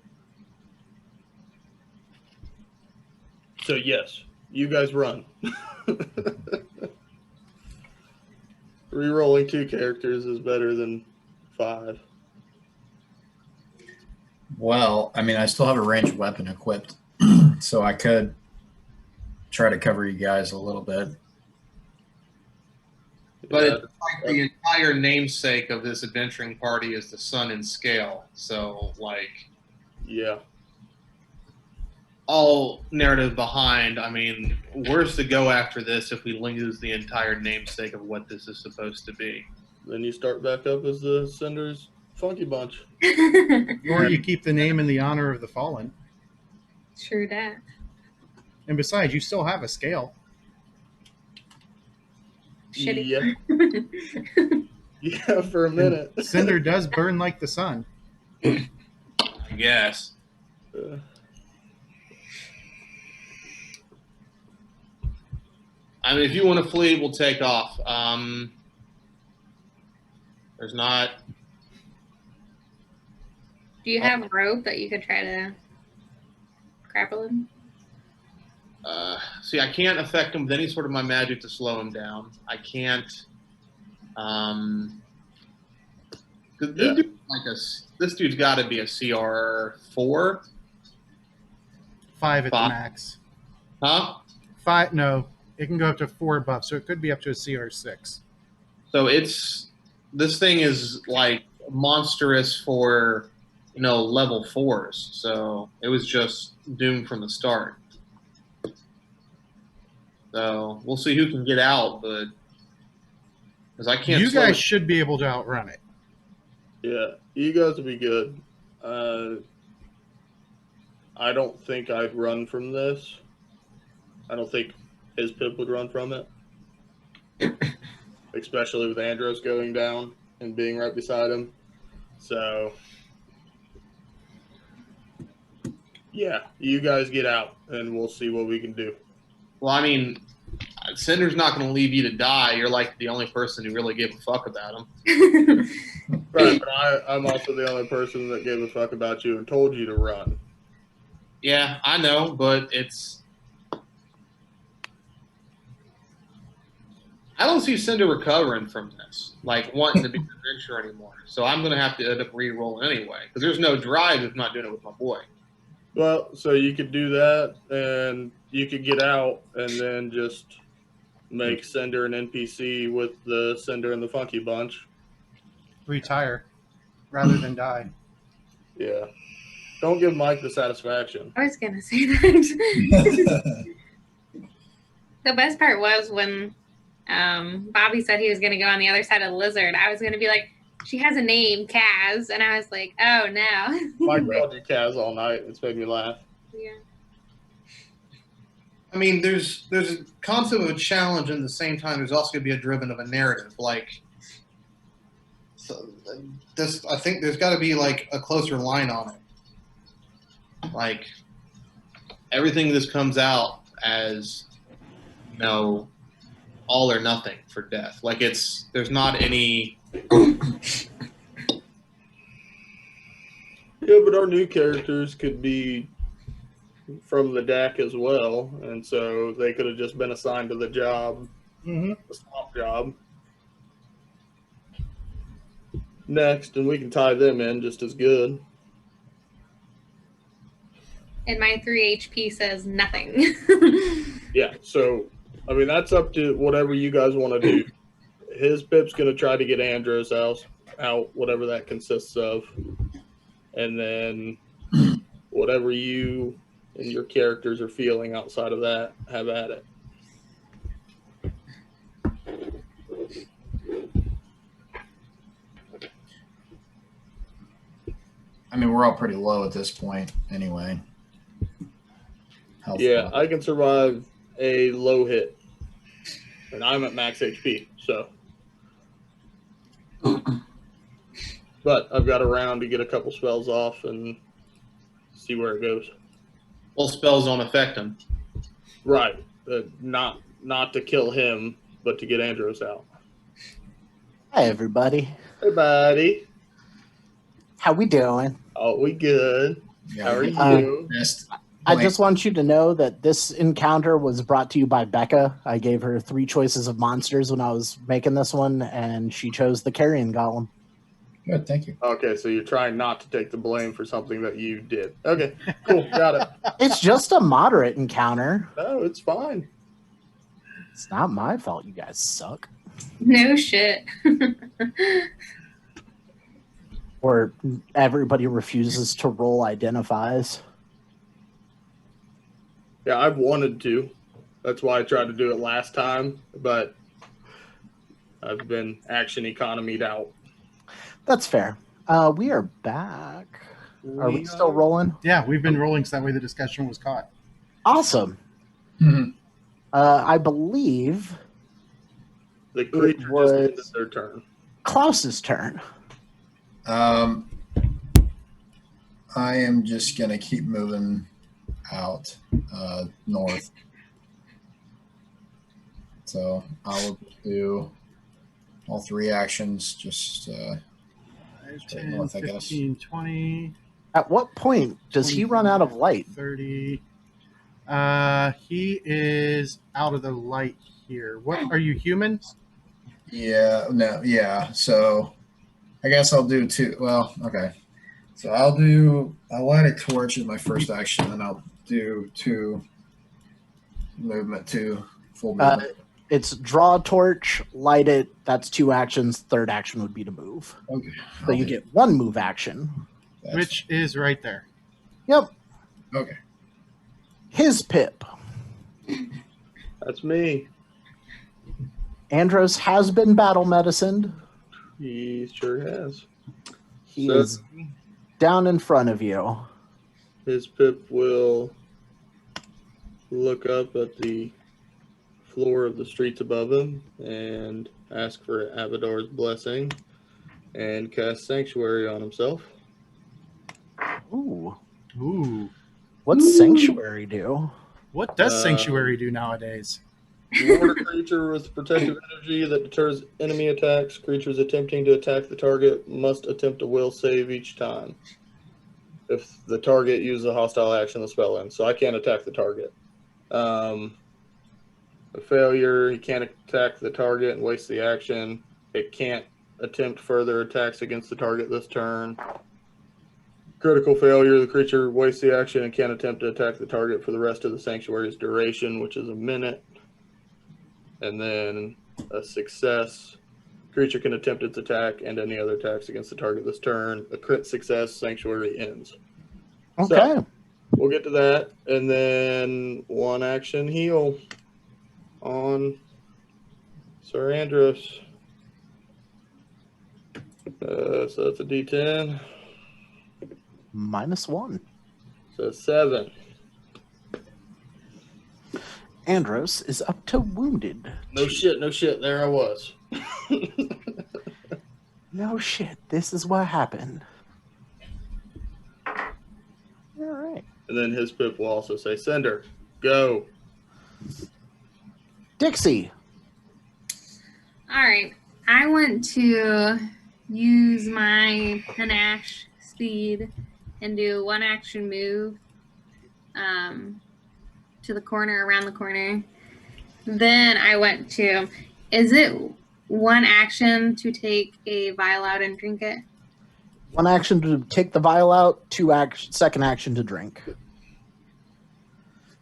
[SPEAKER 5] So yes, you guys run. Rerolling 2 characters is better than 5.
[SPEAKER 6] Well, I mean, I still have a ranged weapon equipped, so I could try to cover you guys a little bit.
[SPEAKER 3] But
[SPEAKER 5] Yeah,
[SPEAKER 3] it's like the entire namesake of this adventuring party is the sun and scale. So, like,
[SPEAKER 5] yeah.
[SPEAKER 3] all narrative behind, I mean, where's to go after this if we lose the entire namesake of what this is supposed to be?
[SPEAKER 5] Then you start back up as the Cinder's Funky Bunch.
[SPEAKER 1] Or you keep the name in the honor of the fallen.
[SPEAKER 4] True that.
[SPEAKER 1] And besides, you still have a scale.
[SPEAKER 4] Shitty.
[SPEAKER 5] Yeah. Yeah, for a minute.
[SPEAKER 1] Cinder does burn like the sun.
[SPEAKER 3] I guess. I mean, if you want to flee, we'll take off. There's not.
[SPEAKER 4] Do you have rope that you could try to grapple him?
[SPEAKER 3] See, I can't affect him with any sort of my magic to slow him down. I can't. This dude's got to be a CR4,
[SPEAKER 1] 5 at the
[SPEAKER 3] Five.
[SPEAKER 1] max.
[SPEAKER 3] huh?
[SPEAKER 1] 5, no. It can go up to 4 buffs, so it could be up to a CR6.
[SPEAKER 3] So this thing is like monstrous for level 4s. So it was just doomed from the start. So we'll see who can get out, but because I can't.
[SPEAKER 1] You
[SPEAKER 3] slow
[SPEAKER 1] guys should be able to outrun it.
[SPEAKER 5] Yeah, you guys will be good. I don't think I'd run from this. I don't think his pip would run from it. Especially with Andros going down and being right beside him. So, yeah, you guys get out and we'll see what we can do.
[SPEAKER 3] Well, I mean, Cinder's not going to leave you to die. You're like the only person who really gave a fuck about him.
[SPEAKER 5] Right, but I'm also the only person that gave a fuck about you and told you to run.
[SPEAKER 3] Yeah, I know, but I don't see Cinder recovering from this, like wanting to be an adventurer anymore. So I'm going to have to end up re-rolling anyway, because there's no drive if I'm not doing it with my boy.
[SPEAKER 5] Well, so you could do that, and you could get out, and then just make Cinder an NPC with the Cinder and the Funky Bunch.
[SPEAKER 1] Retire rather than die.
[SPEAKER 5] Yeah. Don't give Mike the satisfaction.
[SPEAKER 4] I was going to say that. The best part was when Bobby said he was going to go on the other side of the lizard. I was going to be like, she has a name, Kaz. And I was like, oh, no.
[SPEAKER 5] Mike called you Kaz all night. It's made me laugh.
[SPEAKER 4] Yeah.
[SPEAKER 8] I mean, there's a concept of a challenge, and at the same time, there's also going to be a driven of a narrative. Like, so this, I think there's got to be like a closer line on it.
[SPEAKER 3] Like, everything this comes out as, all or nothing for death. Like, there's not any.
[SPEAKER 5] Yeah, but our new characters could be from the DAC as well, and so they could have just been assigned to the job, the swamp job. Next, and we can tie them in just as good.
[SPEAKER 4] And my 3 HP says nothing.
[SPEAKER 5] Yeah, so, I mean, that's up to whatever you guys want to do. His pip's going to try to get Andros out, whatever that consists of. And then whatever you and your characters are feeling outside of that, have at it.
[SPEAKER 6] I mean, we're all pretty low at this point anyway.
[SPEAKER 5] Yeah, I can survive a low hit. And I'm at max HP, so. But I've got a round to get a couple spells off and see where it goes.
[SPEAKER 3] Well, spells don't affect him.
[SPEAKER 5] Right. Not to kill him, but to get Andros out.
[SPEAKER 2] Hi, everybody.
[SPEAKER 5] Hey, buddy.
[SPEAKER 2] How we doing?
[SPEAKER 5] Oh, we good.
[SPEAKER 6] Yeah,
[SPEAKER 5] How are you?
[SPEAKER 2] I just want you to know that this encounter was brought to you by Becca. I gave her 3 choices of monsters when I was making this one, and she chose the carrion golem.
[SPEAKER 6] Good, thank you.
[SPEAKER 5] Okay, so you're trying not to take the blame for something that you did. Okay, cool, got it.
[SPEAKER 2] It's just a moderate encounter.
[SPEAKER 5] No, it's fine.
[SPEAKER 2] It's not my fault. You guys suck.
[SPEAKER 4] No shit.
[SPEAKER 2] Or everybody refuses to roll identifies.
[SPEAKER 5] Yeah, I've wanted to. That's why I tried to do it last time, but I've been action economied out.
[SPEAKER 2] That's fair. We are back. Are we still rolling?
[SPEAKER 1] Yeah, we've been rolling so that way the discussion was caught.
[SPEAKER 2] Awesome.
[SPEAKER 6] Mhm.
[SPEAKER 2] I believe
[SPEAKER 5] The creature
[SPEAKER 2] was-
[SPEAKER 5] just ended their turn.
[SPEAKER 2] Klaus's turn.
[SPEAKER 6] I am just gonna keep moving out north. So I will do all 3 actions. Just
[SPEAKER 1] 10,
[SPEAKER 6] north, I guess.
[SPEAKER 1] 15, 20,
[SPEAKER 2] At what point does he run out of light?
[SPEAKER 1] 30. He is out of the light here. What are you, human?
[SPEAKER 6] yeah, no, yeah. So I guess I'll do 2. Well, okay. So I'll light a torch as my first action, and I'll do 2 movement, 2 full movement.
[SPEAKER 2] It's draw a torch, light it. That's 2 actions. Third action would be to move.
[SPEAKER 6] Okay.
[SPEAKER 2] So you get 1 move action.
[SPEAKER 1] Which is right there.
[SPEAKER 2] Yep.
[SPEAKER 6] Okay.
[SPEAKER 2] His pip.
[SPEAKER 5] That's me.
[SPEAKER 2] Andros has been battle medicined.
[SPEAKER 5] He sure has.
[SPEAKER 2] He
[SPEAKER 5] So-
[SPEAKER 2] is down in front of you.
[SPEAKER 5] His pip will look up at the floor of the streets above him and ask for Abadar's blessing and cast Sanctuary on himself.
[SPEAKER 2] Ooh.
[SPEAKER 1] Ooh.
[SPEAKER 2] What's Sanctuary do?
[SPEAKER 1] What does Sanctuary do nowadays?
[SPEAKER 5] Ward a creature with protective energy that deters enemy attacks. Creatures attempting to attack the target must attempt a will save each time. If the target uses a hostile action, the spell ends. So I can't attack the target. A failure, he can't attack the target and waste the action. It can't attempt further attacks against the target this turn. Critical failure, the creature wastes the action and can't attempt to attack the target for the rest of the Sanctuary's duration, which is a minute. And then a success, creature can attempt its attack and any other attacks against the target this turn. A crit success, Sanctuary ends.
[SPEAKER 2] Okay.
[SPEAKER 5] So, we'll get to that. And then 1 action heal on Sir Andros. So that's a D10.
[SPEAKER 2] -1.
[SPEAKER 5] So 7.
[SPEAKER 2] Andros is up to wounded.
[SPEAKER 5] No shit. There I was.
[SPEAKER 2] No shit. This is what happened. All right.
[SPEAKER 5] And then his pip will also say, Cinder, go.
[SPEAKER 2] Dixie.
[SPEAKER 4] All right. I want to use my panache speed and do 1 action move to the corner, around the corner. Then I went to, is it 1 action to take a vial out and drink it?
[SPEAKER 2] 1 action to take the vial out, 2 second action to drink.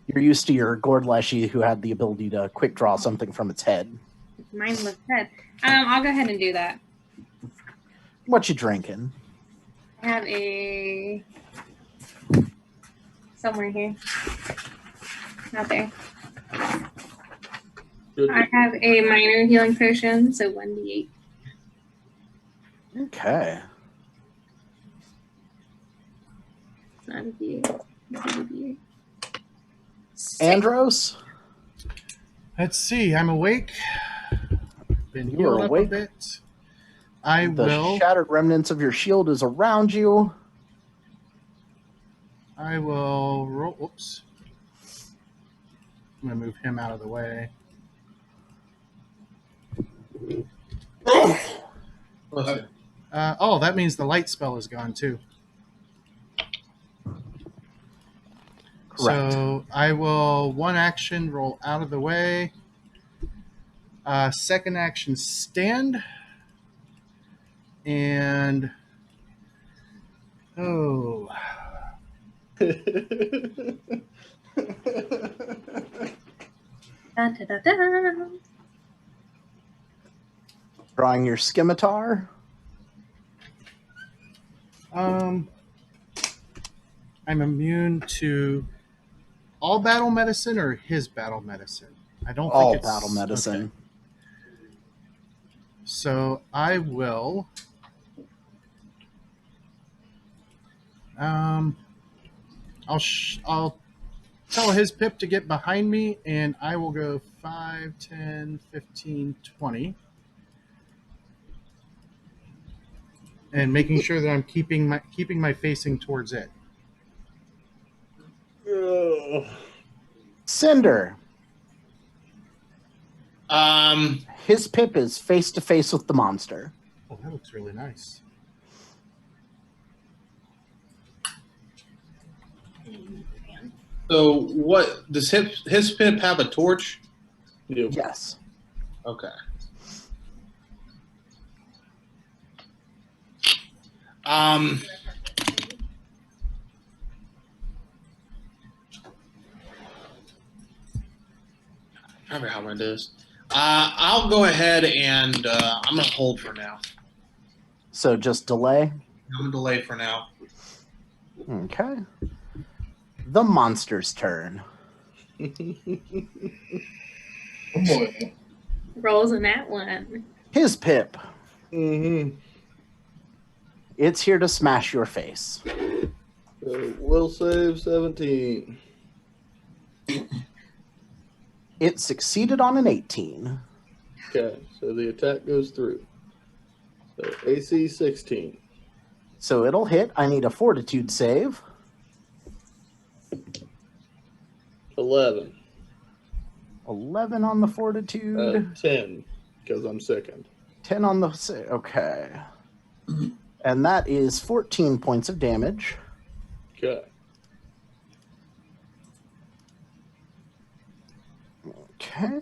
[SPEAKER 2] You're used to your Gordleshy who had the ability to quick draw something from its head.
[SPEAKER 4] Mine was dead. I'll go ahead and do that.
[SPEAKER 2] What you drinking?
[SPEAKER 4] I have a somewhere here. Not there.
[SPEAKER 5] Good.
[SPEAKER 4] I have a minor healing potion, so 1d8.
[SPEAKER 2] Okay.
[SPEAKER 4] It's not a d8. It's a d8.
[SPEAKER 2] Andros?
[SPEAKER 1] Let's see. I'm awake. Been
[SPEAKER 2] You
[SPEAKER 1] healed
[SPEAKER 2] are
[SPEAKER 1] up
[SPEAKER 2] awake.
[SPEAKER 1] a bit. I
[SPEAKER 2] The
[SPEAKER 1] will.
[SPEAKER 2] shattered remnants of your shield is around you.
[SPEAKER 1] I will roll. Whoops. I'm gonna move him out of the way. Oh, that means the light spell is gone too.
[SPEAKER 2] Correct.
[SPEAKER 1] So I will 1 action roll out of the way. Second action stand. And Oh,
[SPEAKER 7] Da, da, da, da.
[SPEAKER 2] Drawing your scimitar.
[SPEAKER 1] I'm immune to all battle medicine or his battle medicine. I don't
[SPEAKER 2] All
[SPEAKER 1] think it's
[SPEAKER 2] battle medicine.
[SPEAKER 1] okay. So I will. I'll tell his pip to get behind me, and I will go 5, 10, 15, 20. And making sure that I'm keeping my facing towards it.
[SPEAKER 2] Cinder.
[SPEAKER 3] Um,
[SPEAKER 2] His pip is face to face with the monster.
[SPEAKER 1] Oh, that looks really nice.
[SPEAKER 3] so what does his pip have a torch?
[SPEAKER 5] Yep.
[SPEAKER 2] Yes.
[SPEAKER 3] Okay. Remember how I'm gonna do this. I'll go ahead and I'm gonna hold for now.
[SPEAKER 2] So just delay.
[SPEAKER 3] I'm gonna delay for now.
[SPEAKER 2] Okay. The monster's turn.
[SPEAKER 6] Oh boy.
[SPEAKER 4] Rolls in that one.
[SPEAKER 2] His pip.
[SPEAKER 5] Mm-hmm.
[SPEAKER 2] It's here to smash your face.
[SPEAKER 5] So will save 17.
[SPEAKER 2] It succeeded on an 18.
[SPEAKER 5] Okay, so the attack goes through. So AC 16.
[SPEAKER 2] So it'll hit. I need a fortitude save.
[SPEAKER 5] 11.
[SPEAKER 2] 11 on the fortitude.
[SPEAKER 5] 10, because I'm sickened.
[SPEAKER 2] 10 on the... Okay. And that is 14 points of damage.
[SPEAKER 5] Okay.
[SPEAKER 2] Okay.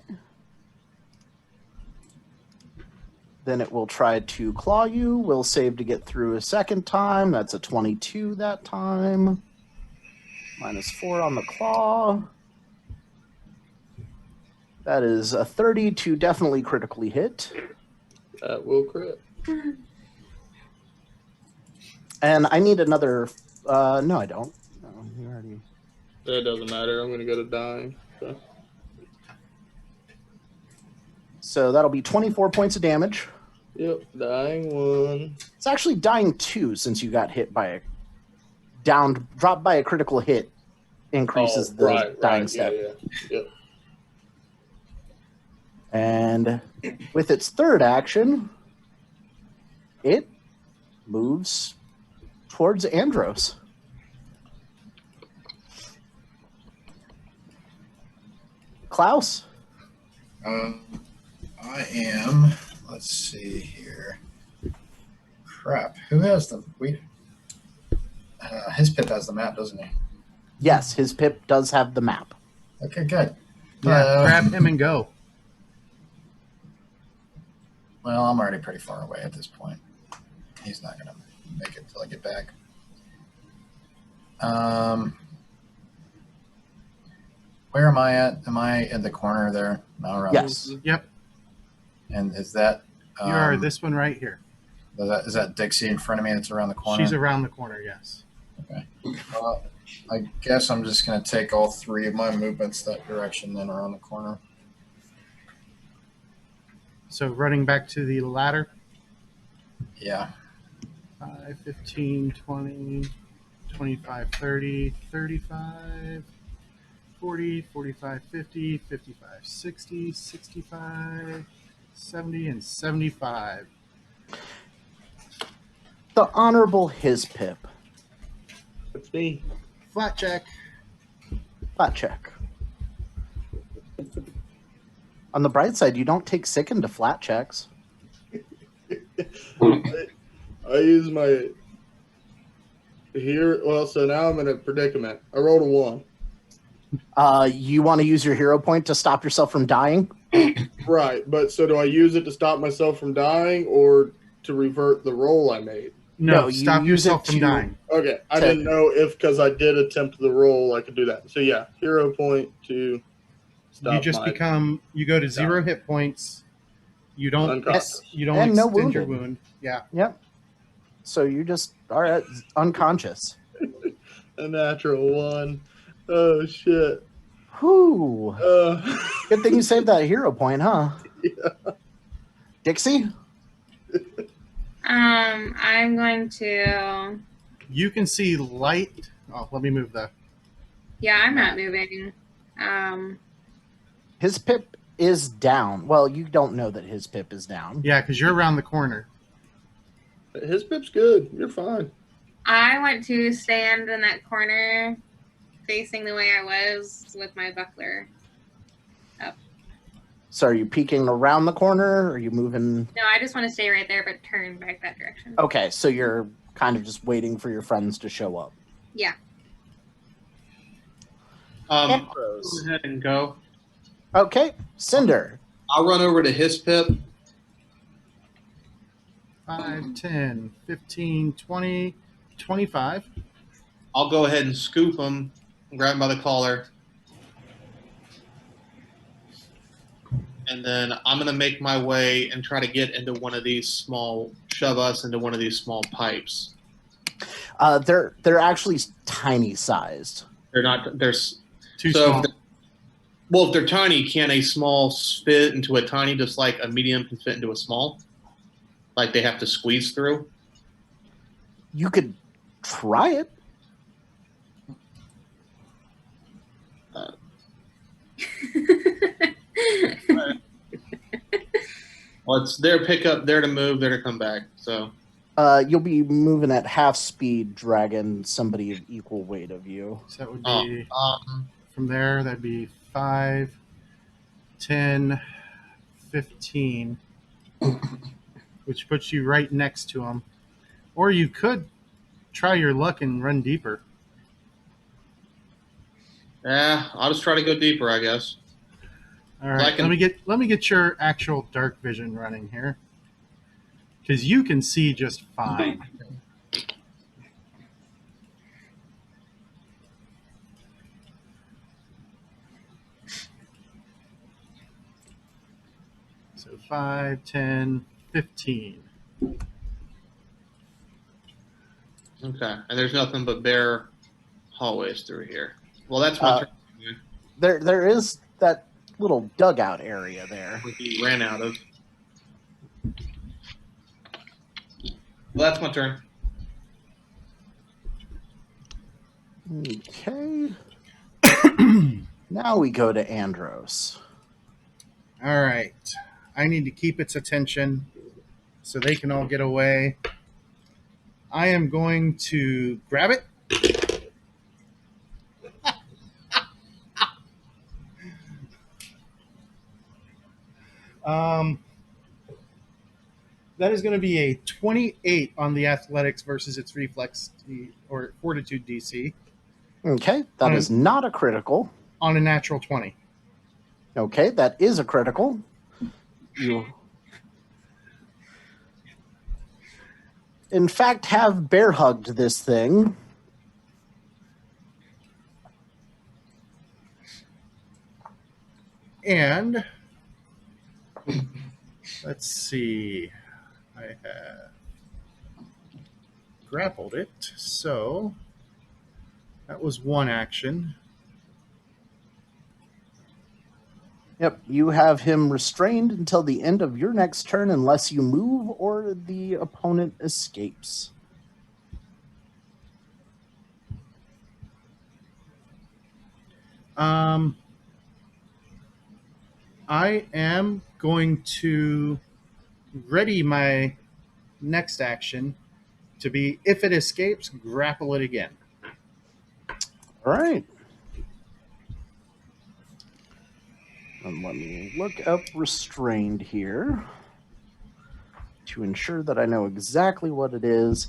[SPEAKER 2] Then it will try to claw you. Will save to get through a second time. That's a 22 that time. -4 on the claw. That is a 30 to definitely critically hit.
[SPEAKER 5] That will crit.
[SPEAKER 2] And I need another... no, I don't. No, you already...
[SPEAKER 5] That doesn't matter. I'm going to go to dying.
[SPEAKER 2] So that'll be 24 points of damage.
[SPEAKER 5] Yep, dying 1.
[SPEAKER 2] It's actually dying 2 since you got hit by a... dropped by a critical hit increases the dying step.
[SPEAKER 5] Yeah. Yep.
[SPEAKER 2] And with its third action, it moves towards Andros. Klaus?
[SPEAKER 6] I am. Let's see here. Crap. Who has the... his pip has the map, doesn't he?
[SPEAKER 2] Yes, his pip does have the map.
[SPEAKER 6] Okay, good.
[SPEAKER 1] Yeah, grab him and go.
[SPEAKER 6] Well, I'm already pretty far away at this point. He's not going to make it until I get back. Where am I at? Am I in the corner there? No, around.
[SPEAKER 2] Yes.
[SPEAKER 1] Yep.
[SPEAKER 6] And is that...
[SPEAKER 1] You are this one right here.
[SPEAKER 6] Is that Dixie in front of me that's around the corner?
[SPEAKER 1] She's around the corner, yes.
[SPEAKER 6] Okay. I guess I'm just going to take all 3 of my movements that direction, then around the corner.
[SPEAKER 1] So running back to the ladder.
[SPEAKER 6] Yeah.
[SPEAKER 1] 5, 15, 20, 25, 30, 35, 40, 45, 50, 55, 60, 65, 70, and 75.
[SPEAKER 2] The Honorable His Pip.
[SPEAKER 5] That's me.
[SPEAKER 1] Flat check.
[SPEAKER 2] Flat check. On the bright side, you don't take sicken to flat checks.
[SPEAKER 5] I use my here. Well, so now I'm in a predicament. I rolled a 1.
[SPEAKER 2] You want to use your hero point to stop yourself from dying?
[SPEAKER 5] Right, but so do I use it to stop myself from dying or to revert the roll I made?
[SPEAKER 1] No,
[SPEAKER 2] No, you
[SPEAKER 1] stop
[SPEAKER 2] use
[SPEAKER 1] yourself
[SPEAKER 2] it
[SPEAKER 1] from
[SPEAKER 2] to-
[SPEAKER 1] dying.
[SPEAKER 5] Okay, I
[SPEAKER 2] To-
[SPEAKER 5] didn't know if because I did attempt the roll, I could do that. So yeah, hero point to stop
[SPEAKER 1] You just
[SPEAKER 5] my
[SPEAKER 1] become. You go to 0 hit points. You don't.
[SPEAKER 5] unconscious.
[SPEAKER 1] You don't
[SPEAKER 2] And no
[SPEAKER 1] extend your
[SPEAKER 2] wounded.
[SPEAKER 1] wound. Yeah.
[SPEAKER 2] Yep. So you just are unconscious.
[SPEAKER 5] A natural one. Oh shit.
[SPEAKER 2] Whew. Good thing you saved that hero point, huh?
[SPEAKER 5] Yeah.
[SPEAKER 2] Dixie?
[SPEAKER 4] I'm going to.
[SPEAKER 1] You can see light. Oh, let me move that.
[SPEAKER 4] Yeah, I'm not moving.
[SPEAKER 2] His pip is down. Well, you don't know that his pip is down.
[SPEAKER 1] Yeah, because you're around the corner.
[SPEAKER 5] His pip's good. You're fine.
[SPEAKER 4] I want to stand in that corner, facing the way I was with my buckler.
[SPEAKER 2] So are you peeking around the corner? Or are you moving?
[SPEAKER 4] No, I just want to stay right there, but turn back that direction.
[SPEAKER 2] Okay, so you're kind of just waiting for your friends to show up.
[SPEAKER 4] Yeah.
[SPEAKER 2] Ambrose.
[SPEAKER 8] Go ahead and go.
[SPEAKER 2] Okay, Cinder.
[SPEAKER 8] I'll run over to his pip.
[SPEAKER 1] 5, 10, 15, 20, 25.
[SPEAKER 8] I'll go ahead and scoop him, grab him by the collar. And then I'm going to make my way and try to get into one of these shove us into one of these small pipes.
[SPEAKER 2] They're actually tiny sized.
[SPEAKER 8] They're not, there's,
[SPEAKER 1] Too
[SPEAKER 8] so
[SPEAKER 1] small.
[SPEAKER 8] if they're tiny, can a small fit into a tiny just like a medium can fit into a small? Like they have to squeeze through?
[SPEAKER 2] You could try it.
[SPEAKER 8] Well, it's their pickup, there to move, there to come back. So
[SPEAKER 2] You'll be moving at half speed, dragging somebody of equal weight of you.
[SPEAKER 1] So that would be from there. That'd be 5, 10, 15, which puts you right next to him. Or you could try your luck and run deeper.
[SPEAKER 8] yeah, I'll just try to go deeper, I guess.
[SPEAKER 1] All right, let me get your actual dark vision running here, because you can see just fine. So 5, 10, 15.
[SPEAKER 8] Okay, and there's nothing but bare hallways through here. Well, that's my turn.
[SPEAKER 2] There is that little dugout area there.
[SPEAKER 8] He ran out of. Well, that's my turn.
[SPEAKER 2] Okay. Now we go to Andros.
[SPEAKER 1] All right, I need to keep its attention so they can all get away. I am going to grab it. That is going to be a 28 on the athletics versus its reflex or fortitude DC
[SPEAKER 2] Okay, that is not a critical.
[SPEAKER 1] on a natural 20.
[SPEAKER 2] Okay, that is a critical. You, in fact, have bear hugged this thing.
[SPEAKER 1] And let's see. I have grappled it, so that was one action.
[SPEAKER 2] Yep, you have him restrained until the end of your next turn unless you move or the opponent escapes.
[SPEAKER 1] I am going to ready my next action to be, if it escapes, grapple it again.
[SPEAKER 2] All right. And let me look up restrained here to ensure that I know exactly what it is.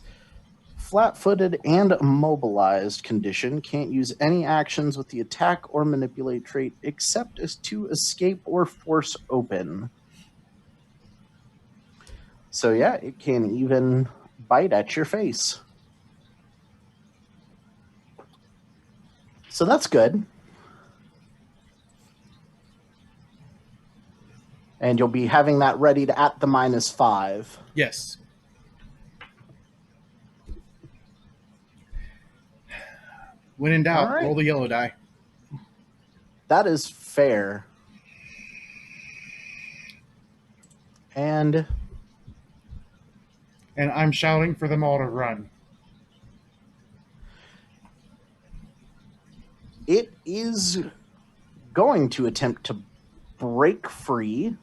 [SPEAKER 2] Flat-footed and immobilized condition can't use any actions with the attack or manipulate trait except as to escape or force open. So yeah, it can even bite at your face. So that's good. And you'll be having that ready to at the -5.
[SPEAKER 1] Yes. When in doubt,
[SPEAKER 2] All right.
[SPEAKER 1] roll the yellow die.
[SPEAKER 2] That is fair. And
[SPEAKER 1] I'm shouting for them all to run.
[SPEAKER 2] it is going to attempt to break free.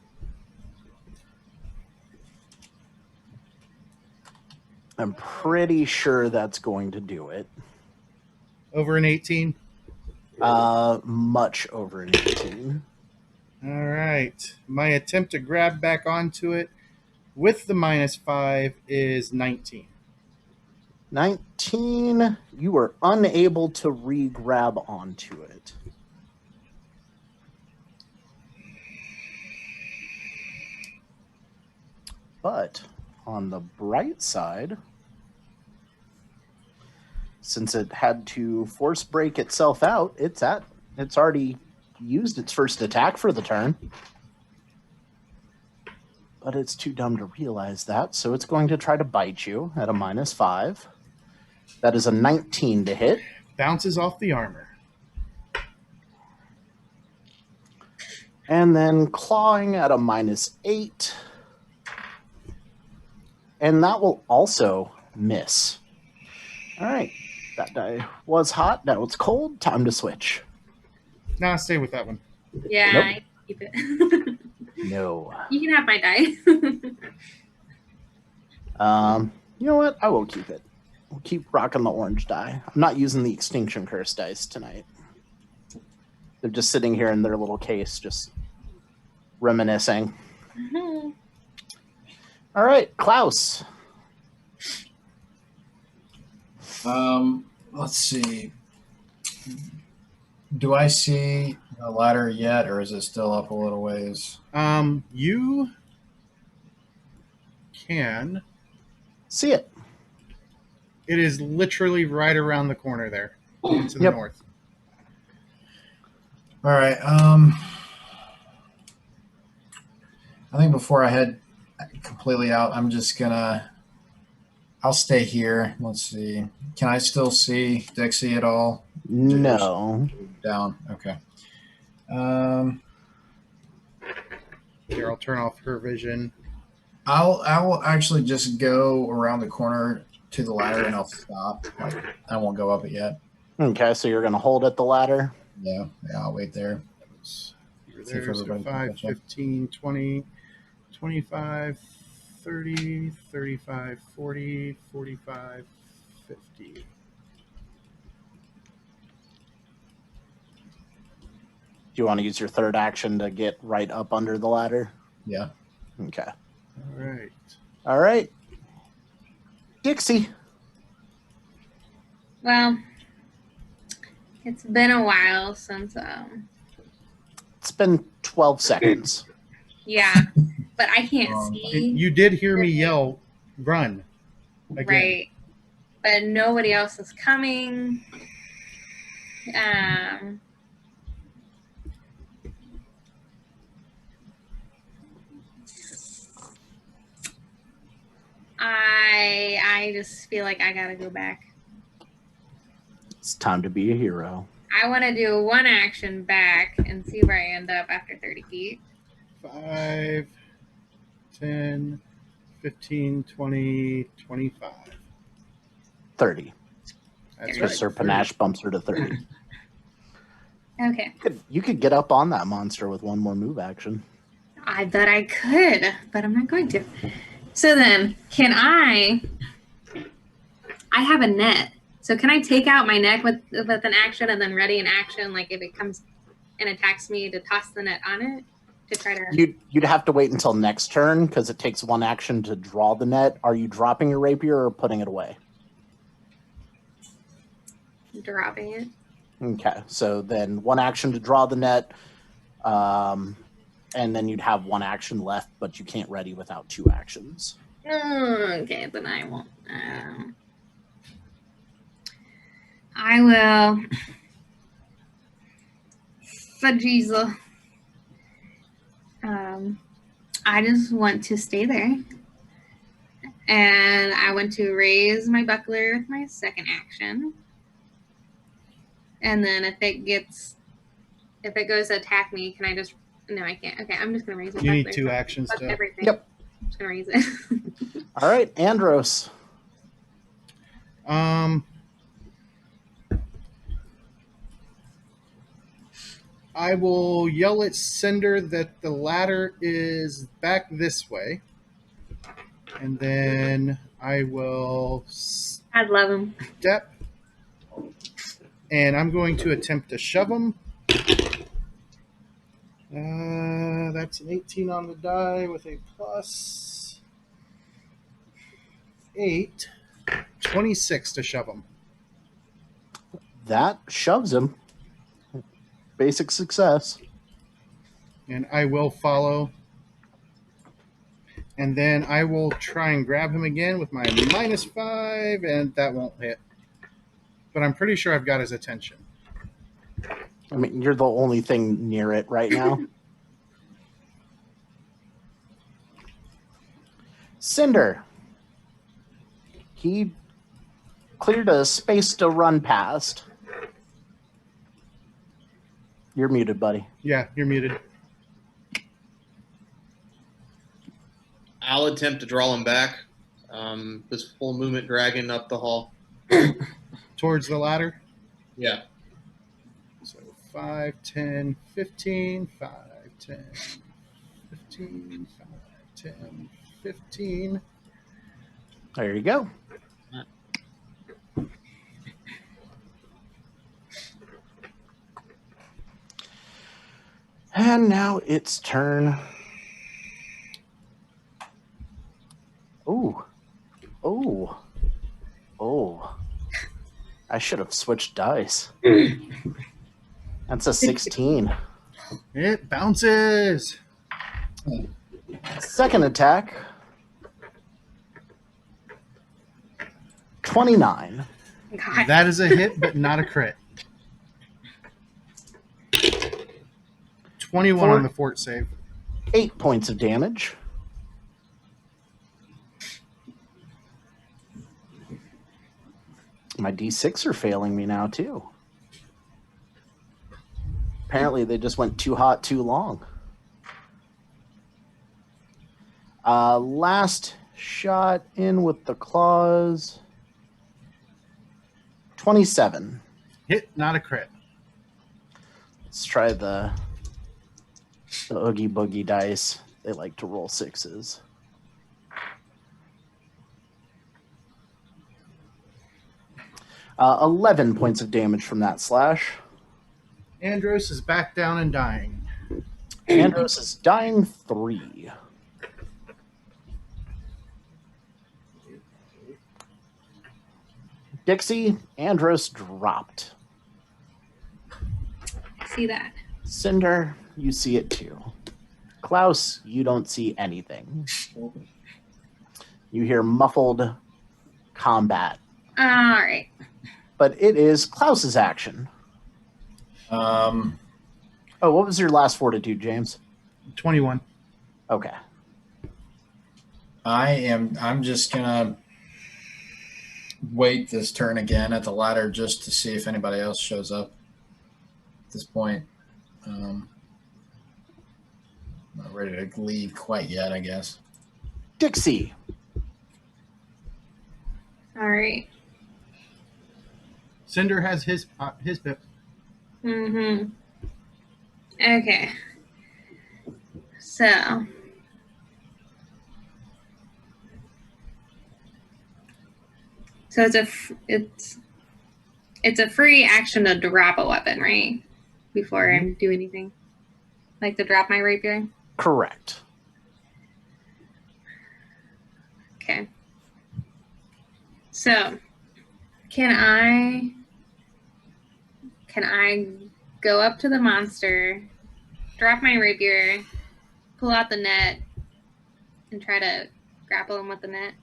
[SPEAKER 2] I'm pretty sure that's going to do it.
[SPEAKER 1] Over an 18?
[SPEAKER 2] Much over an 18.
[SPEAKER 1] All right. My attempt to grab back onto it with the -5 is 19.
[SPEAKER 2] 19, you were unable to re-grab onto it. But on the bright side, since it had to force break itself out, it's already used its first attack for the turn. But it's too dumb to realize that, so it's going to try to bite you at a -5. That is a 19 to hit.
[SPEAKER 1] Bounces off the armor.
[SPEAKER 2] And then clawing at a -8. And that will also miss. All right. That die was hot. Now it's cold. Time to switch.
[SPEAKER 1] Nah, stay with that one.
[SPEAKER 4] Yeah,
[SPEAKER 2] Nope.
[SPEAKER 4] I keep it.
[SPEAKER 2] No.
[SPEAKER 4] You can have my dice.
[SPEAKER 2] You know what? I will keep it. We'll keep rocking the orange die. I'm not using the Extinction Curse dice tonight. They're just sitting here in their little case, just reminiscing.
[SPEAKER 4] Mhm.
[SPEAKER 2] All right, Klaus.
[SPEAKER 6] Let's see. Do I see the ladder yet, or is it still up a little ways?
[SPEAKER 1] You can.
[SPEAKER 2] See it.
[SPEAKER 1] It is literally right around the corner there, to the
[SPEAKER 2] Yep.
[SPEAKER 1] north.
[SPEAKER 6] All right. I think before I head completely out, I'm just gonna. I'll stay here. Let's see. Can I still see Dixie at all?
[SPEAKER 2] No.
[SPEAKER 6] Down. Okay.
[SPEAKER 1] Here, I'll turn off her vision.
[SPEAKER 6] I will actually just go around the corner to the ladder and I'll stop. Like, I won't go up it yet.
[SPEAKER 2] Okay, so you're going to hold at the ladder.
[SPEAKER 6] Yeah, I'll wait there.
[SPEAKER 1] You're
[SPEAKER 6] See if
[SPEAKER 1] there, so
[SPEAKER 6] everybody can
[SPEAKER 1] 5,
[SPEAKER 6] catch up.
[SPEAKER 1] 15, 20, 25, 30, 35, 40, 45, 50.
[SPEAKER 2] Do you want to use your third action to get right up under the ladder?
[SPEAKER 6] Yeah.
[SPEAKER 2] Okay.
[SPEAKER 1] All right.
[SPEAKER 2] All right. Dixie.
[SPEAKER 4] Well, it's been a while since
[SPEAKER 2] It's been 12 seconds.
[SPEAKER 4] yeah, but I can't see.
[SPEAKER 1] You did hear me yell, run. Again.
[SPEAKER 4] Right. But nobody else is coming. I just feel like I gotta go back.
[SPEAKER 2] It's time to be a hero.
[SPEAKER 4] I want to do one action back and see where I end up after 30 feet.
[SPEAKER 1] 5, 10, 15, 20, 25.
[SPEAKER 2] 30.
[SPEAKER 1] That's
[SPEAKER 2] Because Sir
[SPEAKER 1] 30.
[SPEAKER 2] Panache bumps her to 30.
[SPEAKER 4] Okay.
[SPEAKER 2] You could get up on that monster with one more move action.
[SPEAKER 4] I bet I could, but I'm not going to. So then, can I have a net. So can I take out my net with an action and then ready an action, like if it comes and attacks me, to toss the net on it to try to...
[SPEAKER 2] You'd have to wait until next turn because it takes one action to draw the net. Are you dropping your rapier or putting it away?
[SPEAKER 4] Dropping it.
[SPEAKER 2] Okay, so then one action to draw the net, and then you'd have one action left, but you can't ready without two actions.
[SPEAKER 4] Okay, then I won't. I will. Fudgeezel. I just want to stay there. And I want to raise my buckler with my second action. And then if it goes to attack me, can I just... No, I can't. Okay, I'm just going to raise my
[SPEAKER 1] You
[SPEAKER 4] buckler.
[SPEAKER 1] need 2 actions
[SPEAKER 4] Fuck
[SPEAKER 1] to.
[SPEAKER 4] everything.
[SPEAKER 2] Yep.
[SPEAKER 4] I'm just going to raise it.
[SPEAKER 2] All right, Andros.
[SPEAKER 1] I will yell at Cinder that the ladder is back this way. And then I will
[SPEAKER 4] I'd love him.
[SPEAKER 1] step. And I'm going to attempt to shove him. That's an 18 on the die with a plus 8. 26 to shove him.
[SPEAKER 2] That shoves him. Basic success.
[SPEAKER 1] And I will follow. And then I will try and grab him again with my -5, and that won't hit. But I'm pretty sure I've got his attention.
[SPEAKER 2] I mean, you're the only thing near it right now. Cinder. He cleared a space to run past. You're muted, buddy.
[SPEAKER 1] Yeah, you're muted.
[SPEAKER 5] I'll attempt to draw him back. This full movement dragon up the hall.
[SPEAKER 1] Towards the ladder.
[SPEAKER 5] Yeah.
[SPEAKER 1] So 5, 10, 15, 5, 10, 15, 5, 10, 15.
[SPEAKER 2] There you go. And now it's turn. Oh. Oh. Oh. I should have switched dice. That's a 16.
[SPEAKER 1] It bounces.
[SPEAKER 2] Second attack. 29.
[SPEAKER 4] God.
[SPEAKER 1] That is a hit, but not a crit. 21 on the fort save.
[SPEAKER 2] 8 points of damage. My D6 are failing me now, too. Apparently, they just went too hot too long. Last shot in with the claws. 27.
[SPEAKER 1] Hit, not a crit.
[SPEAKER 2] Let's try the Oogie Boogie dice. They like to roll 6s. Uh, 11 points of damage from that slash.
[SPEAKER 1] Andros is back down and dying.
[SPEAKER 2] Andros is dying 3. Dixie, Andros dropped.
[SPEAKER 4] See that.
[SPEAKER 2] Cinder, you see it too. Klaus, you don't see anything. You hear muffled combat.
[SPEAKER 4] All right.
[SPEAKER 2] But it is Klaus's action.
[SPEAKER 6] Um,
[SPEAKER 2] Oh, what was your last fortitude, James?
[SPEAKER 1] 21.
[SPEAKER 2] Okay.
[SPEAKER 6] I'm just gonna wait this turn again at the ladder just to see if anybody else shows up. At this point, not ready to leave quite yet, I guess.
[SPEAKER 2] Dixie.
[SPEAKER 4] All right.
[SPEAKER 1] Cinder has his bit.
[SPEAKER 4] Mm-hmm. Okay. So. So it's a free action to drop a weapon, right? Before I do anything. Like to drop my rapier?
[SPEAKER 2] Correct.
[SPEAKER 4] Okay. So, can I go up to the monster, drop my rapier, pull out the net, and try to grapple him with the net?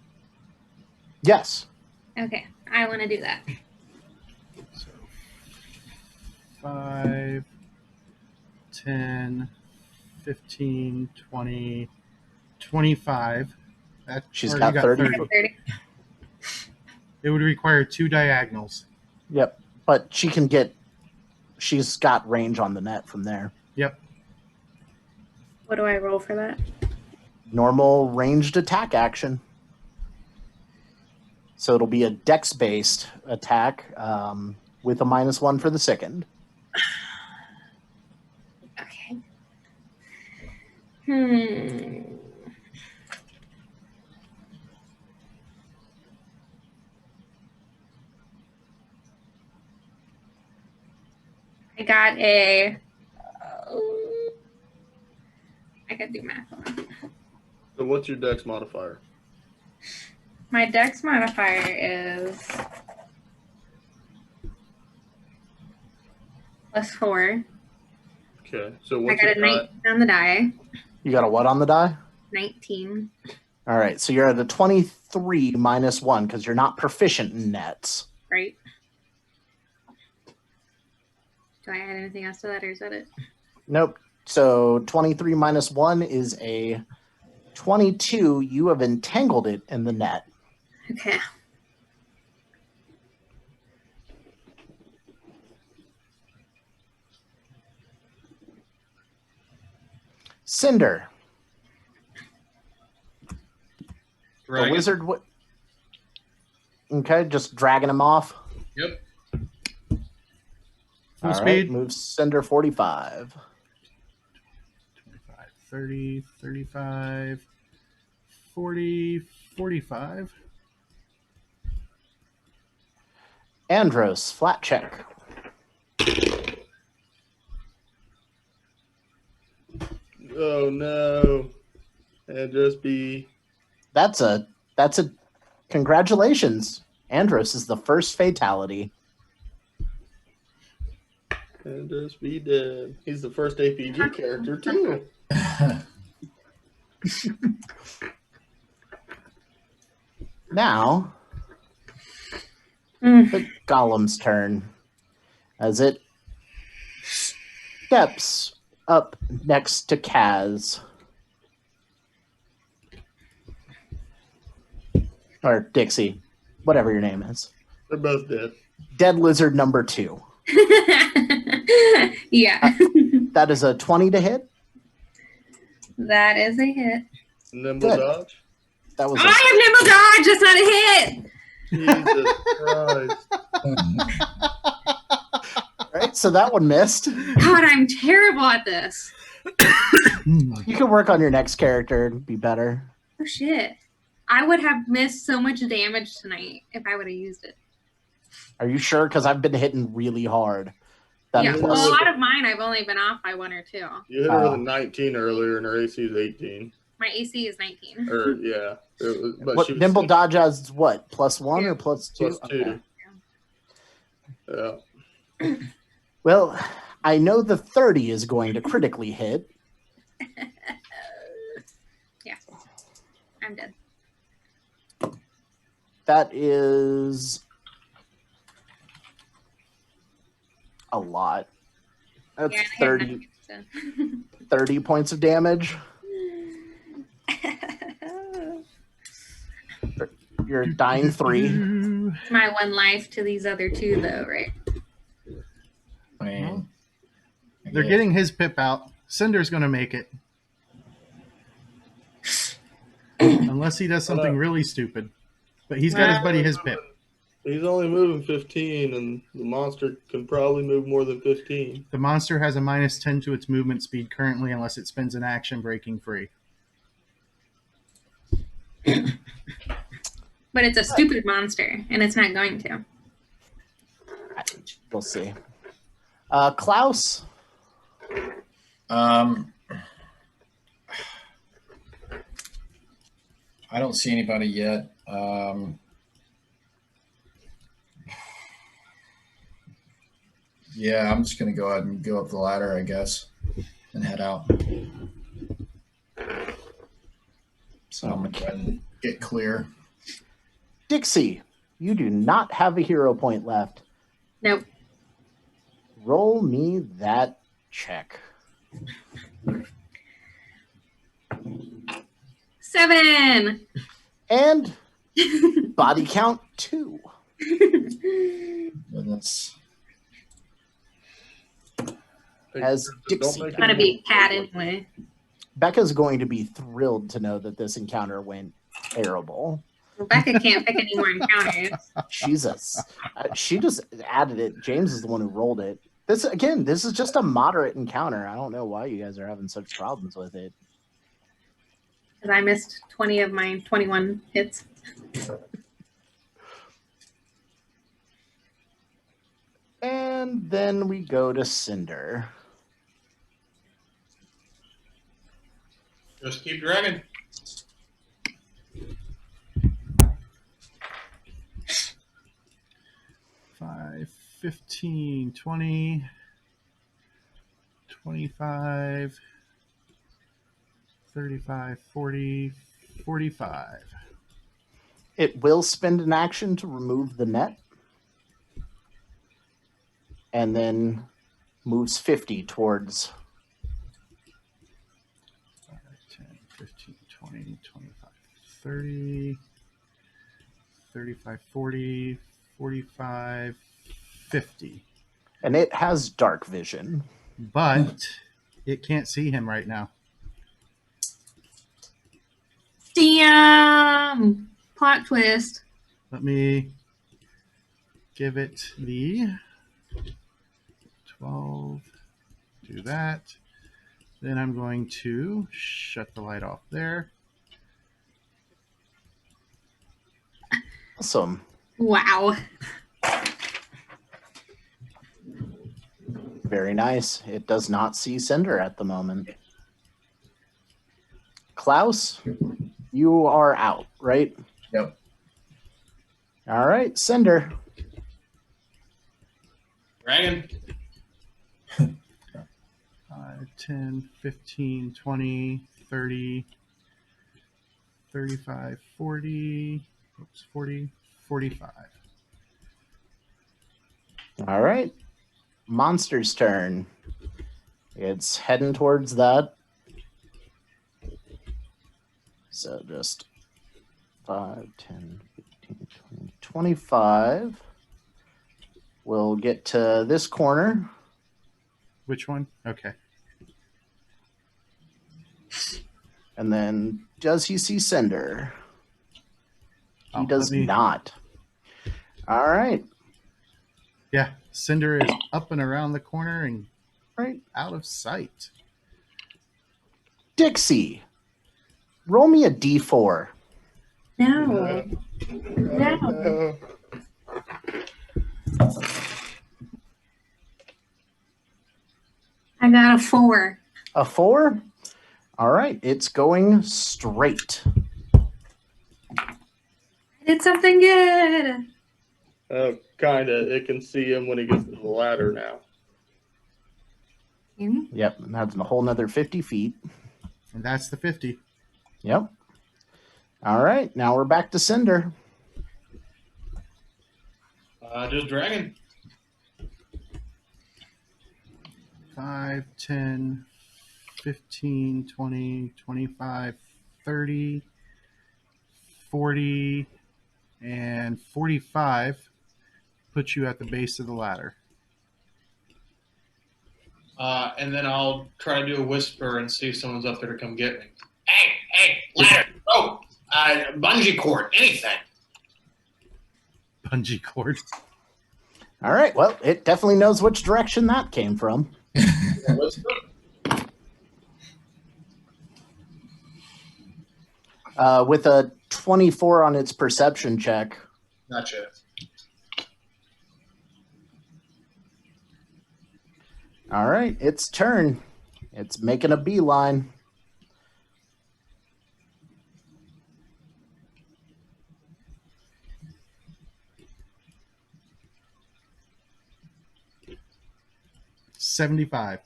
[SPEAKER 2] Yes.
[SPEAKER 4] Okay, I want to do that.
[SPEAKER 1] So 5, 10, 15, 20, 25.
[SPEAKER 2] She's
[SPEAKER 1] or
[SPEAKER 2] got
[SPEAKER 1] you
[SPEAKER 2] 30.
[SPEAKER 4] 30.
[SPEAKER 1] It would require 2 diagonals.
[SPEAKER 2] Yep. But she's got range on the net from there.
[SPEAKER 1] Yep.
[SPEAKER 7] What do I roll for that?
[SPEAKER 2] Normal ranged attack action. So it'll be a dex-based attack with a -1 for the second.
[SPEAKER 4] Okay. I got a. I gotta do math. Hold on.
[SPEAKER 5] So what's your dex modifier?
[SPEAKER 4] My dex modifier is +4.
[SPEAKER 5] Okay. So
[SPEAKER 4] I
[SPEAKER 5] what's
[SPEAKER 4] got
[SPEAKER 5] your
[SPEAKER 4] a 19 on the die.
[SPEAKER 2] You got a what on the die?
[SPEAKER 4] 19.
[SPEAKER 2] All right, so you're at a 23 -1 because you're not proficient in nets.
[SPEAKER 4] Right. Do I add anything else to that, or is that it?
[SPEAKER 2] Nope. So 23 -1 is a 22. You have entangled it in the net.
[SPEAKER 4] Okay.
[SPEAKER 2] Cinder.
[SPEAKER 3] Right.
[SPEAKER 2] The wizard. Okay, just dragging him off.
[SPEAKER 3] Yep.
[SPEAKER 1] Full
[SPEAKER 2] All
[SPEAKER 1] speed.
[SPEAKER 2] right, moves Cinder 45.
[SPEAKER 1] 25, 30, 35, 40, 45.
[SPEAKER 2] Andros, flat check.
[SPEAKER 5] Oh no. And just be
[SPEAKER 2] That's a congratulations. Andros is the first fatality.
[SPEAKER 5] and just be dead. He's the first APG character too.
[SPEAKER 2] Now,
[SPEAKER 7] Mm.
[SPEAKER 2] the golem's turn as it steps up next to Kaz. Or Dixie, whatever your name is.
[SPEAKER 5] They're both dead.
[SPEAKER 2] Dead lizard number 2.
[SPEAKER 4] Yeah.
[SPEAKER 2] That is a 20 to hit.
[SPEAKER 4] That is a hit.
[SPEAKER 5] Nimble
[SPEAKER 2] Good.
[SPEAKER 5] dodge.
[SPEAKER 2] That was
[SPEAKER 4] Oh, I have nimble dodge. That's not a hit.
[SPEAKER 5] Jesus Christ.
[SPEAKER 2] right. So that one missed.
[SPEAKER 4] God, I'm terrible at this.
[SPEAKER 2] You can work on your next character and be better.
[SPEAKER 4] Oh shit. I would have missed so much damage tonight if I would have used it.
[SPEAKER 2] Are you sure? Because I've been hitting really hard. That
[SPEAKER 4] Yeah,
[SPEAKER 5] plus-
[SPEAKER 4] well, a lot of mine I've only been off by 1 or 2.
[SPEAKER 5] You hit her with a 19 earlier, and her AC is 18.
[SPEAKER 4] My AC is 19.
[SPEAKER 5] Or yeah, but
[SPEAKER 2] what,
[SPEAKER 5] she was
[SPEAKER 2] nimble dodge has what? +1 or +2?
[SPEAKER 5] +2.
[SPEAKER 2] Okay.
[SPEAKER 5] Yeah.
[SPEAKER 2] Well, I know the 30 is going to critically hit.
[SPEAKER 4] Yeah. I'm dead.
[SPEAKER 2] That is a lot. That's
[SPEAKER 4] Yeah, I had
[SPEAKER 2] 30,
[SPEAKER 4] nothing, so.
[SPEAKER 2] 30 points of damage. You're dying 3.
[SPEAKER 4] It's my 1 life to these other 2, though, right?
[SPEAKER 6] I mean, I
[SPEAKER 1] They're
[SPEAKER 6] guess.
[SPEAKER 1] getting his pip out. Cinder's going to make it. Unless he does something really stupid. But he's got his buddy his pip.
[SPEAKER 5] He's only moving 15, and the monster can probably move more than 15.
[SPEAKER 1] The monster has a -10 to its movement speed currently unless it spends an action breaking free.
[SPEAKER 4] But it's a stupid monster, and it's not going to.
[SPEAKER 2] We'll see. Klaus,
[SPEAKER 6] I don't see anybody yet. Yeah, I'm just gonna go ahead and go up the ladder, I guess, and head out. So I'm gonna go ahead and get clear.
[SPEAKER 2] Dixie, you do not have a hero point left.
[SPEAKER 4] Nope.
[SPEAKER 2] Roll me that check.
[SPEAKER 4] 7.
[SPEAKER 2] And body count 2.
[SPEAKER 6] Goodness.
[SPEAKER 2] As Dixie.
[SPEAKER 5] Don't make
[SPEAKER 4] I'm gonna
[SPEAKER 5] it
[SPEAKER 4] be a
[SPEAKER 5] more
[SPEAKER 4] cat
[SPEAKER 5] likely.
[SPEAKER 4] anyway.
[SPEAKER 2] Becca's going to be thrilled to know that this encounter went terrible.
[SPEAKER 4] Rebecca can't pick any more encounters.
[SPEAKER 2] Jesus. She just added it. James is the one who rolled it. This is just a moderate encounter. I don't know why you guys are having such problems with it.
[SPEAKER 4] Because I missed 20 of my 21 hits.
[SPEAKER 2] And then we go to Cinder.
[SPEAKER 3] Just keep dragging.
[SPEAKER 1] Five, 15, 20, 25, 35, 40, 45.
[SPEAKER 2] It will spend an action to remove the net. And then moves 50 towards
[SPEAKER 1] 5, 10, 15, 20, 25, 30, 35, 40, 45, 50.
[SPEAKER 2] and it has dark vision.
[SPEAKER 1] But it can't see him right now.
[SPEAKER 4] Damn! Plot twist.
[SPEAKER 1] Let me give it the 12. Do that. Then I'm going to shut the light off there.
[SPEAKER 2] Awesome.
[SPEAKER 4] Wow.
[SPEAKER 2] Very nice. It does not see Cinder at the moment. Klaus, you are out, right?
[SPEAKER 6] Yep.
[SPEAKER 2] All right, Cinder.
[SPEAKER 3] Dragon.
[SPEAKER 1] 5, 10, 15, 20, 30, 35, 40, 40, 45.
[SPEAKER 2] All right. Monster's turn. It's heading towards that. So just 5, 10, 15, 20, 25. We'll get to this corner.
[SPEAKER 1] Which one? Okay.
[SPEAKER 2] And then does he see Cinder? He
[SPEAKER 1] Oh,
[SPEAKER 2] does
[SPEAKER 1] let me-
[SPEAKER 2] not. All right.
[SPEAKER 1] Yeah, Cinder is up and around the corner and
[SPEAKER 2] Right.
[SPEAKER 1] out of sight.
[SPEAKER 2] Dixie, roll me a d4.
[SPEAKER 4] No. No. I got a 4.
[SPEAKER 2] A 4? All right. It's going straight.
[SPEAKER 4] I did something good.
[SPEAKER 5] Kind of. It can see him when he gets to the ladder now.
[SPEAKER 2] Yep. That's a whole nother 50 feet.
[SPEAKER 1] And that's the 50.
[SPEAKER 2] Yep. All right. Now we're back to Cinder.
[SPEAKER 3] Just dragon.
[SPEAKER 1] 5, 10, 15, 20, 25, 30, 40, and 45 puts you at the base of the ladder.
[SPEAKER 8] And then I'll try to do a whisper and see if someone's up there to come get me.
[SPEAKER 3] Hey, ladder. Oh, bungee cord. Anything.
[SPEAKER 1] Bungee cord.
[SPEAKER 2] All right. Well, it definitely knows which direction that came from.
[SPEAKER 3] Whisper.
[SPEAKER 2] With a 24 on its perception check.
[SPEAKER 8] Gotcha.
[SPEAKER 2] All right. Its turn. It's making a beeline.
[SPEAKER 1] $75.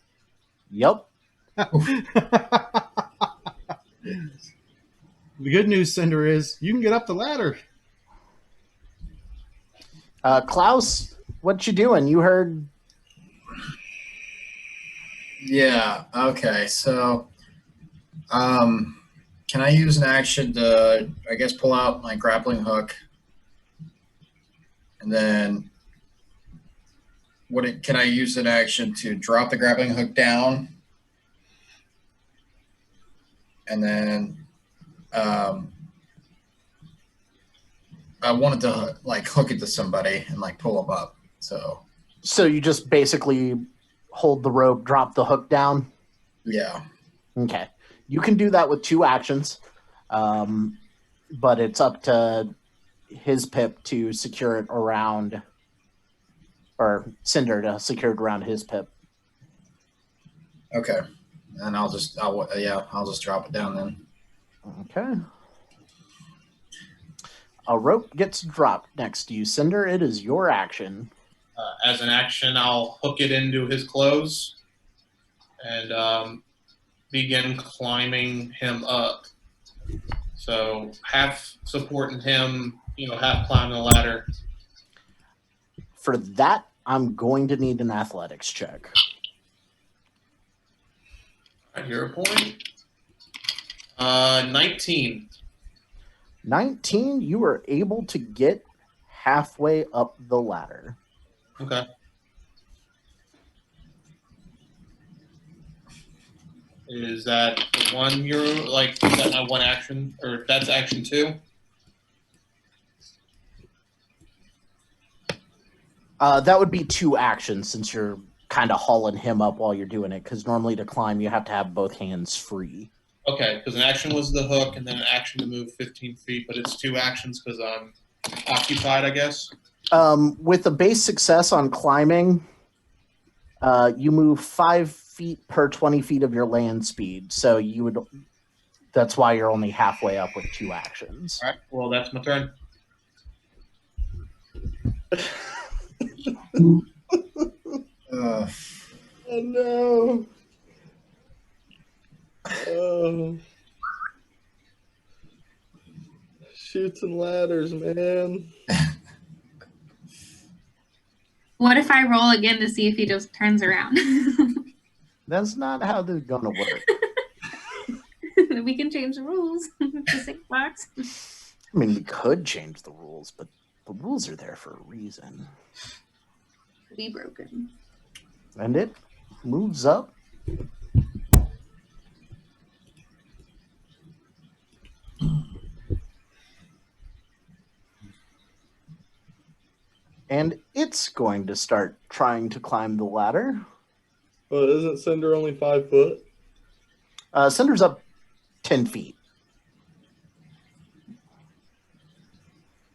[SPEAKER 2] Yep.
[SPEAKER 1] The good news, Cinder, is you can get up the ladder.
[SPEAKER 2] Klaus, what you doing? You heard.
[SPEAKER 6] Yeah. Okay. So, can I use an action to, I guess, pull out my grappling hook, and then can I use an action to drop the grappling hook down, and then I wanted to like hook it to somebody and like pull them up. So
[SPEAKER 2] you just basically hold the rope, drop the hook down?
[SPEAKER 6] yeah.
[SPEAKER 2] Okay. You can do that with 2 actions, but it's up to his pip to secure it around, or Cinder to secure it around his pip.
[SPEAKER 6] Okay. And I'll just drop it down then.
[SPEAKER 2] Okay. A rope gets dropped next to you, Cinder. It is your action.
[SPEAKER 3] As an action, I'll hook it into his clothes and begin climbing him up. So half supporting him, half climbing the ladder.
[SPEAKER 2] For that, I'm going to need an athletics check.
[SPEAKER 3] I hear a point. 19.
[SPEAKER 2] 19, you are able to get halfway up the ladder.
[SPEAKER 3] Okay. Is that the one is that my one action? Or that's action 2?
[SPEAKER 2] That would be 2 actions since you're kind of hauling him up while you're doing it, because normally to climb you have to have both hands free.
[SPEAKER 3] Okay, because an action was the hook and then an action to move 15 feet, but it's 2 actions because I'm occupied, I guess.
[SPEAKER 2] With a base success on climbing, you move 5 feet per 20 feet of your land speed. So that's why you're only halfway up with 2 actions.
[SPEAKER 3] All right, well, that's my turn.
[SPEAKER 5] Oh no. Oh. Chutes and ladders, man.
[SPEAKER 4] What if I roll again to see if he just turns around?
[SPEAKER 2] That's not how this is going to work.
[SPEAKER 4] We can change the rules. The six box.
[SPEAKER 2] I mean, we could change the rules, but the rules are there for a reason.
[SPEAKER 4] Be broken.
[SPEAKER 2] And it moves up. And it's going to start trying to climb the ladder.
[SPEAKER 5] Well, isn't Cinder only 5 foot?
[SPEAKER 2] Cinder's up 10 feet.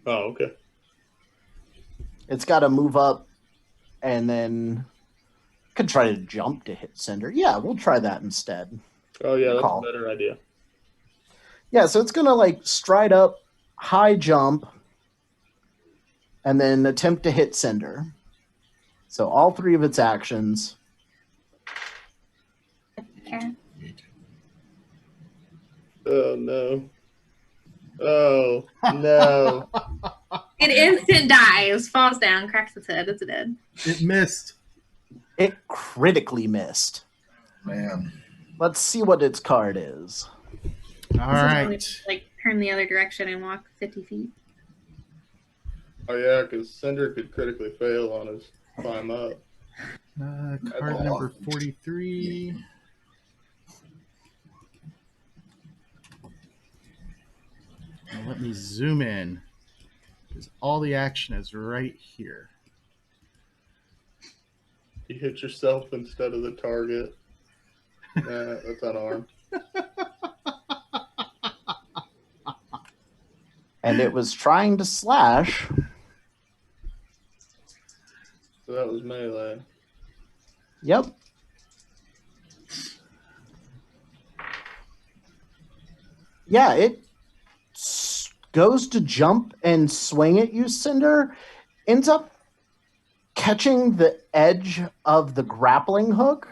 [SPEAKER 5] Oh, okay.
[SPEAKER 2] It's got to move up and then could try to jump to hit Cinder. Yeah, we'll try that instead.
[SPEAKER 5] Oh, yeah, that's a better idea.
[SPEAKER 2] Yeah, so it's going to like stride up, high jump, and then attempt to hit Cinder. So all 3 of its actions.
[SPEAKER 4] Okay.
[SPEAKER 5] Oh, no. Oh, no.
[SPEAKER 4] It instant dies, falls down, cracks its head. It's dead.
[SPEAKER 1] It missed.
[SPEAKER 2] It critically missed.
[SPEAKER 6] Man.
[SPEAKER 2] Let's see what its card is.
[SPEAKER 1] All right.
[SPEAKER 4] Like turn the other direction and walk 50 feet.
[SPEAKER 5] Oh, yeah, because Cinder could critically fail on his climb up.
[SPEAKER 1] Card number 43. Now let me zoom in, because all the action is right here.
[SPEAKER 5] You hit yourself instead of the target. Nah, that's unarmed.
[SPEAKER 2] And it was trying to slash.
[SPEAKER 5] So that was melee.
[SPEAKER 2] Yep. Yeah, it goes to jump and swing at you, Cinder. Ends up catching the edge of the grappling hook,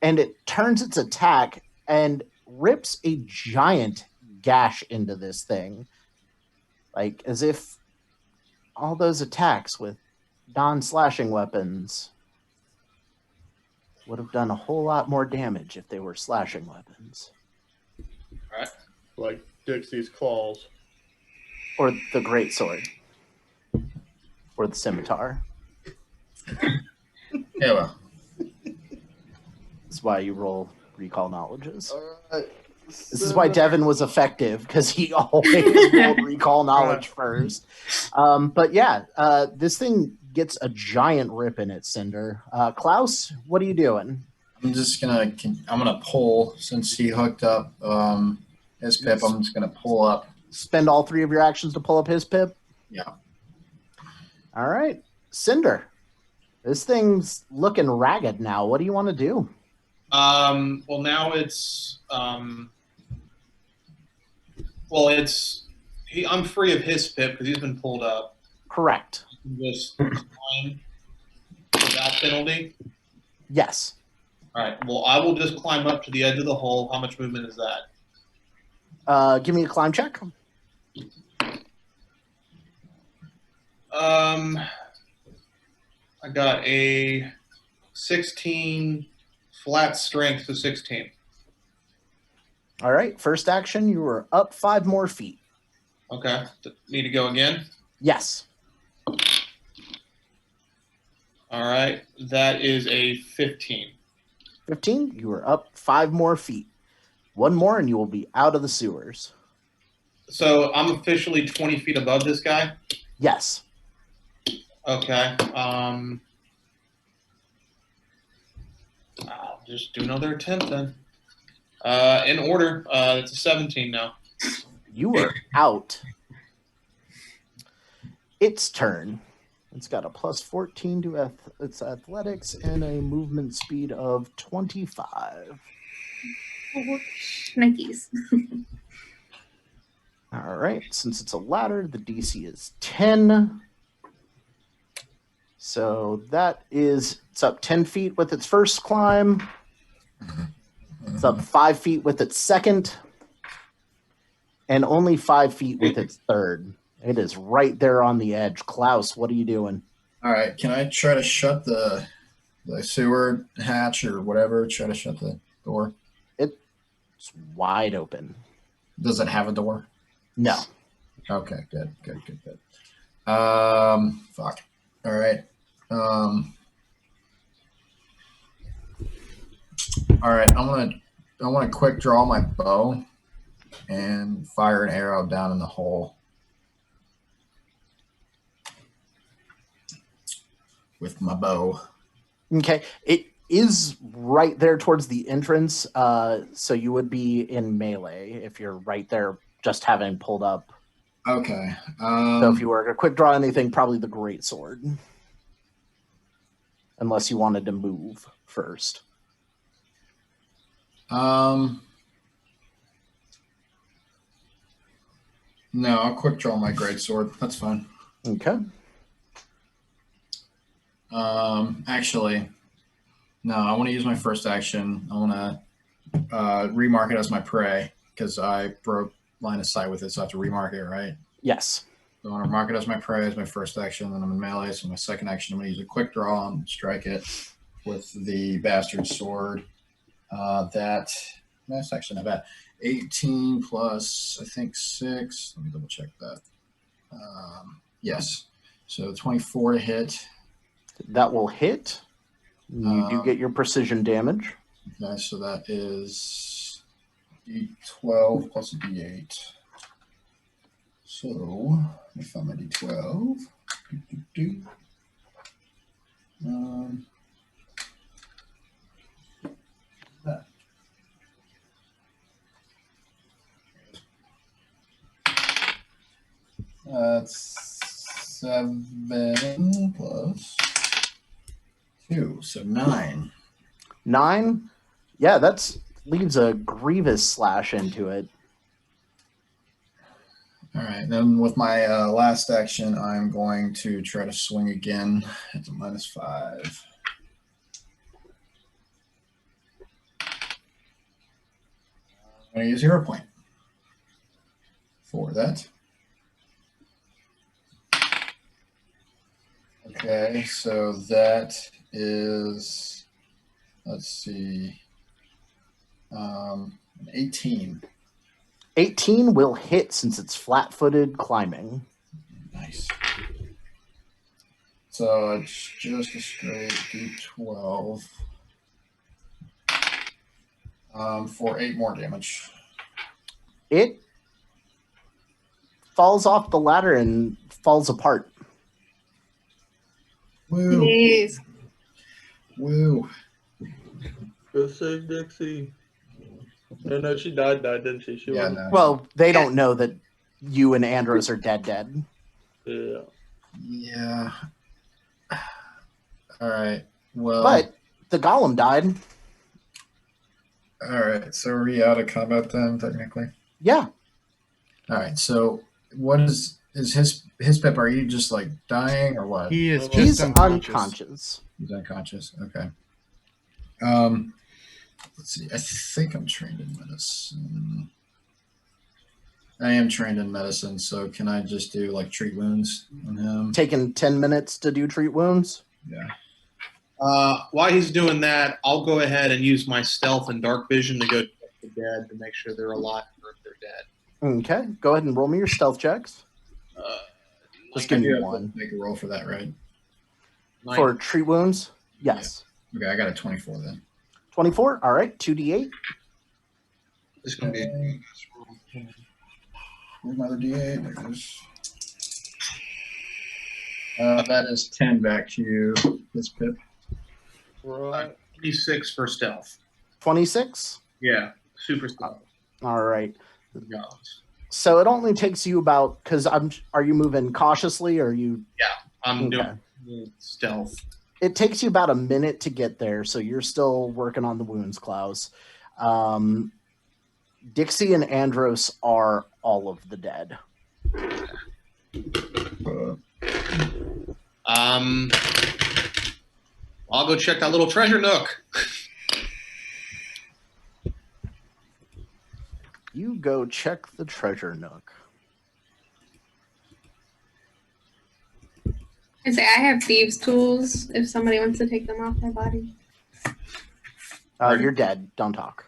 [SPEAKER 2] and it turns its attack and rips a giant gash into this thing, like as if all those attacks with non-slashing weapons would have done a whole lot more damage if they were slashing weapons.
[SPEAKER 5] Like Dixie's claws.
[SPEAKER 2] Or the greatsword. Or the scimitar.
[SPEAKER 6] Yeah, well.
[SPEAKER 2] That's why you roll recall knowledges.
[SPEAKER 5] All right.
[SPEAKER 2] This is why Devin was effective, because he always rolled recall knowledge first. But yeah, this thing gets a giant rip in it, Cinder. Klaus, what are you doing?
[SPEAKER 6] I'm gonna pull, since he hooked up his pip. I'm just gonna pull up.
[SPEAKER 2] Spend all 3 of your actions to pull up his pip?
[SPEAKER 6] Yeah.
[SPEAKER 2] All right. Cinder, this thing's looking ragged now. What do you want to do?
[SPEAKER 3] Well, now it's I'm free of his pip because he's been pulled up.
[SPEAKER 2] Correct.
[SPEAKER 3] Just climb without penalty.
[SPEAKER 2] Yes.
[SPEAKER 3] All right. Well, I will just climb up to the edge of the hole. How much movement is that?
[SPEAKER 2] Give me a climb check.
[SPEAKER 3] I got a 16 flat strength to 16.
[SPEAKER 2] All right. First action, you were up 5 more feet.
[SPEAKER 3] Okay. Need to go again?
[SPEAKER 2] Yes.
[SPEAKER 3] All right. That is a 15.
[SPEAKER 2] 15, you were up 5 more feet. 1 more and you will be out of the sewers.
[SPEAKER 3] So I'm officially 20 feet above this guy?
[SPEAKER 2] Yes.
[SPEAKER 3] Okay. I'll just do another attempt then. In order, it's a 17 now.
[SPEAKER 2] You were out. Its turn. It's got a plus 14 to its athletics and a movement speed of 25.
[SPEAKER 7] Oh, Nikes.
[SPEAKER 2] All right. Since it's a ladder, the DC is 10. So it's up 10 feet with its first climb. It's up 5 feet with its second. And only 5 feet with its third. It is right there on the edge. Klaus, what are you doing?
[SPEAKER 6] All right. Can I try to shut the sewer hatch or whatever? Try to shut the door.
[SPEAKER 2] It's wide open.
[SPEAKER 6] Does it have a door?
[SPEAKER 2] No.
[SPEAKER 6] Okay. Good. Fuck. All right. All right. I want to quick draw my bow and fire an arrow down in the hole with my bow.
[SPEAKER 2] Okay. It is right there towards the entrance. So you would be in melee if you're right there, just having pulled up.
[SPEAKER 6] Okay.
[SPEAKER 2] So if you were to quick draw anything, probably the greatsword. Unless you wanted to move first.
[SPEAKER 6] No, I'll quick draw my greatsword. That's fine.
[SPEAKER 2] Okay.
[SPEAKER 6] Actually, no, I want to use my first action. I want to remark it as my prey because I broke line of sight with it, so I have to remark it, right?
[SPEAKER 2] Yes.
[SPEAKER 6] So I want to mark it as my prey as my first action, then I'm in melee, so my second action, I'm going to use a quick draw and strike it with the bastard sword. That's actually not bad. 18 plus, I think, 6. Let me double check that. Yes. So 24 to hit.
[SPEAKER 2] That will hit. You do get your precision damage.
[SPEAKER 6] Okay, so that is D12 plus a D8. So, let me find my D12. That. That's 7 plus 2, so 9.
[SPEAKER 2] 9? Yeah, that's leaves a grievous slash into it.
[SPEAKER 6] All right, then with my last action, I'm going to try to swing again at the -5. I'm going to use Hero Point. for that. Okay, so that is, let's see, an 18.
[SPEAKER 2] 18 will hit since it's flat-footed climbing.
[SPEAKER 6] Nice. So it's just a straight D12 for 8 more damage.
[SPEAKER 2] It falls off the ladder and falls apart.
[SPEAKER 6] Woo!
[SPEAKER 4] Jeez.
[SPEAKER 6] Woo!
[SPEAKER 5] Go save Dixie. Oh, no, she died, didn't she? She
[SPEAKER 6] Yeah,
[SPEAKER 5] wasn't.
[SPEAKER 6] no.
[SPEAKER 2] Well, they don't know that you and Andros are dead.
[SPEAKER 5] Yeah.
[SPEAKER 6] Yeah. All right. Well,
[SPEAKER 2] But the golem died.
[SPEAKER 6] all right. So are we out of combat then, technically?
[SPEAKER 2] Yeah.
[SPEAKER 6] All right. So what is his pip? Are you just like dying or what?
[SPEAKER 1] He is
[SPEAKER 2] He's
[SPEAKER 1] just unconscious.
[SPEAKER 2] unconscious.
[SPEAKER 6] He's unconscious. Okay. Let's see. I think I'm trained in medicine. I am trained in medicine, so can I just do like treat wounds on him?
[SPEAKER 2] Taking 10 minutes to do treat wounds.
[SPEAKER 6] Yeah.
[SPEAKER 3] While he's doing that, I'll go ahead and use my stealth and dark vision to go check the dead to make sure they're alive or if they're dead.
[SPEAKER 2] Okay. Go ahead and roll me your stealth checks. Just give me
[SPEAKER 6] I
[SPEAKER 2] one.
[SPEAKER 6] Make a roll for that, right?
[SPEAKER 2] For treat wounds? Yes.
[SPEAKER 6] Okay, I got a 24 then.
[SPEAKER 2] 24. All right. 2d8.
[SPEAKER 3] This is going to be
[SPEAKER 6] Where's my other D8? There it is. That is 10 back to you, this pip.
[SPEAKER 5] Right.
[SPEAKER 3] 26 for stealth.
[SPEAKER 2] 26.
[SPEAKER 3] Yeah, super stealth.
[SPEAKER 2] All right.
[SPEAKER 3] Goblins.
[SPEAKER 2] So it only takes you about, because are you moving cautiously or are you?
[SPEAKER 3] I'm
[SPEAKER 2] Okay.
[SPEAKER 3] doing stealth.
[SPEAKER 2] It takes you about a minute to get there, so you're still working on the wounds, Klaus. Dixie and Andros are all of the dead.
[SPEAKER 3] I'll go check that little treasure nook.
[SPEAKER 2] You go check the treasure nook.
[SPEAKER 4] I say I have thieves' tools if somebody wants to take them off my body.
[SPEAKER 2] You're dead. Don't talk.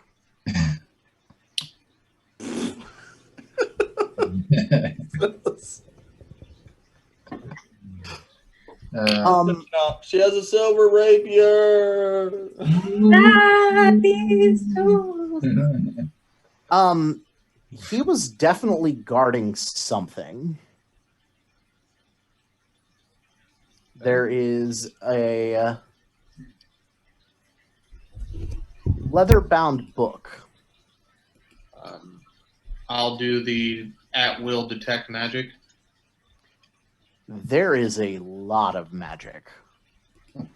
[SPEAKER 5] She has a silver rapier.
[SPEAKER 4] Ah, thieves' tools.
[SPEAKER 2] He was definitely guarding something. There is a leather-bound book.
[SPEAKER 3] I'll do the at-will detect magic.
[SPEAKER 2] There is a lot of magic.
[SPEAKER 3] All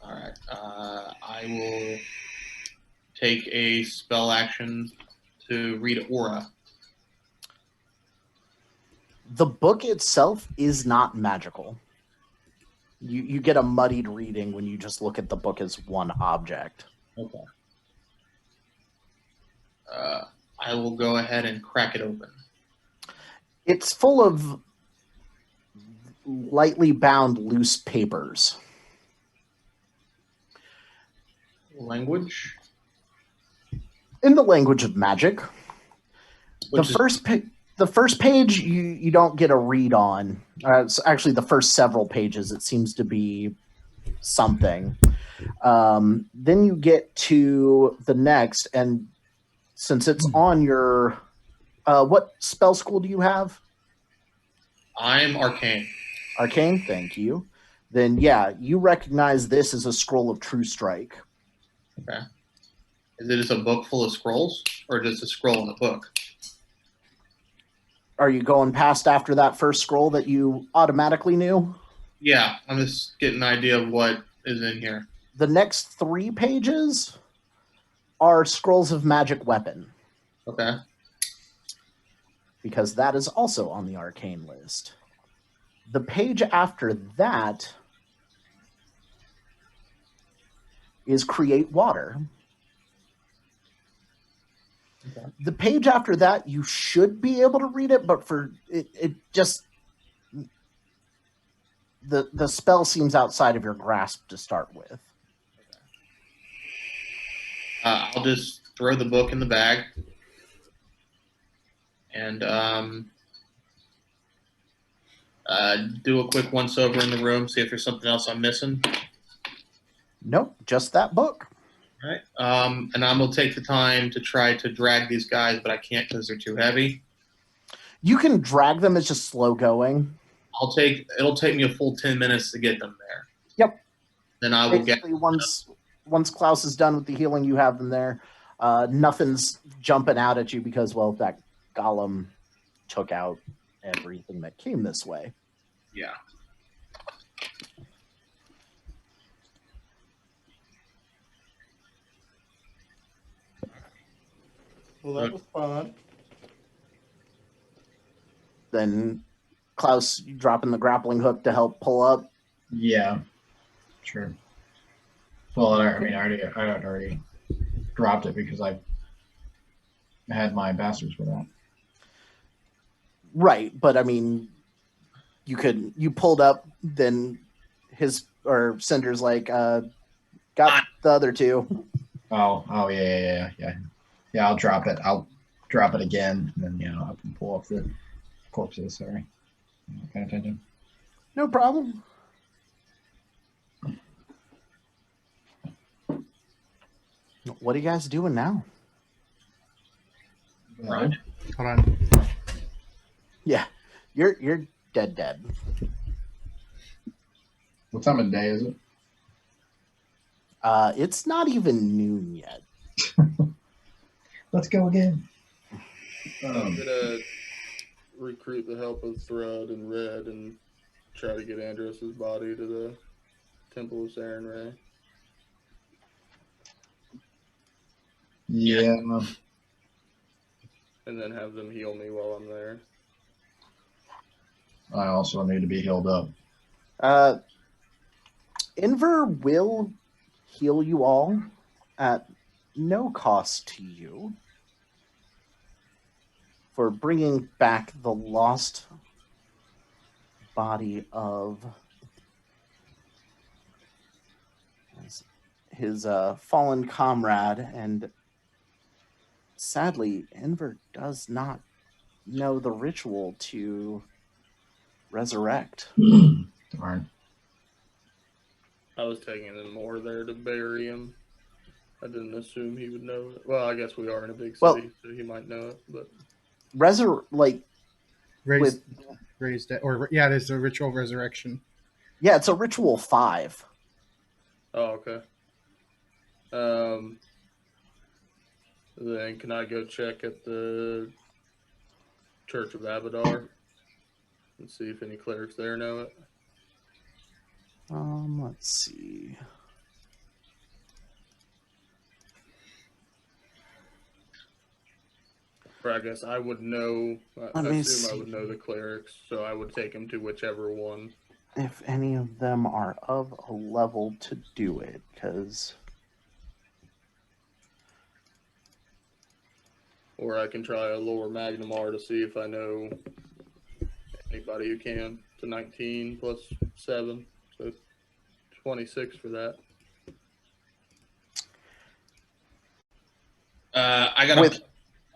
[SPEAKER 3] right. I will take a spell action to read aura.
[SPEAKER 2] The book itself is not magical. You get a muddied reading when you just look at the book as one object.
[SPEAKER 3] Okay. I will go ahead and crack it open.
[SPEAKER 2] It's full of lightly bound loose papers.
[SPEAKER 3] Language?
[SPEAKER 2] In the language of magic.
[SPEAKER 3] Which
[SPEAKER 2] The first page you don't get a read on. It's actually the first several pages. It seems to be something. Then you get to the next, and since it's on your, what spell school do you have?
[SPEAKER 3] I'm arcane.
[SPEAKER 2] Arcane, thank you. Then yeah, you recognize this as a scroll of true strike.
[SPEAKER 3] Okay. Is it just a book full of scrolls, or just a scroll in a book?
[SPEAKER 2] Are you going past after that first scroll that you automatically knew?
[SPEAKER 3] Yeah, I'm just getting an idea of what is in here.
[SPEAKER 2] The next 3 pages are scrolls of magic weapon,
[SPEAKER 3] Okay.
[SPEAKER 2] because that is also on the arcane list. The page after that is create water.
[SPEAKER 6] Okay.
[SPEAKER 2] The page after that, you should be able to read it, but for it just the spell seems outside of your grasp to start with.
[SPEAKER 3] I'll just throw the book in the bag and do a quick once over in the room, see if there's something else I'm missing.
[SPEAKER 2] Nope, just that book.
[SPEAKER 3] All right. And I'm gonna take the time to try to drag these guys, but I can't because they're too heavy.
[SPEAKER 2] You can drag them. It's just slow going.
[SPEAKER 3] It'll take me a full 10 minutes to get them there.
[SPEAKER 2] Yep.
[SPEAKER 3] Then I will
[SPEAKER 2] Basically, once Klaus is done with the healing, you have them there. Nothing's jumping out at you because, well, that golem took out everything that came this way.
[SPEAKER 3] Yeah.
[SPEAKER 5] Well, that was fun.
[SPEAKER 2] Then Klaus, you dropping the grappling hook to help pull up.
[SPEAKER 6] Yeah, sure. Well, I mean, I had already dropped it because I had my ambassadors for that.
[SPEAKER 2] Right, but I mean, you pulled up, then Cinder's like, got the other two.
[SPEAKER 6] Oh, yeah. I'll drop it. I'll drop it again, and then I can pull up the corpses. Sorry, I'm not paying attention.
[SPEAKER 2] No problem. What are you guys doing now?
[SPEAKER 3] Right.
[SPEAKER 1] Hold on.
[SPEAKER 2] Yeah, you're dead.
[SPEAKER 6] What time of day is it?
[SPEAKER 2] It's not even noon yet.
[SPEAKER 6] Let's go again.
[SPEAKER 5] I'm gonna recruit the help of Thread and Red and try to get Andros's body to the Temple of Saren Ray.
[SPEAKER 6] Yeah.
[SPEAKER 5] And then have them heal me while I'm there.
[SPEAKER 6] I also need to be healed up.
[SPEAKER 2] Inver will heal you all at no cost to you for bringing back the lost body of his fallen comrade, and sadly, Inver does not know the ritual to resurrect.
[SPEAKER 6] Darn.
[SPEAKER 5] I was taking them more there to bury him. I didn't assume he would know it. Well, I guess we are in a big city, so he might know it. But
[SPEAKER 1] Raised or yeah, it is a ritual resurrection.
[SPEAKER 2] Yeah, it's a ritual 5.
[SPEAKER 5] oh, okay. Then can I go check at the Church of Abadar and see if any clerics there know it?
[SPEAKER 2] Let's see.
[SPEAKER 5] Or I guess I would know. I
[SPEAKER 2] Let me
[SPEAKER 5] assume I
[SPEAKER 2] see.
[SPEAKER 5] would know the clerics, so I would take him to whichever one.
[SPEAKER 2] If any of them are of a level to do it, because
[SPEAKER 5] Or I can try a lower Magnamar to see if I know anybody who can. To 19 plus 7, so 26 for that.
[SPEAKER 3] I got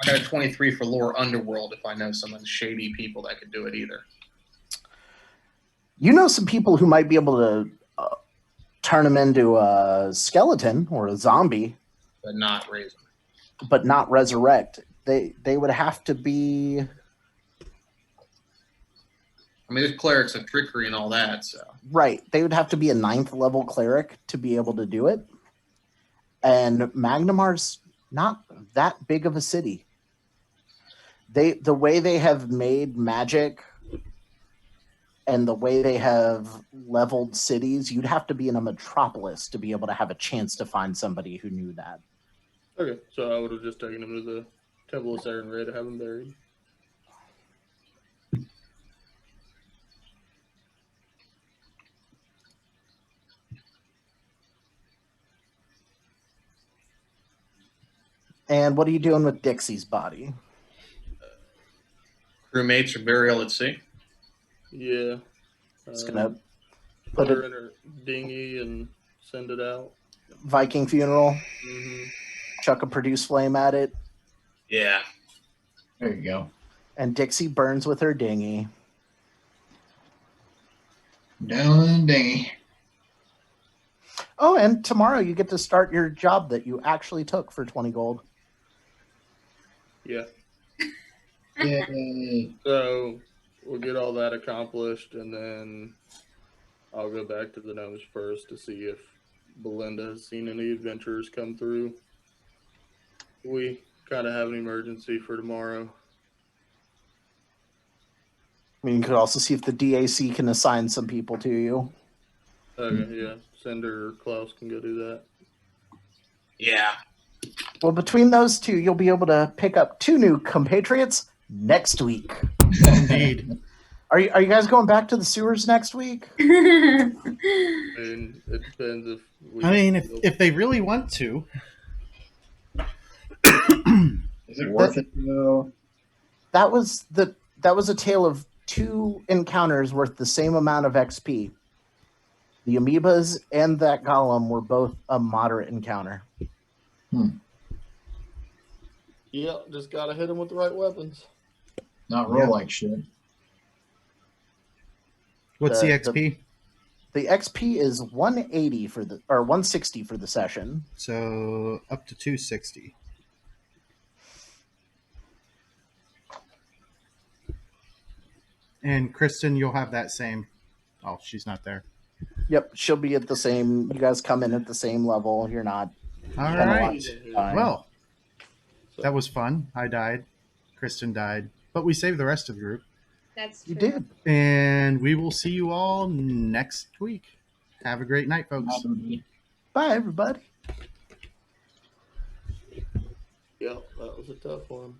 [SPEAKER 3] a 23 for Lore Underworld if I know some of the shady people that could do it either.
[SPEAKER 2] you know some people who might be able to turn him into a skeleton or a zombie,
[SPEAKER 3] But not raise them.
[SPEAKER 2] but not resurrect. They would have to be.
[SPEAKER 3] I mean, there's clerics of trickery and all that, so.
[SPEAKER 2] Right. They would have to be a 9th level cleric to be able to do it. And Magnamar's not that big of a city. The way they have made magic and the way they have leveled cities, you'd have to be in a metropolis to be able to have a chance to find somebody who knew that.
[SPEAKER 5] Okay, so I would have just taken him to the Temple of Saren Ray to have him buried.
[SPEAKER 2] And what are you doing with Dixie's body?
[SPEAKER 3] Crewmates or burial at sea.
[SPEAKER 5] Yeah.
[SPEAKER 2] Just gonna
[SPEAKER 5] put
[SPEAKER 2] put
[SPEAKER 5] her
[SPEAKER 2] it
[SPEAKER 5] in her dinghy and send it out.
[SPEAKER 2] Viking funeral.
[SPEAKER 5] Mm-hmm.
[SPEAKER 2] Chuck a produce flame at it,
[SPEAKER 3] Yeah.
[SPEAKER 6] There you go.
[SPEAKER 2] and Dixie burns with her dinghy.
[SPEAKER 6] Down in the dinghy.
[SPEAKER 2] Oh, and tomorrow you get to start your job that you actually took for 20 gold.
[SPEAKER 5] Yeah.
[SPEAKER 6] Yay.
[SPEAKER 5] So we'll get all that accomplished, and then I'll go back to the gnomes first to see if Belinda has seen any adventurers come through. We kind of have an emergency for tomorrow.
[SPEAKER 2] I mean, you could also see if the DAC can assign some people to you.
[SPEAKER 5] Okay, yeah. Cinder or Klaus can go do that.
[SPEAKER 3] Yeah.
[SPEAKER 2] Well, between those two, you'll be able to pick up 2 new compatriots next week.
[SPEAKER 1] Indeed.
[SPEAKER 2] Are you guys going back to the sewers next week?
[SPEAKER 5] And it depends if we.
[SPEAKER 1] I mean, if they really want to.
[SPEAKER 6] Is it worth it though?
[SPEAKER 2] That was a tale of 2 encounters worth the same amount of XP. The amoebas and that golem were both a moderate encounter.
[SPEAKER 5] Yeah, just gotta hit them with the right weapons.
[SPEAKER 6] Not roll like shit.
[SPEAKER 1] What's the XP?
[SPEAKER 2] The XP is 180 or 160 for the session.
[SPEAKER 1] So up to 260. And Kristen, you'll have that same. Oh, she's not there.
[SPEAKER 2] Yep, she'll be at the same. You guys come in at the same level. You're not.
[SPEAKER 1] All right.
[SPEAKER 2] Fine.
[SPEAKER 1] Well, that was fun. I died. Kristen died. But we saved the rest of the group.
[SPEAKER 4] That's
[SPEAKER 2] You
[SPEAKER 4] true.
[SPEAKER 2] did.
[SPEAKER 1] And we will see you all next week. Have a great night, folks.
[SPEAKER 2] Bye, everybody.
[SPEAKER 5] Yeah, that was a tough one.